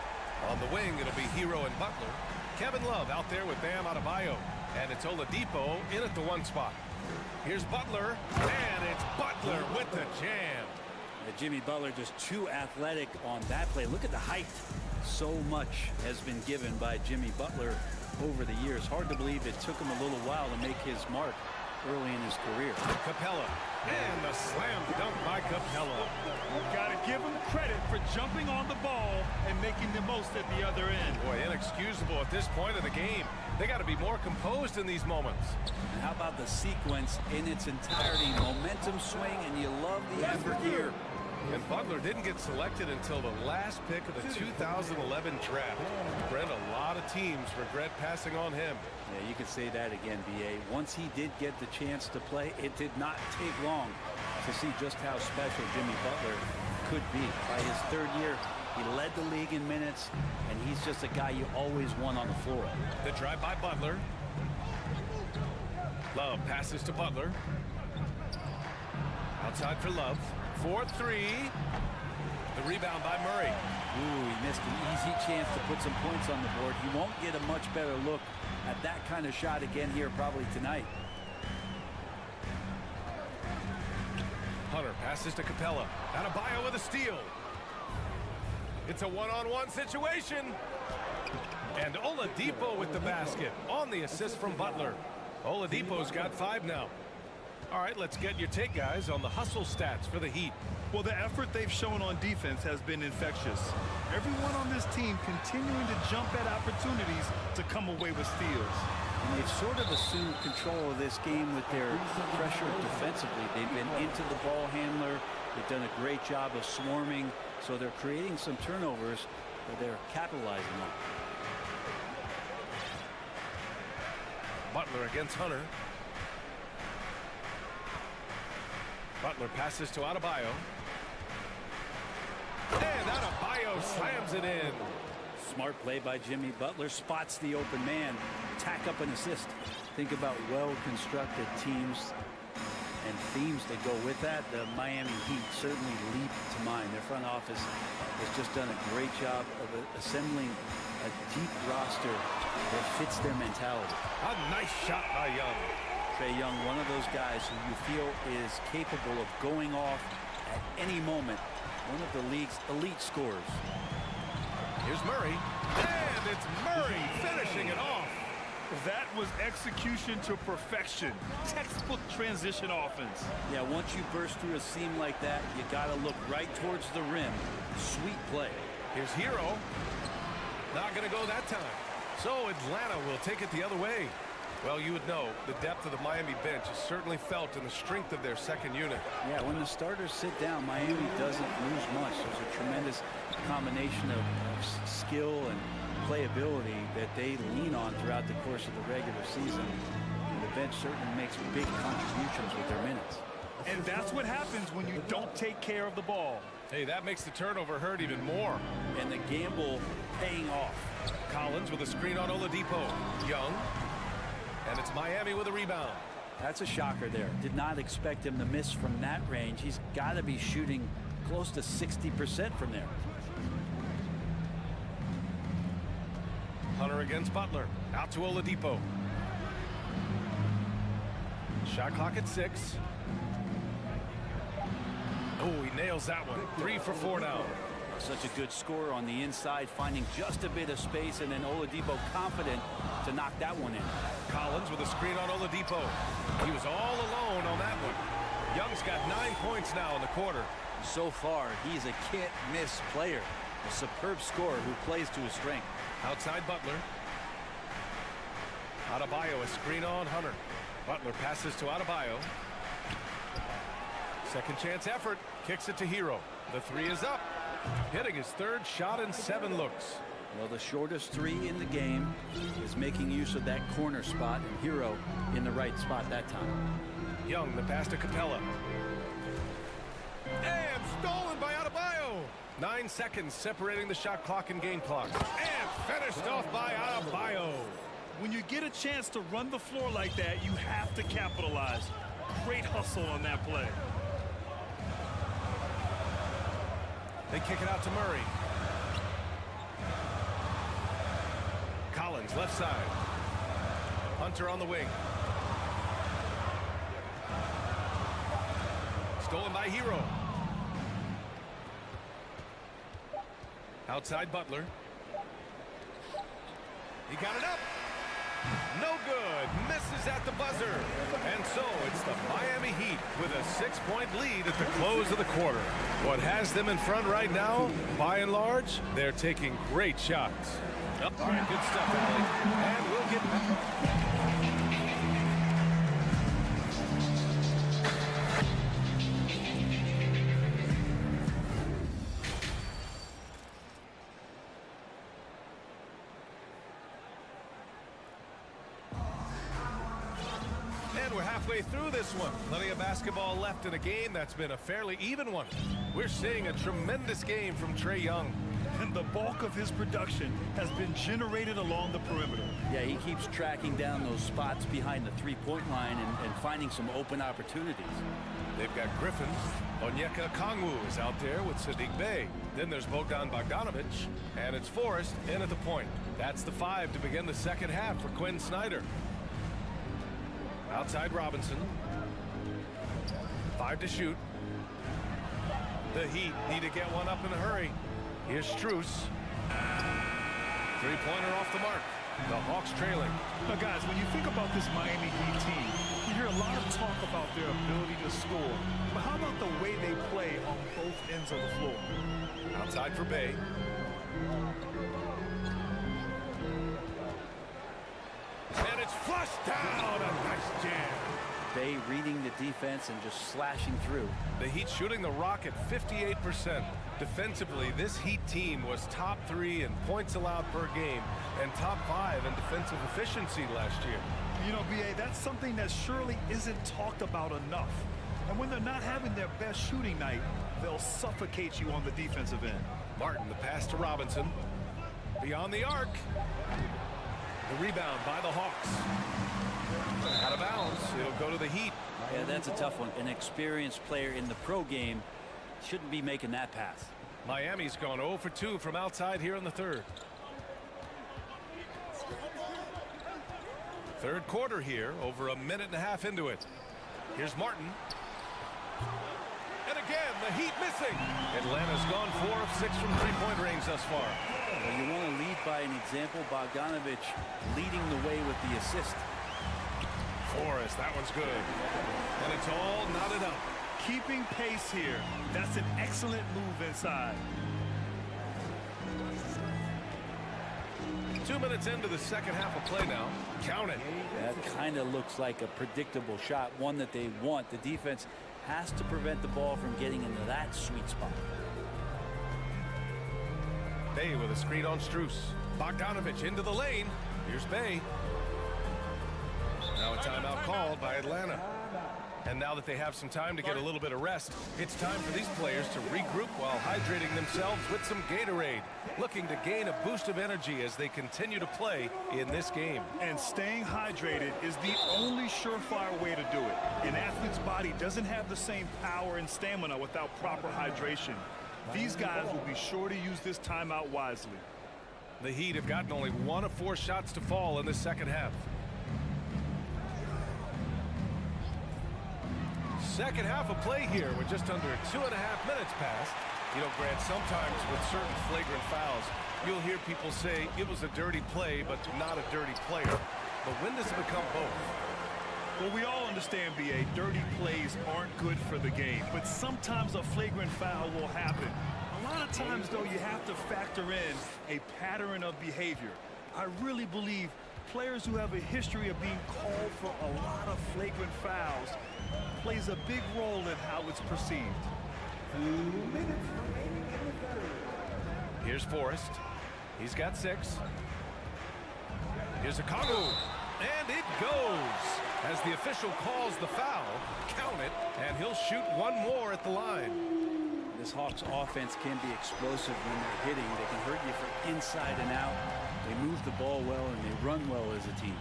On the wing, it'll be Hero and Butler. Kevin Love out there with Bam Adebayo. And it's Oladipo in at the 1 spot. Here's Butler, and it's Butler with the jam. Jimmy Butler just too athletic on that play. Look at the height. So much has been given by Jimmy Butler over the years. Hard to believe it took him a little while to make his mark early in his career. Capella, and the slam dunk by Capella. Got to give him credit for jumping on the ball and making the most at the other end. Boy, inexcusable at this point of the game. They got to be more composed in these moments. And how about the sequence in its entirety? Momentum swing, and you love the effort here. And Butler didn't get selected until the last pick of the 2011 draft. Brent, a lot of teams regret passing on him. Yeah, you could say that again, B.A. Once he did get the chance to play, it did not take long to see just how special Jimmy Butler could be. By his third year, he led the league in minutes, and he's just a guy you always want on the floor. The drive by Butler. Love passes to Butler. Outside for Love. 4-3. The rebound by Murray. Ooh, he missed an easy chance to put some points on the board. He won't get a much better look at that kind of shot again here probably tonight. Hunter passes to Capella. Adebayo with a steal. It's a one-on-one situation. And Oladipo with the basket on the assist from Butler. Oladipo's got 5 now. All right, let's get your take, guys, on the hustle stats for the Heat. Well, the effort they've shown on defense has been infectious. Everyone on this team continuing to jump at opportunities to come away with steals. And they've sort of assumed control of this game with their pressure defensively. They've been into the ball handler. They've done a great job of swarming. So they're creating some turnovers that they're capitalizing on. Butler against Hunter. Butler passes to Adebayo. And Adebayo slams it in. Smart play by Jimmy Butler. Spots the open man. Tack up an assist. Think about well-constructed teams and themes that go with that. The Miami Heat certainly leap to mind. Their front office has just done a great job of assembling a deep roster that fits their mentality. A nice shot by Young. Trae Young, one of those guys who you feel is capable of going off at any moment. One of the league's elite scorers. Here's Murray. And it's Murray finishing it off. That was execution to perfection. Textbook transition offense. Yeah, once you burst through a seam like that, you got to look right towards the rim. Sweet play. Here's Hero. Not going to go that time. So Atlanta will take it the other way. Well, you would know the depth of the Miami bench is certainly felt in the strength of their second unit. Yeah, when the starters sit down, Miami doesn't lose much. There's a tremendous combination of skill and playability that they lean on throughout the course of the regular season. And the bench certainly makes big contributions with their minutes. And that's what happens when you don't take care of the ball. Hey, that makes the turnover hurt even more. And the gamble paying off. Collins with a screen on Oladipo. Young. And it's Miami with a rebound. That's a shocker there. Did not expect him to miss from that range. He's got to be shooting close to 60% from there. Hunter against Butler. Out to Oladipo. Shot clock at 6. Oh, he nails that one. 3 for 4 now. Such a good score on the inside, finding just a bit of space, and then Oladipo confident to knock that one in. Collins with a screen on Oladipo. He was all alone on that one. Young's got 9 points now in the quarter. So far, he's a can't-miss player. A superb scorer who plays to his strength. Outside Butler. Adebayo, a screen on Hunter. Butler passes to Adebayo. Second chance effort. Kicks it to Hero. The 3 is up. Hitting his 3rd shot in 7 looks. Well, the shortest 3 in the game is making use of that corner spot, and Hero in the right spot that time. Young, the pass to Capella. And stolen by Adebayo. 9 seconds separating the shot clock and game clock. And finished off by Adebayo. When you get a chance to run the floor like that, you have to capitalize. Great hustle on that play. They kick it out to Murray. Collins, left side. Hunter on the wing. Stolen by Hero. Outside Butler. He got it up. No good. Misses at the buzzer. And so it's the Miami Heat with a 6-point lead at the close of the quarter. What has them in front right now, by and large, they're taking great shots. All right, good stuff, Allie. And we'll get back. We're halfway through this one. Plenty of basketball left in a game that's been a fairly even one. We're seeing a tremendous game from Trae Young. And the bulk of his production has been generated along the perimeter. Yeah, he keeps tracking down those spots behind the three-point line and finding some open opportunities. They've got Griffin. Onyeka Okongwu is out there with Sadiq Bey. Then there's Bogdan Bogdanovic. And it's Forrest in at the point. That's the 5 to begin the second half for Quinn Snyder. Outside Robinson. 5 to shoot. The Heat need to get one up in a hurry. Here's Strus. Three-pointer off the mark. The Hawks trailing. Now, guys, when you think about this Miami Heat team, you hear a lot of talk about their ability to score. But how about the way they play on both ends of the floor? Outside for Bey. And it's flushed down. A nice jam. Bey reading the defense and just slashing through. The Heat shooting the rock at 58%. Defensively, this Heat team was top 3 in points allowed per game and top 5 in defensive efficiency last year. You know, B.A., that's something that surely isn't talked about enough. And when they're not having their best shooting night, they'll suffocate you on the defensive end. Martin, the pass to Robinson. Beyond the arc. The rebound by the Hawks. Out of bounds. It'll go to the Heat. Yeah, that's a tough one. An experienced player in the pro game shouldn't be making that pass. Miami's gone 0 for 2 from outside here in the third. Third quarter here, over a minute and a half into it. Here's Martin. And again, the Heat missing. Atlanta's gone 4 of 6 from three-point range thus far. Well, you want to lead by an example. Bogdanovic leading the way with the assist. Forrest, that one's good. And it's all knotted up. Keeping pace here. That's an excellent move inside. 2 minutes into the second half of play now. Count it. That kind of looks like a predictable shot, one that they want. The defense has to prevent the ball from getting into that sweet spot. Bay with a screen on Strus. Bogdanovich into the lane. Here's Bay. Now a timeout called by Atlanta. And now that they have some time to get a little bit of rest, it's time for these players to regroup while hydrating themselves with some Gatorade, looking to gain a boost of energy as they continue to play in this game. And staying hydrated is the only surefire way to do it. An athlete's body doesn't have the same power and stamina without proper hydration. These guys will be sure to use this timeout wisely. The Heat have gotten only 1 of 4 shots to fall in the second half. Second half of play here with just under 2.5 minutes passed. You know, Grant, sometimes with certain flagrant fouls, you'll hear people say it was a dirty play, but not a dirty player. But when does it become both? Well, we all understand, B.A., dirty plays aren't good for the game, but sometimes a flagrant foul will happen. A lot of times, though, you have to factor in a pattern of behavior. I really believe players who have a history of being called for a lot of flagrant fouls plays a big role in how it's perceived. Here's Forrest. He's got 6. Here's a Congo. And it goes. As the official calls the foul, count it, and he'll shoot 1 more at the line. This Hawks offense can be explosive when they're hitting. They can hurt you from inside and out. They move the ball well, and they run well as a team.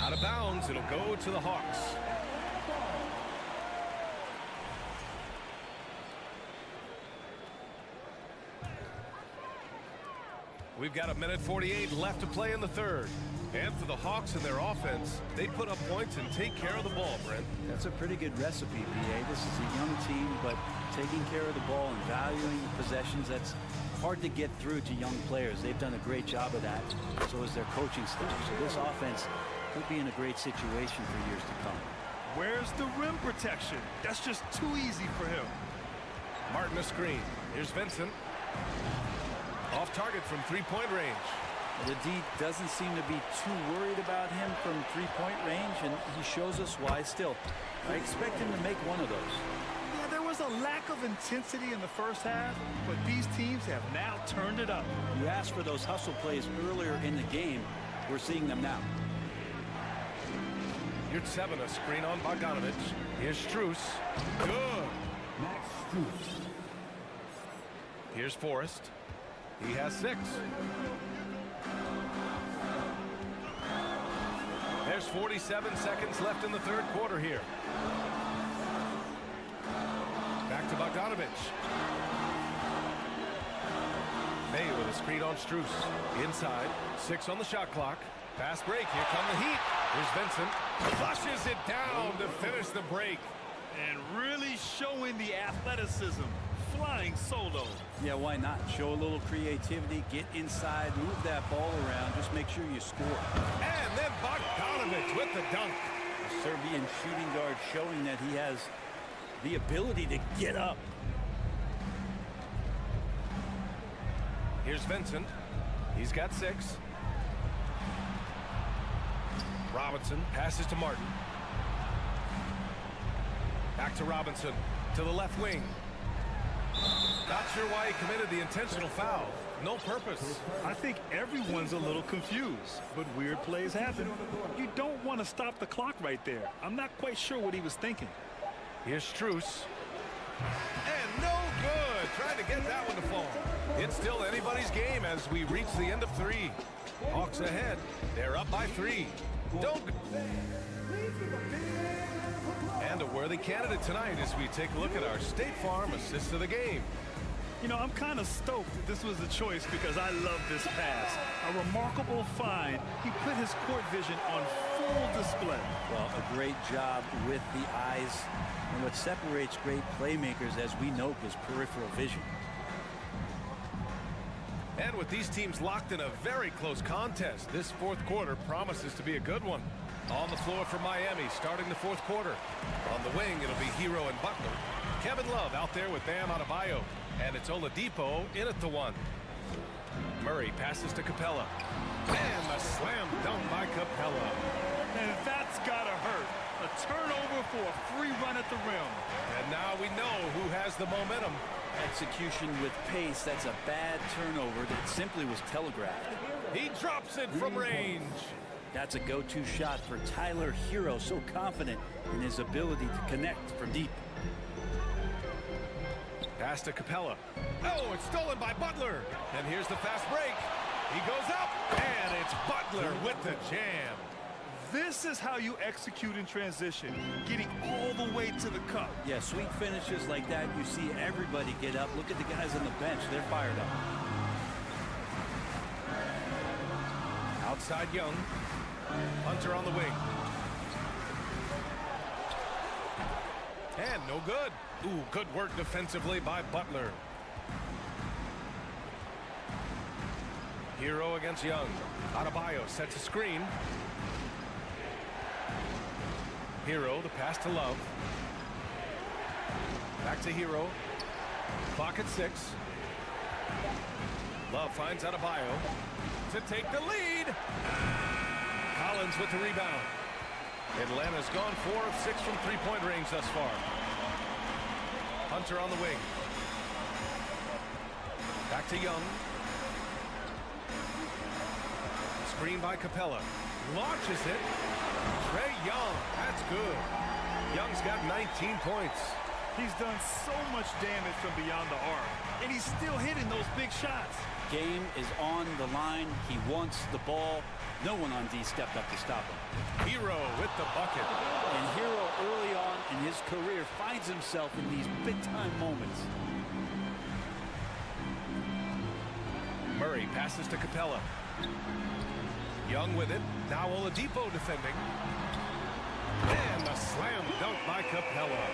Out of bounds, it'll go to the Hawks. We've got 1:48 left to play in the third. And for the Hawks and their offense, they put up points and take care of the ball, Brent. That's a pretty good recipe, B.A. This is a young team, but taking care of the ball and valuing the possessions, that's hard to get through to young players. They've done a great job of that. So is their coaching staff. So this offense could be in a great situation for years to come. Where's the rim protection? That's just too easy for him. Martin a screen. Here's Vincent. Off target from 3-point range. The D doesn't seem to be too worried about him from 3-point range, and he shows us why still. I expect him to make one of those. Yeah, there was a lack of intensity in the first half, but these teams have now turned it up. You asked for those hustle plays earlier in the game. We're seeing them now. Here's 7, a screen on Bogdanovich. Here's Strus. Good. Max Strus. Here's Forrest. He has 6. There's 47 seconds left in the third quarter here. Back to Bogdanovich. Bay with a screen on Strus. Inside. 6 on the shot clock. Fast break. Here come the Heat. Here's Vincent. Flushes it down to finish the break. And really showing the athleticism. Flying solo. Yeah, why not? Show a little creativity, get inside, move that ball around, just make sure you score. And then Bogdanovich with the dunk. The Serbian shooting guard showing that he has the ability to get up. Here's Vincent. He's got 6. Robinson passes to Martin. Back to Robinson. To the left wing. Not sure why he committed the intentional foul. No purpose. I think everyone's a little confused, but weird plays happen. You don't want to stop the clock right there. I'm not quite sure what he was thinking. Here's Strus. And no good. Trying to get that one to fall. It's still anybody's game as we reach the end of 3. Hawks ahead. They're up by 3. Don't. And a worthy candidate tonight as we take a look at our State Farm assist of the game. You know, I'm kind of stoked that this was the choice because I love this pass. A remarkable find. He put his court vision on full display. Well, a great job with the eyes. And what separates great playmakers, as we know, is peripheral vision. And with these teams locked in a very close contest, this fourth quarter promises to be a good one. On the floor for Miami, starting the fourth quarter. On the wing, it'll be Hero and Butler. Kevin Love out there with Bam Adebayo. And it's Oladipo in at the 1. Murray passes to Capella. And a slam dunk by Capella. And that's got to hurt. A turnover for a free run at the rim. And now we know who has the momentum. Execution with pace. That's a bad turnover that simply was telegraphed. He drops it from range. That's a go-to shot for Tyler Hero, so confident in his ability to connect from deep. Pass to Capella. Oh, it's stolen by Butler. And here's the fast break. He goes up, and it's Butler with the jam. This is how you execute in transition, getting all the way to the cup. Yeah, sweet finishes like that, you see everybody get up. Look at the guys on the bench. They're fired up. Outside Young. Hunter on the wing. And no good. Ooh, good work defensively by Butler. Hero against Young. Adebayo sets a screen. Hero, the pass to Love. Back to Hero. Clock at 6. Love finds Adebayo to take the lead. Collins with the rebound. Atlanta's gone 4 of 6 from three-point range thus far. Hunter on the wing. Back to Young. Screen by Capella. Launches it. Trae Young. That's good. Young's got 19 points. He's done so much damage from beyond the arc, and he's still hitting those big shots. Game is on the line. He wants the ball. No one on D stepped up to stop him. Hero with the bucket. And Hero early on in his career finds himself in these big-time moments. Murray passes to Capella. Young with it. Now Oladipo defending. And a slam dunk by Capella.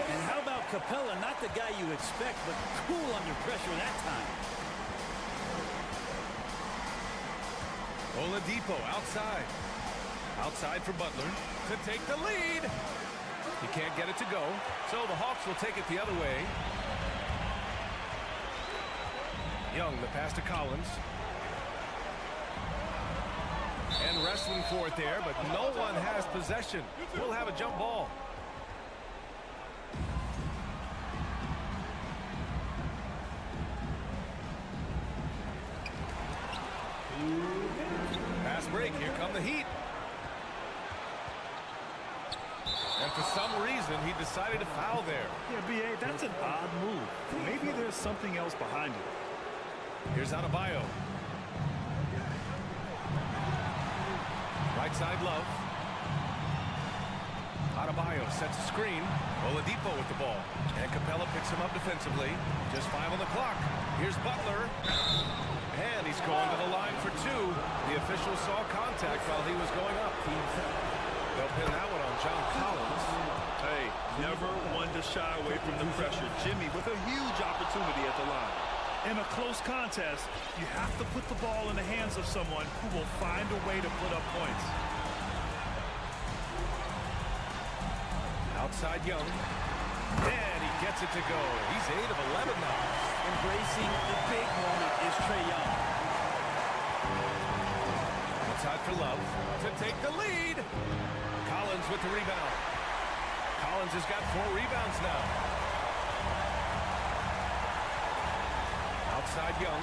And how about Capella? Not the guy you expect, but cool under pressure that time. Oladipo outside. Outside for Butler to take the lead. He can't get it to go, so the Hawks will take it the other way. Young, the pass to Collins. And wrestling for it there, but no one has possession. We'll have a jump ball. Fast break. Here come the Heat. And for some reason, he decided to foul there. Yeah, B.A., that's an odd move. Maybe there's something else behind it. Here's Adebayo. Right side Love. Adebayo sets a screen. Oladipo with the ball. And Capella picks him up defensively. Just 5 on the clock. Here's Butler. And he's going to the line for 2. The official saw contact while he was going up. They'll pin that one on John Collins. Hey, never one to shy away from the pressure. Jimmy with a huge opportunity at the line. In a close contest, you have to put the ball in the hands of someone who will find a way to put up points. Outside Young. And he gets it to go. He's 8 of 11 now. Embracing the big moment is Trae Young. Outside for Love to take the lead. Collins with the rebound. Collins has got 4 rebounds now. Outside Young.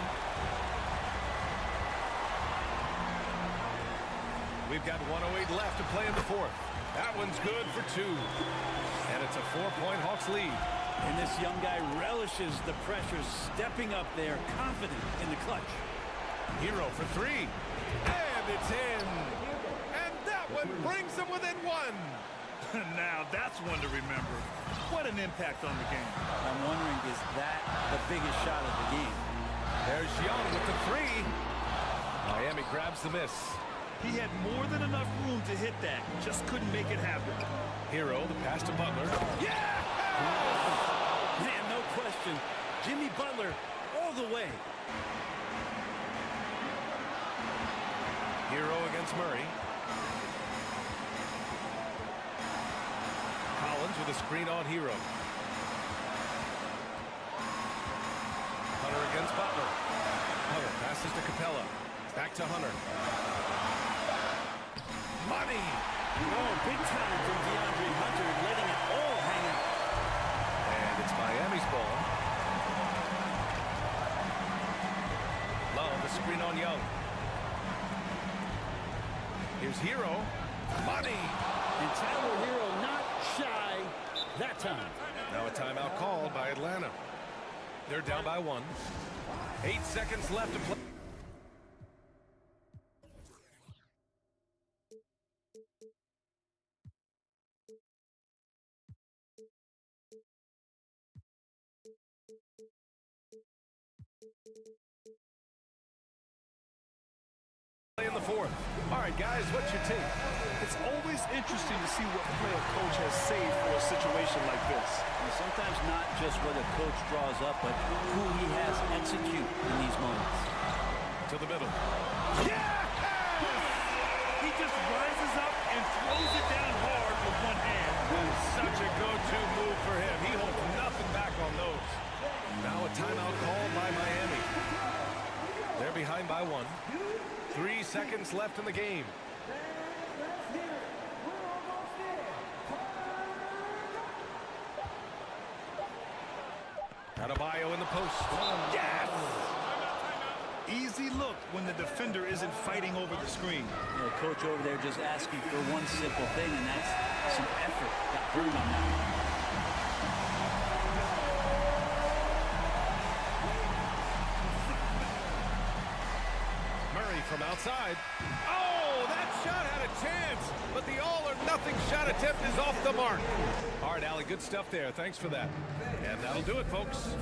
We've got 1:08 left to play in the 4th. That one's good for 2. And it's a 4-point Hawks lead. And this young guy relishes the pressure, stepping up there, confident in the clutch. Hero for 3. And it's in. And that one brings them within 1. Now that's one to remember. What an impact on the game. I'm wondering, is that the biggest shot of the game? There's Young with the 3. Miami grabs the miss. He had more than enough room to hit that. Just couldn't make it happen. Hero, the pass to Butler. Yeah! Man, no question. Jimmy Butler all the way. Hero against Murray. Collins with a screen on Hero. Hunter against Butler. Hunter passes to Capella. Back to Hunter. Money! Oh, big time from DeAndre Hunter, letting it all hang out. And it's Miami's ball. Love the screen on Young. Here's Hero. Money! And Tyler Hero not shy that time. Now a timeout called by Atlanta. They're down by 1. 8 seconds left to play. In the 4th. All right, guys, what's your take? It's always interesting to see what play a coach has saved for a situation like this. And sometimes not just what a coach draws up, but who he has execute in these moments. To the middle. Yeah! He just rises up and throws it down hard with one hand. Such a go-to move for him. He holds nothing back on those. Now a timeout called by Miami. They're behind by 1. 3 seconds left in the game. Adebayo in the post. Yes! Easy look when the defender isn't fighting over the screen. The coach over there just asking for one simple thing, and that's some effort. Got burned on that. From outside. Oh, that shot had a chance, but the all-or-nothing shot attempt is off the mark. All right, Allie, good stuff there. Thanks for that. And that'll do it, folks.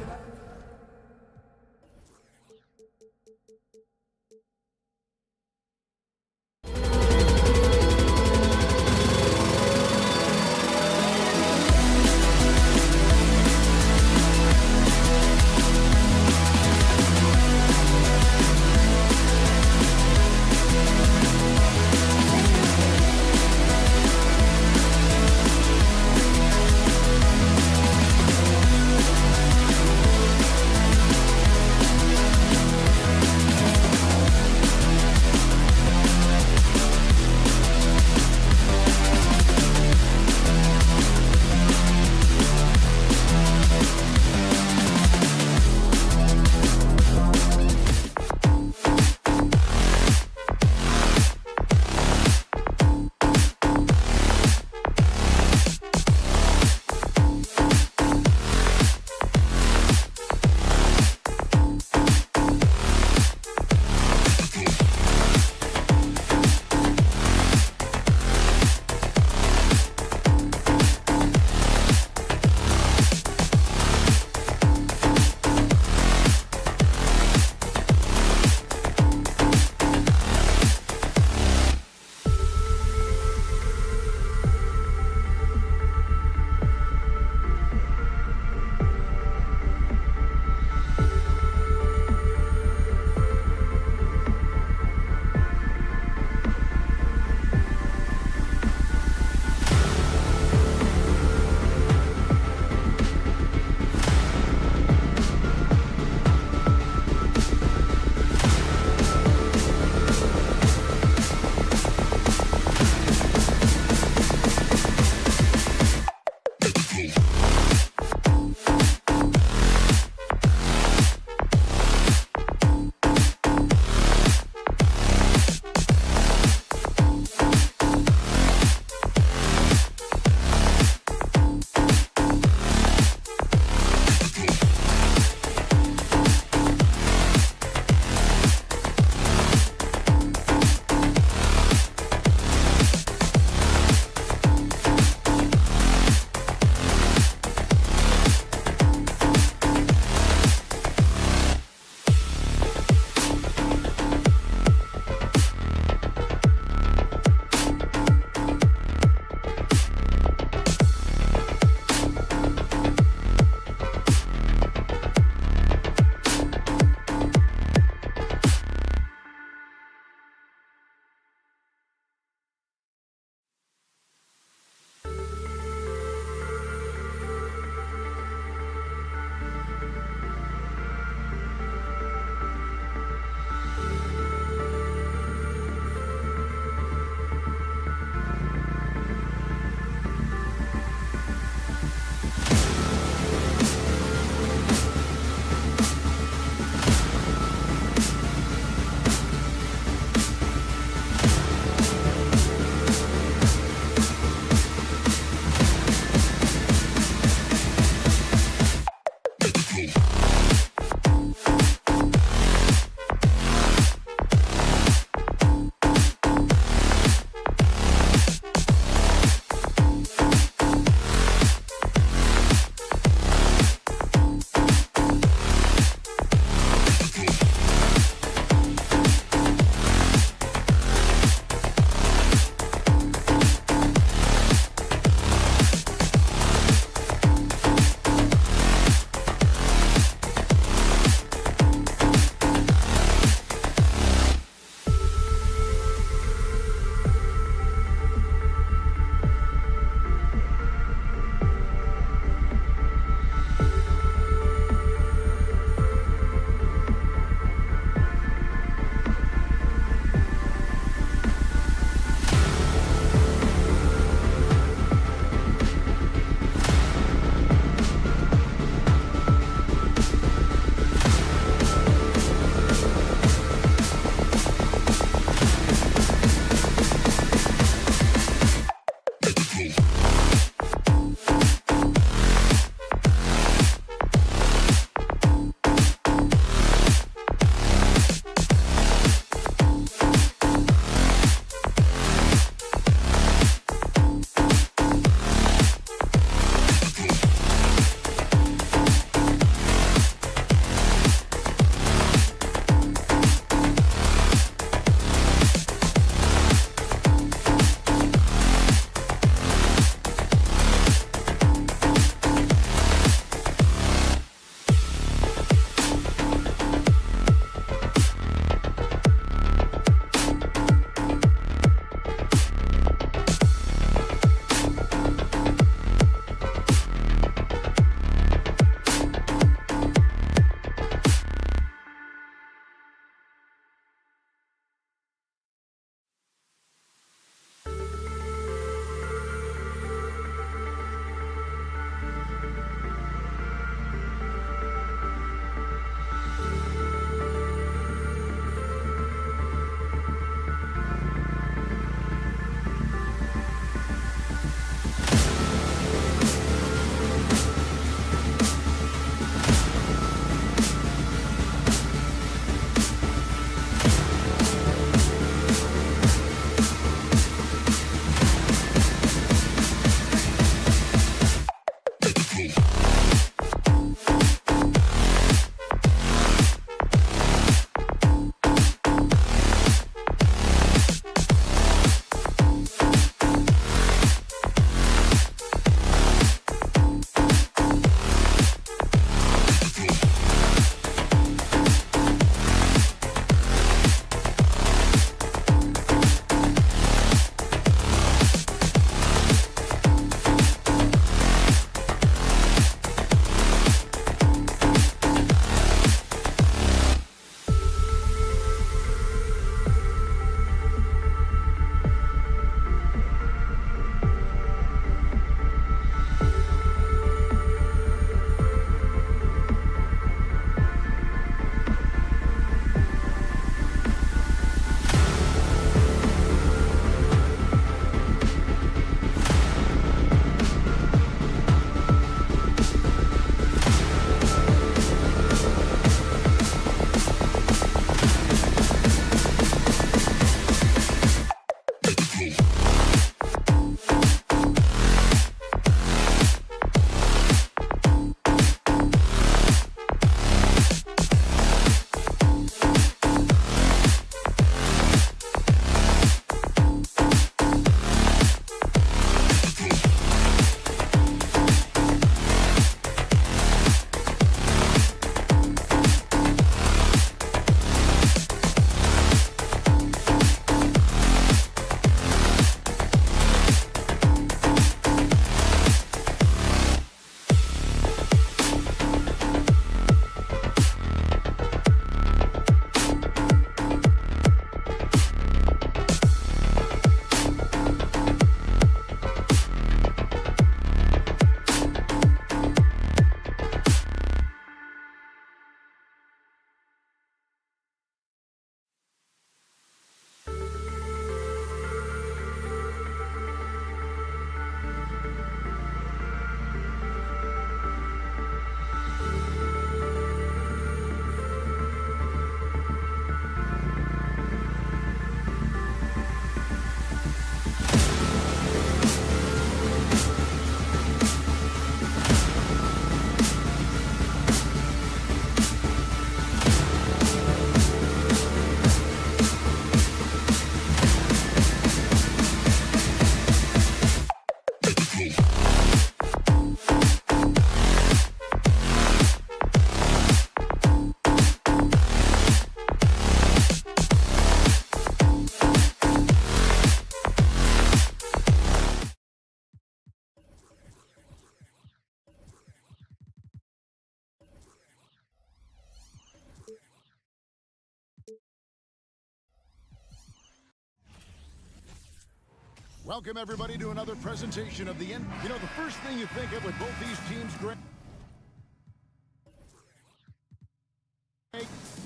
Welcome, everybody, to another presentation of the end. You know, the first thing you think of with both these teams,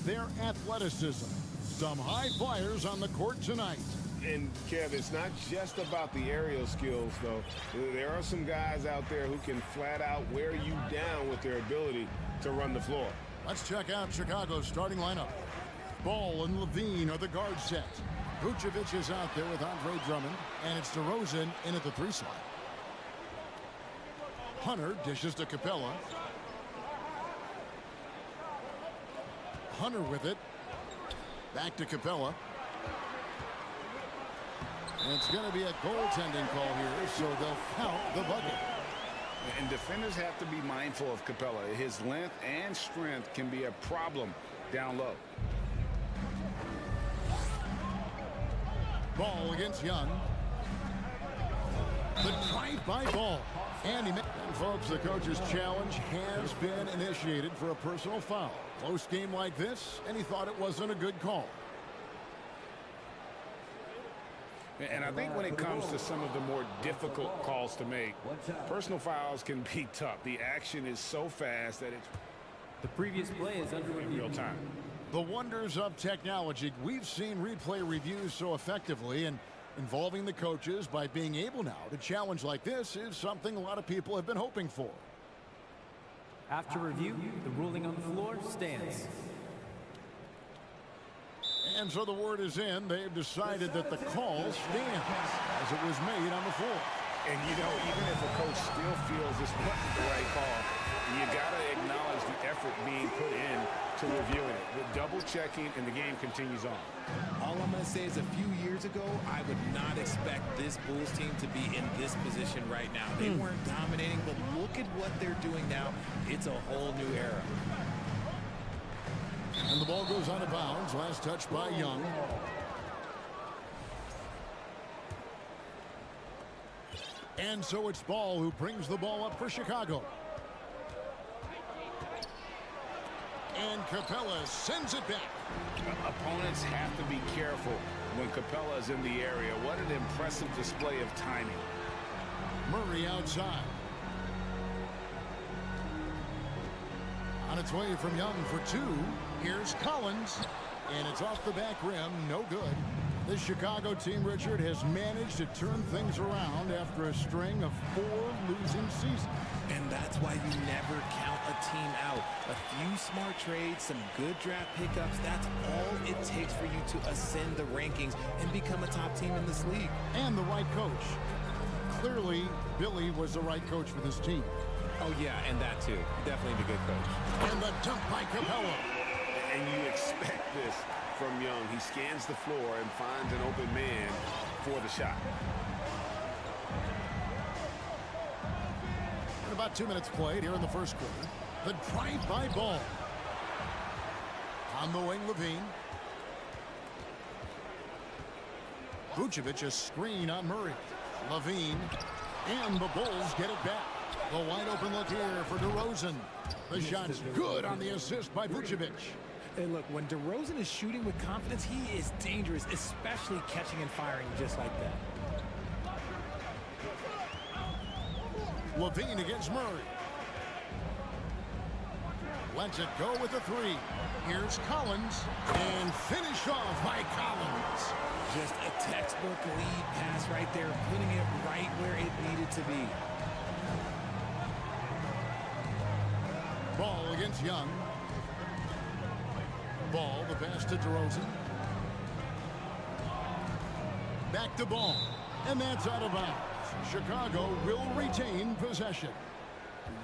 their athleticism. Some high flyers on the court tonight. And, Kev, it's not just about the aerial skills, though. There are some guys out there who can flat out wear you down with their ability to run the floor. Let's check out Chicago's starting lineup. Ball and Levine are the guard set. Vucevic is out there with Andre Drummond, and it's DeRozan in at the 3 slot. Hunter dishes to Capella. Hunter with it. Back to Capella. And it's going to be a goaltending call here, so they'll count the bucket. And defenders have to be mindful of Capella. His length and strength can be a problem down low. Ball against Young. The drive-by Ball. And folks, the coach's challenge has been initiated for a personal foul. Close game like this, and he thought it wasn't a good call. And I think when it comes to some of the more difficult calls to make, personal fouls can be tough. The action is so fast that it's The previous play is under review. real time. The wonders of technology. We've seen replay reviews so effectively, and involving the coaches by being able now to challenge like this is something a lot of people have been hoping for. After review, the ruling on the floor stands. And so the word is in. They've decided that the call stands as it was made on the floor. And, you know, even if a coach still feels this wasn't the right call, you got to acknowledge the effort being put in to reviewing it. With double checking, and the game continues on. All I'm going to say is a few years ago, I would not expect this Bulls team to be in this position right now. They weren't dominating, but look at what they're doing now. It's a whole new era. And the ball goes out of bounds. Last touch by Young. And so it's Ball who brings the ball up for Chicago. And Capella sends it back. Opponents have to be careful when Capella is in the area. What an impressive display of timing. Murray outside. On its way from Young for 2. Here's Collins. And it's off the back rim. No good. This Chicago team, Richard, has managed to turn things around after a string of 4 losing seasons. And that's why you never count a team out. A few smart trades, some good draft pickups, that's all it takes for you to ascend the rankings and become a top team in this league. And the right coach. Clearly, Billy was the right coach for this team. Oh, yeah, and that too. Definitely the good coach. And the dunk by Capella. And you expect this from Young. He scans the floor and finds an open man for the shot. And about 2 minutes played here in the first quarter. The drive-by Ball. On the wing, Levine. Vucevic, a screen on Murray. Levine. And the Bulls get it back. The wide open look here for DeRozan. The shot's good on the assist by Vucevic. And look, when DeRozan is shooting with confidence, he is dangerous, especially catching and firing just like that. Levine against Murray. Lets it go with the 3. Here's Collins. And finish off by Collins. Just a textbook lead pass right there, putting it right where it needed to be. Ball against Young. Ball, the pass to DeRozan. Back to Ball. And that's out of bounds. Chicago will retain possession.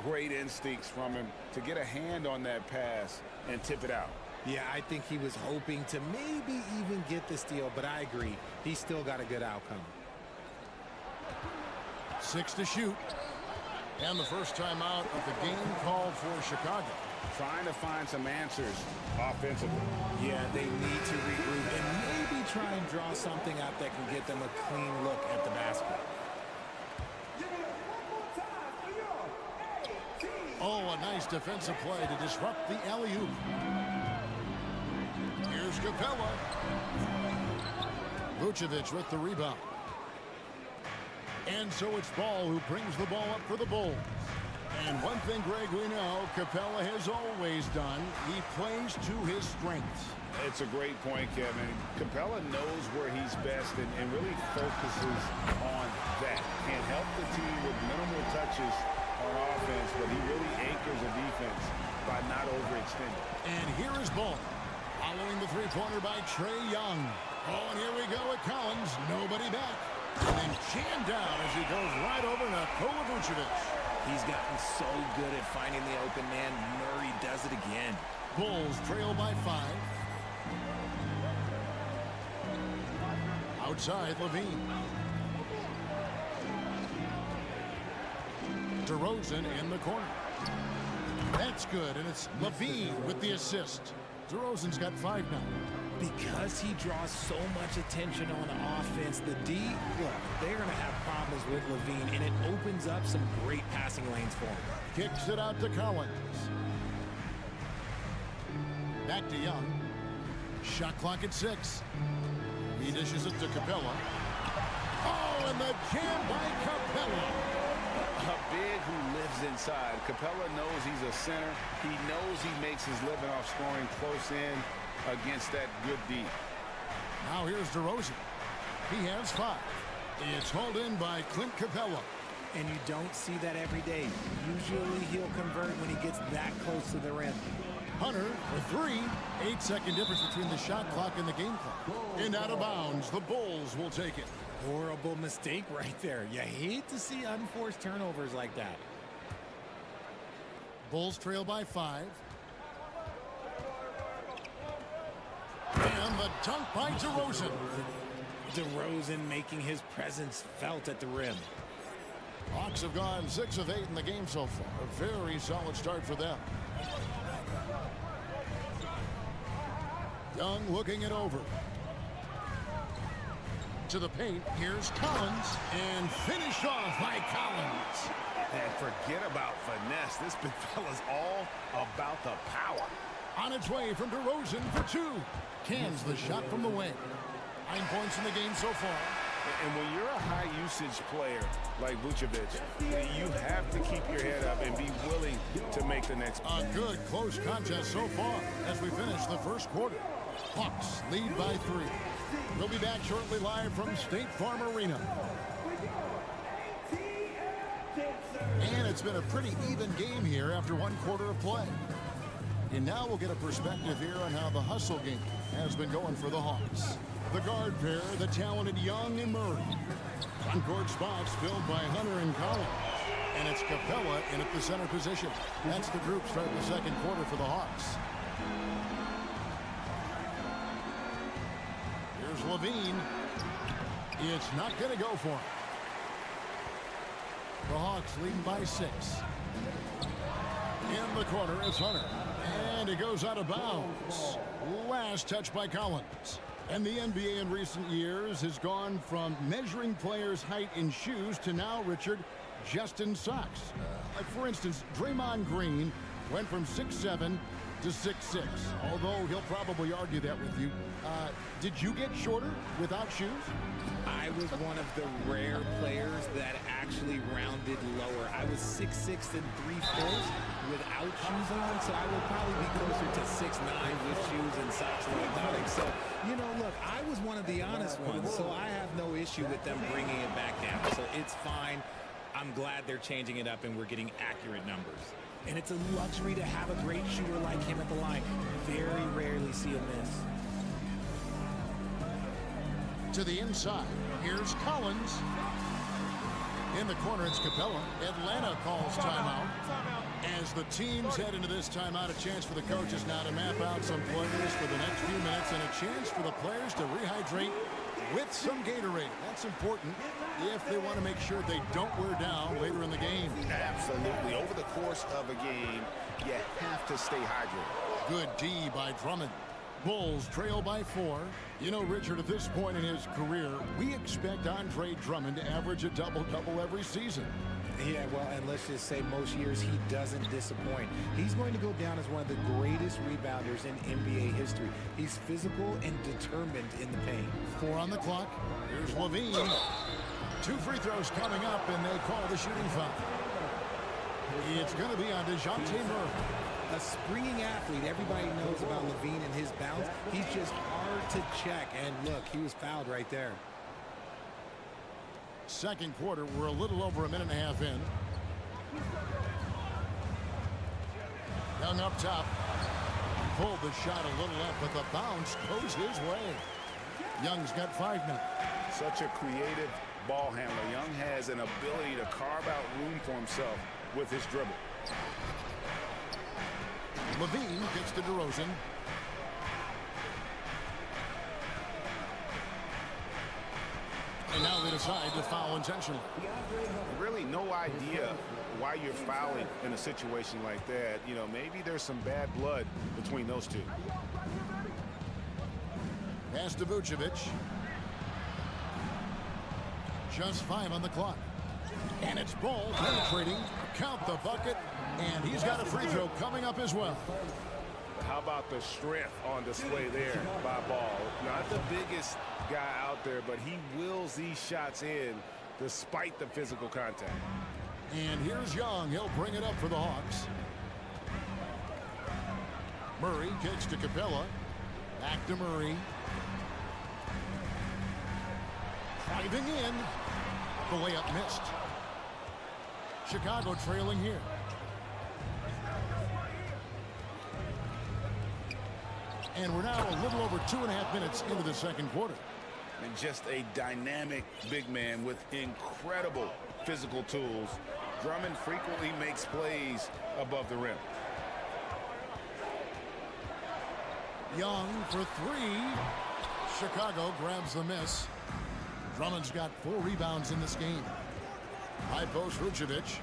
Great instincts from him to get a hand on that pass and tip it out. Yeah, I think he was hoping to maybe even get the steal, but I agree. He still got a good outcome. 6 to shoot. And the first timeout of the game called for Chicago. Trying to find some answers offensively. Yeah, they need to regroup and maybe try and draw something up that can get them a clean look at the basket. Oh, a nice defensive play to disrupt the alley-oop. Here's Capella. Vucevic with the rebound. And so it's Ball who brings the ball up for the Bulls. And one thing, Greg, we know Capella has always done. He plays to his strengths. It's a great point, Kevin. Capella knows where he's best and really focuses on that. Can't help the team with minimal touches on offense, but he really anchors a defense by not overextending. And here is Ball. Following the three-pointer by Trae Young. Oh, and here we go with Collins. Nobody back. And then jammed down as he goes right over Nikola Vucevic. He's gotten so good at finding the open man. Murray does it again. Bulls trail by 5. Outside, Levine. DeRozan in the corner. That's good, and it's Levine with the assist. DeRozan's got 5 now. Because he draws so much attention on offense, the D, look, they're going to have problems with Levine, and it opens up some great passing lanes for him. Kicks it out to Collins. Back to Young. Shot clock at 6. He dishes it to Capella. Oh, and the jam by Capella. A big who lives inside. Capella knows he's a center. He knows he makes his living off scoring close in against that good D. Now here's DeRozan. He has 5. It's hauled in by Clint Capella. And you don't see that every day. Usually he'll convert when he gets that close to the rim. Hunter for 3. 8-second difference between the shot clock and the game clock. And out of bounds, the Bulls will take it. Horrible mistake right there. You hate to see unforced turnovers like that. Bulls trail by 5. And the dunk by DeRozan. DeRozan making his presence felt at the rim. Hawks have gone 6 of 8 in the game so far. A very solid start for them. Young looking it over. To the paint, here's Collins, and finished off by Collins. And forget about finesse. This big fella's all about the power. On its way from DeRozan for 2. Cans the shot from the wing. 9 points in the game so far. And when you're a high-usage player like Vucevic, you have to keep your head up and be willing to make the next play. A good close contest so far as we finish the first quarter. Hawks lead by 3. We'll be back shortly live from State Farm Arena. And it's been a pretty even game here after 1 quarter of play. And now we'll get a perspective here on how the hustle game has been going for the Hawks. The guard pair, the talented Young and Murray. On-court spots filled by Hunter and Collins. And it's Capella in at the center position. That's the group starting the second quarter for the Hawks. Here's Levine. It's not going to go for him. The Hawks leading by 6. In the corner is Hunter. And it goes out of bounds. Last touch by Collins. And the NBA in recent years has gone from measuring players' height in shoes to now, Richard, just in socks. Like, for instance, Draymond Green went from 6'7" to 6'6", although he'll probably argue that with you. Did you get shorter without shoes? I was one of the rare players that actually rounded lower. I was 6'6" and 3/4 without shoes on, so I would probably be closer to 6'9" with shoes and socks and without it. So, you know, look, I was one of the honest ones, so I have no issue with them bringing it back down. So it's fine. I'm glad they're changing it up and we're getting accurate numbers. And it's a luxury to have a great shooter like him at the line. Very rarely see a miss. To the inside, here's Collins. In the corner, it's Capella. Atlanta calls timeout. As the teams head into this timeout, a chance for the coaches now to map out some players for the next few minutes and a chance for the players to rehydrate with some Gatorade. That's important. if they want to make sure they don't wear down later in the game. Absolutely. Over the course of a game, you have to stay hydrated. Good D by Drummond. Bulls trail by 4. You know, Richard, at this point in his career, we expect Andre Drummond to average a double-double every season. Yeah, well, and let's just say most years he doesn't disappoint. He's going to go down as one of the greatest rebounders in NBA history. He's physical and determined in the paint. 4 on the clock. Here's Levine. 2 free throws coming up, and they call the shooting foul. It's going to be on DeJounte Murray. A springing athlete. Everybody knows about Levine and his bounce. He's just hard to check. And look, he was fouled right there. Second quarter, we're a little over a minute and a half in. Young up top. Pulled the shot a little up, but the bounce goes his way. Young's got 5 minutes. Such a creative ball handler. Young has an ability to carve out room for himself with his dribble. Levine gets to DeRozan. And now they decide to foul intentionally. Really no idea why you're fouling in a situation like that. You know, maybe there's some bad blood between those two. Pass to Vucevic. Just 5 on the clock. And it's Ball penetrating. Count the bucket. And he's got a free throw coming up as well. How about the strength on display there by Ball? Not the biggest guy out there, but he wills these shots in despite the physical contact. And here's Young. He'll bring it up for the Hawks. Murray kicks to Capella. Back to Murray. Driving in. The layup missed. Chicago trailing here. And we're now a little over 2.5 minutes into the second quarter. And just a dynamic big man with incredible physical tools. Drummond frequently makes plays above the rim. Young for 3. Chicago grabs the miss. Drummond's got 4 rebounds in this game. High post Vucevic.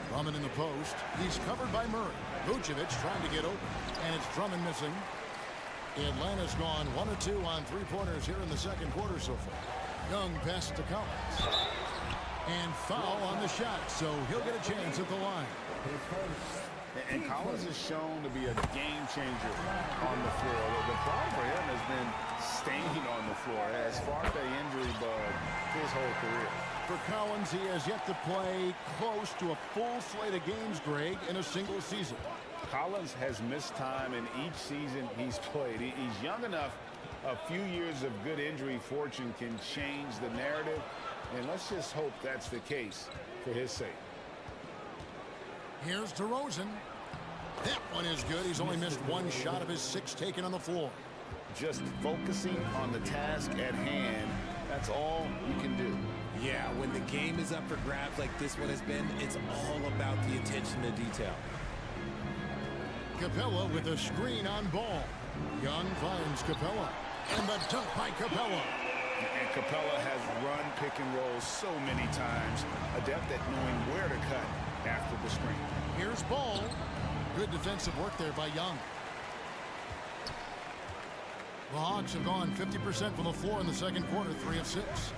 Drummond in the post. He's covered by Murray. Vucevic trying to get open. And it's Drummond missing. Atlanta's gone 1 of 2 on 3-pointers here in the second quarter so far. Young pass to Collins. And foul on the shot, so he'll get a chance at the line. And Collins is shown to be a game changer on the floor. The problem for him has been staying on the floor. As far as the injury bug his whole career. For Collins, he has yet to play close to a full slate of games, Greg, in a single season. Collins has missed time in each season he's played. He's young enough. A few years of good injury fortune can change the narrative. And let's just hope that's the case for his sake. Here's DeRozan. That one is good. He's only missed 1 shot of his 6 taken on the floor. Just focusing on the task at hand, that's all you can do. Yeah, when the game is up for grabs like this one has been, it's all about the attention to detail. Capella with a screen on Ball. Young finds Capella. And the dunk by Capella. And Capella has run pick and roll so many times. Adept at knowing where to cut after the screen. Here's Ball. Good defensive work there by Young. The Hawks have gone 50% from the floor in the second quarter, 3 of 6.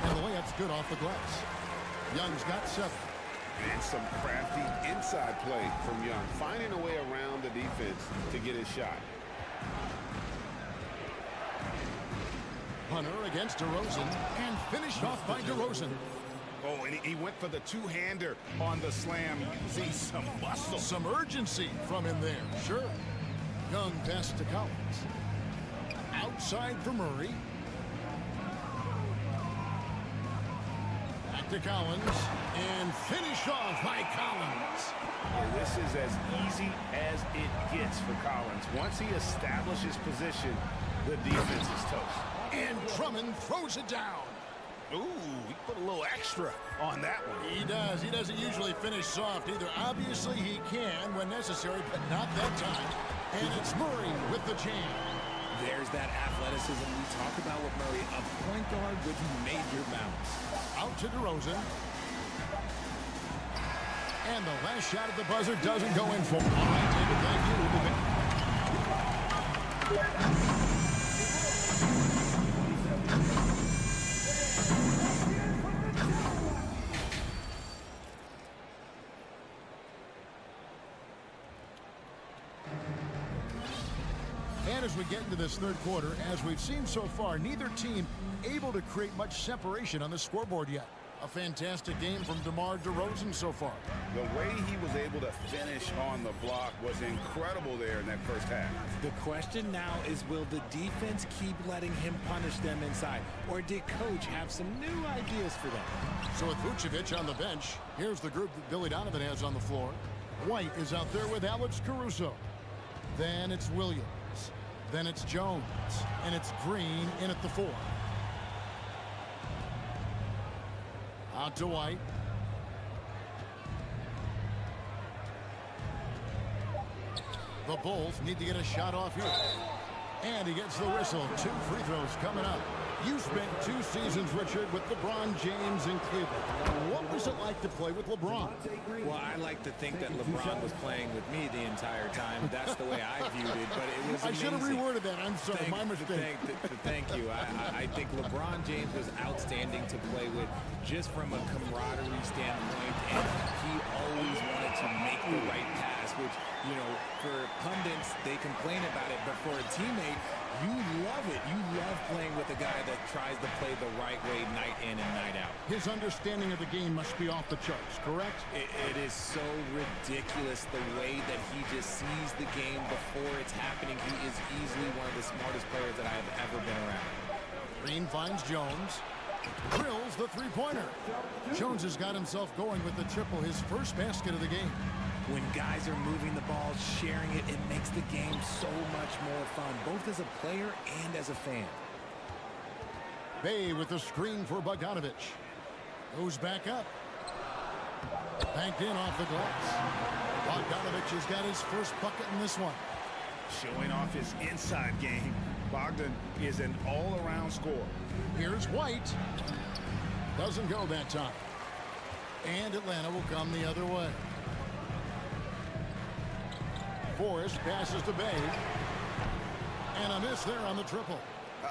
And the layup's good off the glass. Young's got 7. And some crafty inside play from Young, finding a way around the defense to get his shot. Hunter against DeRozan, and finished off by DeRozan. Oh, and he went for the two-hander on the slam, using some muscle. Some urgency from him there, sure. Young pass to Collins. Outside for Murray. Back to Collins, and finished off by Collins. Yeah, this is as easy as it gets for Collins. Once he establishes position, the defense is toast. And Drummond throws it down. Ooh, he put a little extra on that one. He does. He doesn't usually finish soft either. Obviously, he can when necessary, but not that time. And it's Murray with the jam. There's that athleticism we talked about with Murray, a point guard with major bounce. Out to DeRozan. And the last shot at the buzzer doesn't go in for him. All right, David, thank you. We'll be back. And as we get into this third quarter, as we've seen so far, neither team able to create much separation on the scoreboard yet. A fantastic game from DeMar DeRozan so far. The way he was able to finish on the block was incredible there in that first half. The question now is, will the defense keep letting him punish them inside? Or did Coach have some new ideas for them? So with Vucevic on the bench, here's the group that Billy Donovan has on the floor. White is out there with Alex Caruso. Then it's Williams. Then it's Jones. And it's Green in at the 4. Out to White. The Bulls need to get a shot off here. And he gets the whistle. 2 free throws coming up. You spent 2 seasons, Richard, with LeBron James in Cleveland. What was it like to play with LeBron? Well, I like to think that LeBron was playing with me the entire time. That's the way I viewed it, but it was amazing. I should have reworded that. I'm sorry, my mistake. Thank you. I think LeBron James was outstanding to play with just from a camaraderie standpoint, and he always wanted to make the right pass, which, you know, for pundits, they complain about it, but for a teammate, you love it. You love playing with a guy that tries to play the right way night in and night out. His understanding of the game must be off the charts, correct? It is so ridiculous the way that he just sees the game before it's happening. He is easily one of the smartest players that I have ever been around. Green finds Jones. Drills the three-pointer. Jones has got himself going with the triple, his first basket of the game. When guys are moving the ball, sharing it, it makes the game so much more fun, both as a player and as a fan. Bay with the screen for Bogdanovich. Goes back up. Banked in off the glass. Bogdanovich has got his first bucket in this one. Showing off his inside game. Bogdan is an all-around scorer. Here's White. Doesn't go that time. And Atlanta will come the other way. Forrest passes to Bay. And a miss there on the triple.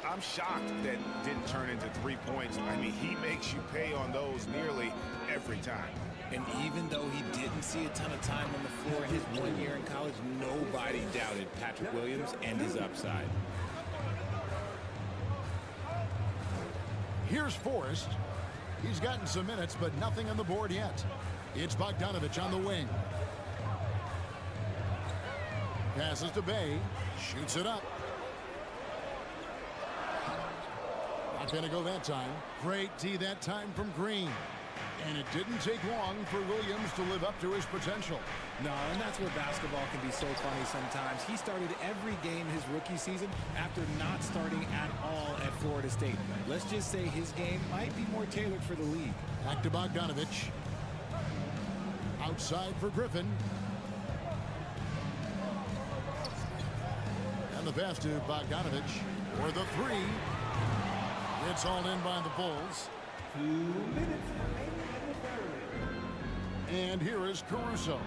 I'm shocked that didn't turn into 3 points. I mean, he makes you pay on those nearly every time. And even though he didn't see a ton of time on the floor in his 1 year in college, nobody doubted Patrick Williams and his upside. Here's Forrest. He's gotten some minutes, but nothing on the board yet. It's Bogdanovich on the wing. Passes to Bay. Shoots it up. Not going to go that time. Great D that time from Green. And it didn't take long for Williams to live up to his potential. No, and that's where basketball can be so funny sometimes. He started every game his rookie season after not starting at all at Florida State. Let's just say his game might be more tailored for the league. Back to Bogdanovich. Outside for Griffin. And the pass to Bogdanovich for the 3. It's all in by the Bulls. 2 minutes remaining in the third. And here is Caruso.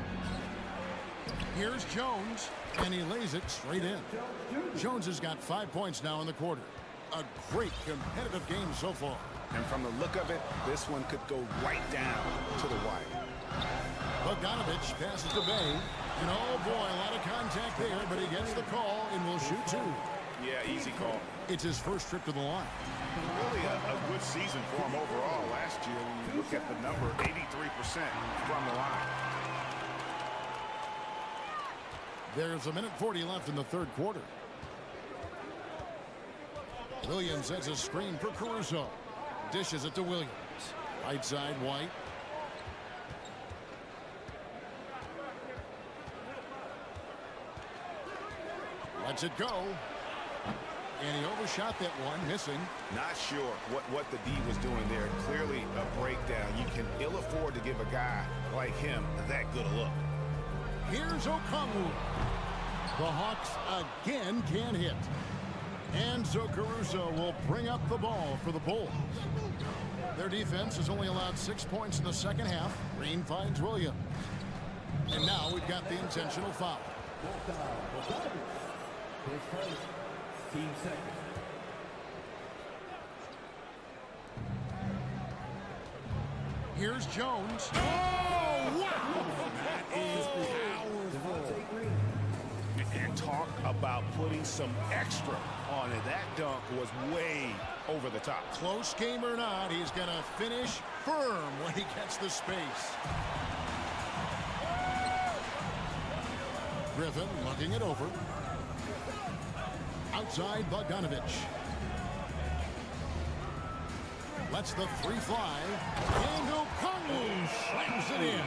Here's Jones, and he lays it straight in. Jones has got 5 points now in the quarter. A great competitive game so far. And from the look of it, this one could go right down to the wire. Bogdanovich passes to Bay. And oh boy, a lot of contact there, but he gets the call and will shoot 2. Yeah, easy call. It's his first trip to the line. Really a good season for him overall last year when you look at the number, 83% from the line. There's 1:40 left in the third quarter. Williams sets a screen for Caruso. Dishes it to Williams. Right side, White. Lets it go. And he overshot that one, missing. Not sure what the D was doing there. Clearly a breakdown. You can ill afford to give a guy like him that good a look. Here's Okongwu. The Hawks again can't hit. And Caruso will bring up the ball for the Bulls. Their defense has only allowed 6 points in the second half. Green finds Williams. And now we've got the intentional foul. Team second. Here's Jones. Oh, wow! That is powerful. And talk about putting some extra on it. That dunk was way over the top. Close game or not, he's going to finish firm when he gets the space. Griffin looking it over. Outside Bogdanovich. Lets the three fly. And Okongwu slams it in.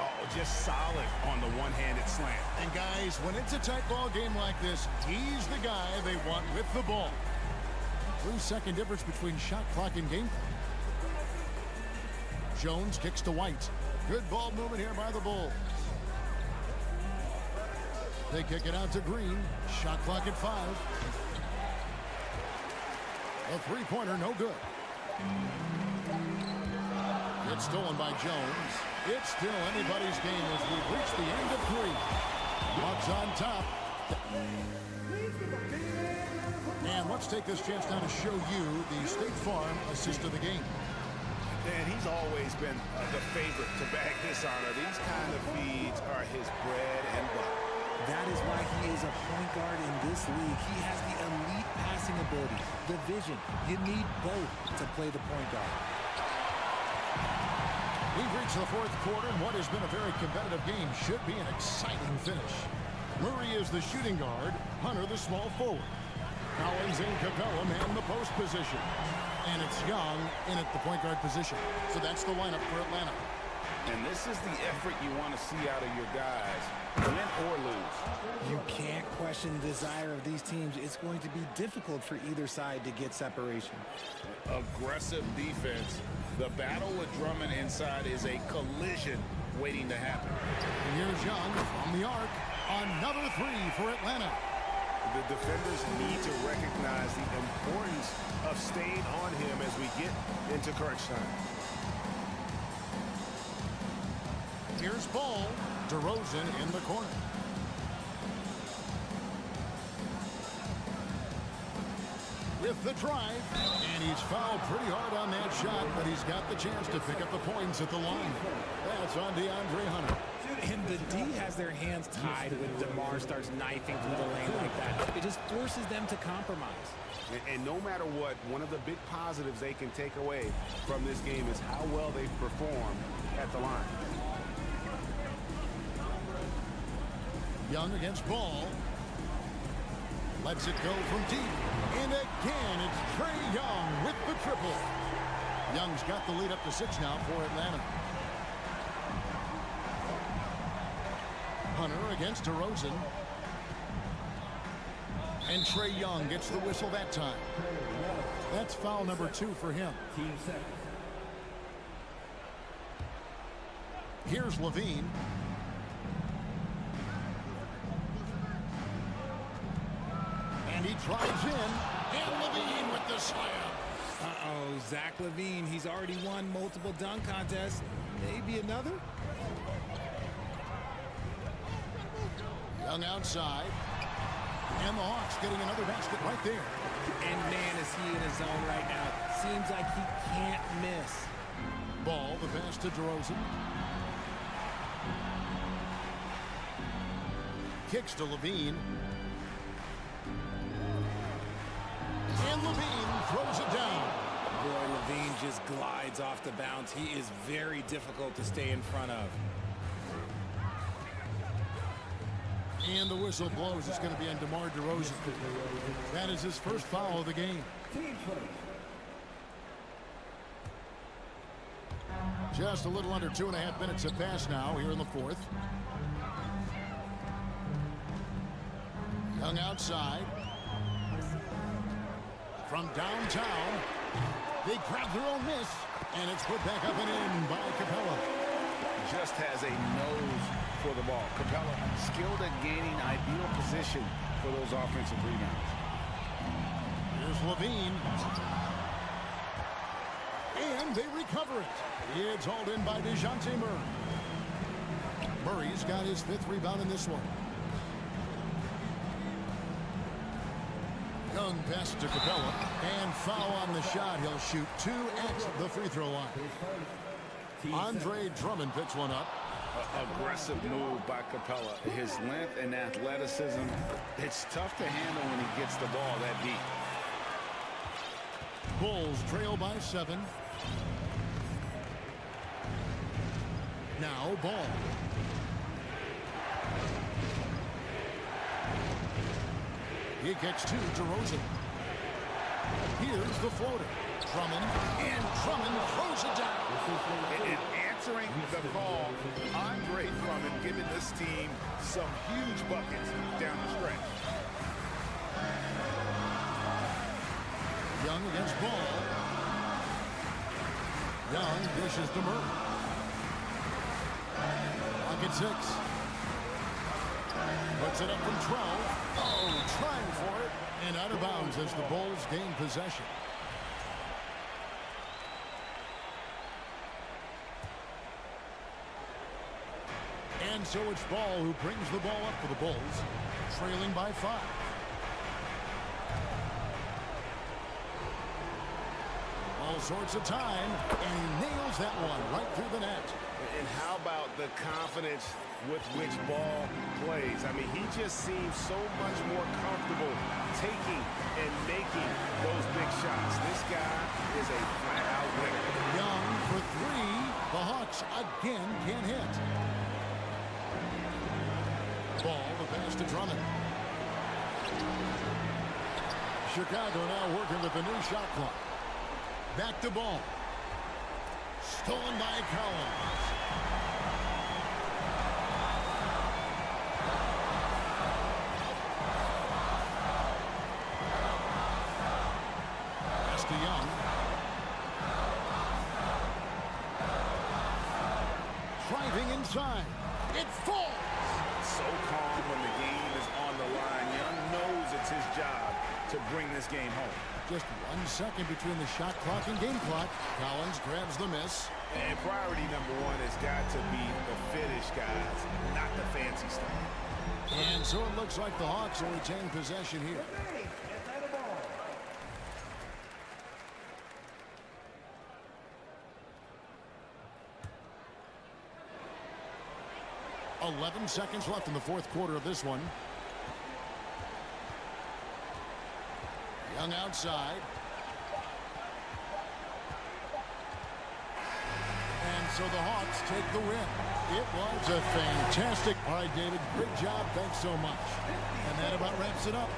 Oh, just solid on the one-handed slam. And guys, when it's a tight ball game like this, he's the guy they want with the ball. 3-second difference between shot clock and game clock. Jones kicks to White. Good ball movement here by the Bulls. They kick it out to Green. Shot clock at 5. A three-pointer, no good. It's stolen by Jones. It's still anybody's game as we've reached the end of 3. Bucks on top. And let's take this chance now to show you the State Farm assist of the game. And he's always been the favorite to bag this honor. These kind of feeds are his bread and butter. That is why he is a point guard in this league. He has the elite passing ability, the vision. You need both to play the point guard. We've reached the fourth quarter, and what has been a very competitive game should be an exciting finish. Murray is the shooting guard, Hunter the small forward. Collins and Capella man the post position. And it's Young in at the point guard position. So that's the lineup for Atlanta. And this is the effort you want to see out of your guys, win or lose. You can't question the desire of these teams. It's going to be difficult for either side to get separation. Aggressive defense. The battle with Drummond inside is a collision waiting to happen. And here's Young from the arc. Another 3 for Atlanta. The defenders need to recognize the importance of staying on him as we get into crunch time. Here's Ball. DeRozan in the corner. With the drive. And he's fouled pretty hard on that shot, but he's got the chance to pick up the points at the line. That's on DeAndre Hunter. And the D has their hands tied when DeMar starts knifing through the lane like that. It just forces them to compromise. And no matter what, one of the big positives they can take away from this game is how well they've performed at the line. Young against Ball. Lets it go from deep. And again, it's Trae Young with the triple. Young's got the lead up to 6 now for Atlanta. Hunter against DeRozan. And Trae Young gets the whistle that time. That's foul number 2 for him. Team second. Here's Levine. And he drives in. And Levine with the slam. Uh-oh, Zach LaVine. He's already won multiple dunk contests. Maybe another? Young outside. And the Hawks getting another basket right there. And man, is he in his zone right now. Seems like he can't miss. Ball, the pass to DeRozan. Kicks to Levine. And Levine throws it down. Boy, Levine just glides off the bounce. He is very difficult to stay in front of. And the whistle blows. It's going to be on DeMar DeRozan. That is his first foul of the game. Just a little under 2.5 minutes have passed now here in the fourth. Young outside. From downtown. They grab their own miss. And it's put back up and in by Capella. Just has a nose for the ball. Capella skilled at gaining ideal position for those offensive rebounds. Here's Levine. And they recover it. It's hauled in by DeJounte Murray. Murray's got his 5th rebound in this one. Young pass to Capella. And foul on the shot. He'll shoot 2 at the free throw line. Andre Drummond picks one up. Aggressive move by Capella. His length and athleticism, it's tough to handle when he gets the ball that deep. Bulls trail by 7. Now Ball. He kicks 2 to Rosen. Here's the floater. Drummond, and Drummond throws it down. And answering the call, Andre Drummond giving this team some huge buckets down the stretch. Young against Ball. Young dishes to Murray. Pocket 6. Puts it up from 12. Oh, trying for it. And out of bounds as the Bulls gain possession. And so it's Ball who brings the ball up for the Bulls, trailing by 5. All sorts of time, and he nails that one right through the net. And how about the confidence with which Ball plays? I mean, he just seems so much more comfortable taking and making those big shots. This guy is a flat-out winner. Young for 3. The Hawks again can't hit. Ball, the pass to Drummond. Chicago now working with the new shot clock. Back to Ball. Stolen by Collins. Pass to Young. Driving inside. It falls. So calm when the game is on the line. Young knows it's his job to bring this game home. Just 1 second between the shot clock and game clock. Collins grabs the miss. And priority number 1 has got to be the finish, guys, not the fancy stuff. And so it looks like the Hawks will retain possession here. .11 seconds left in the 4th quarter of this one. Young outside. And so the Hawks take the win. It was a fantastic. All right, David, great job. Thanks so much. And that about wraps it up.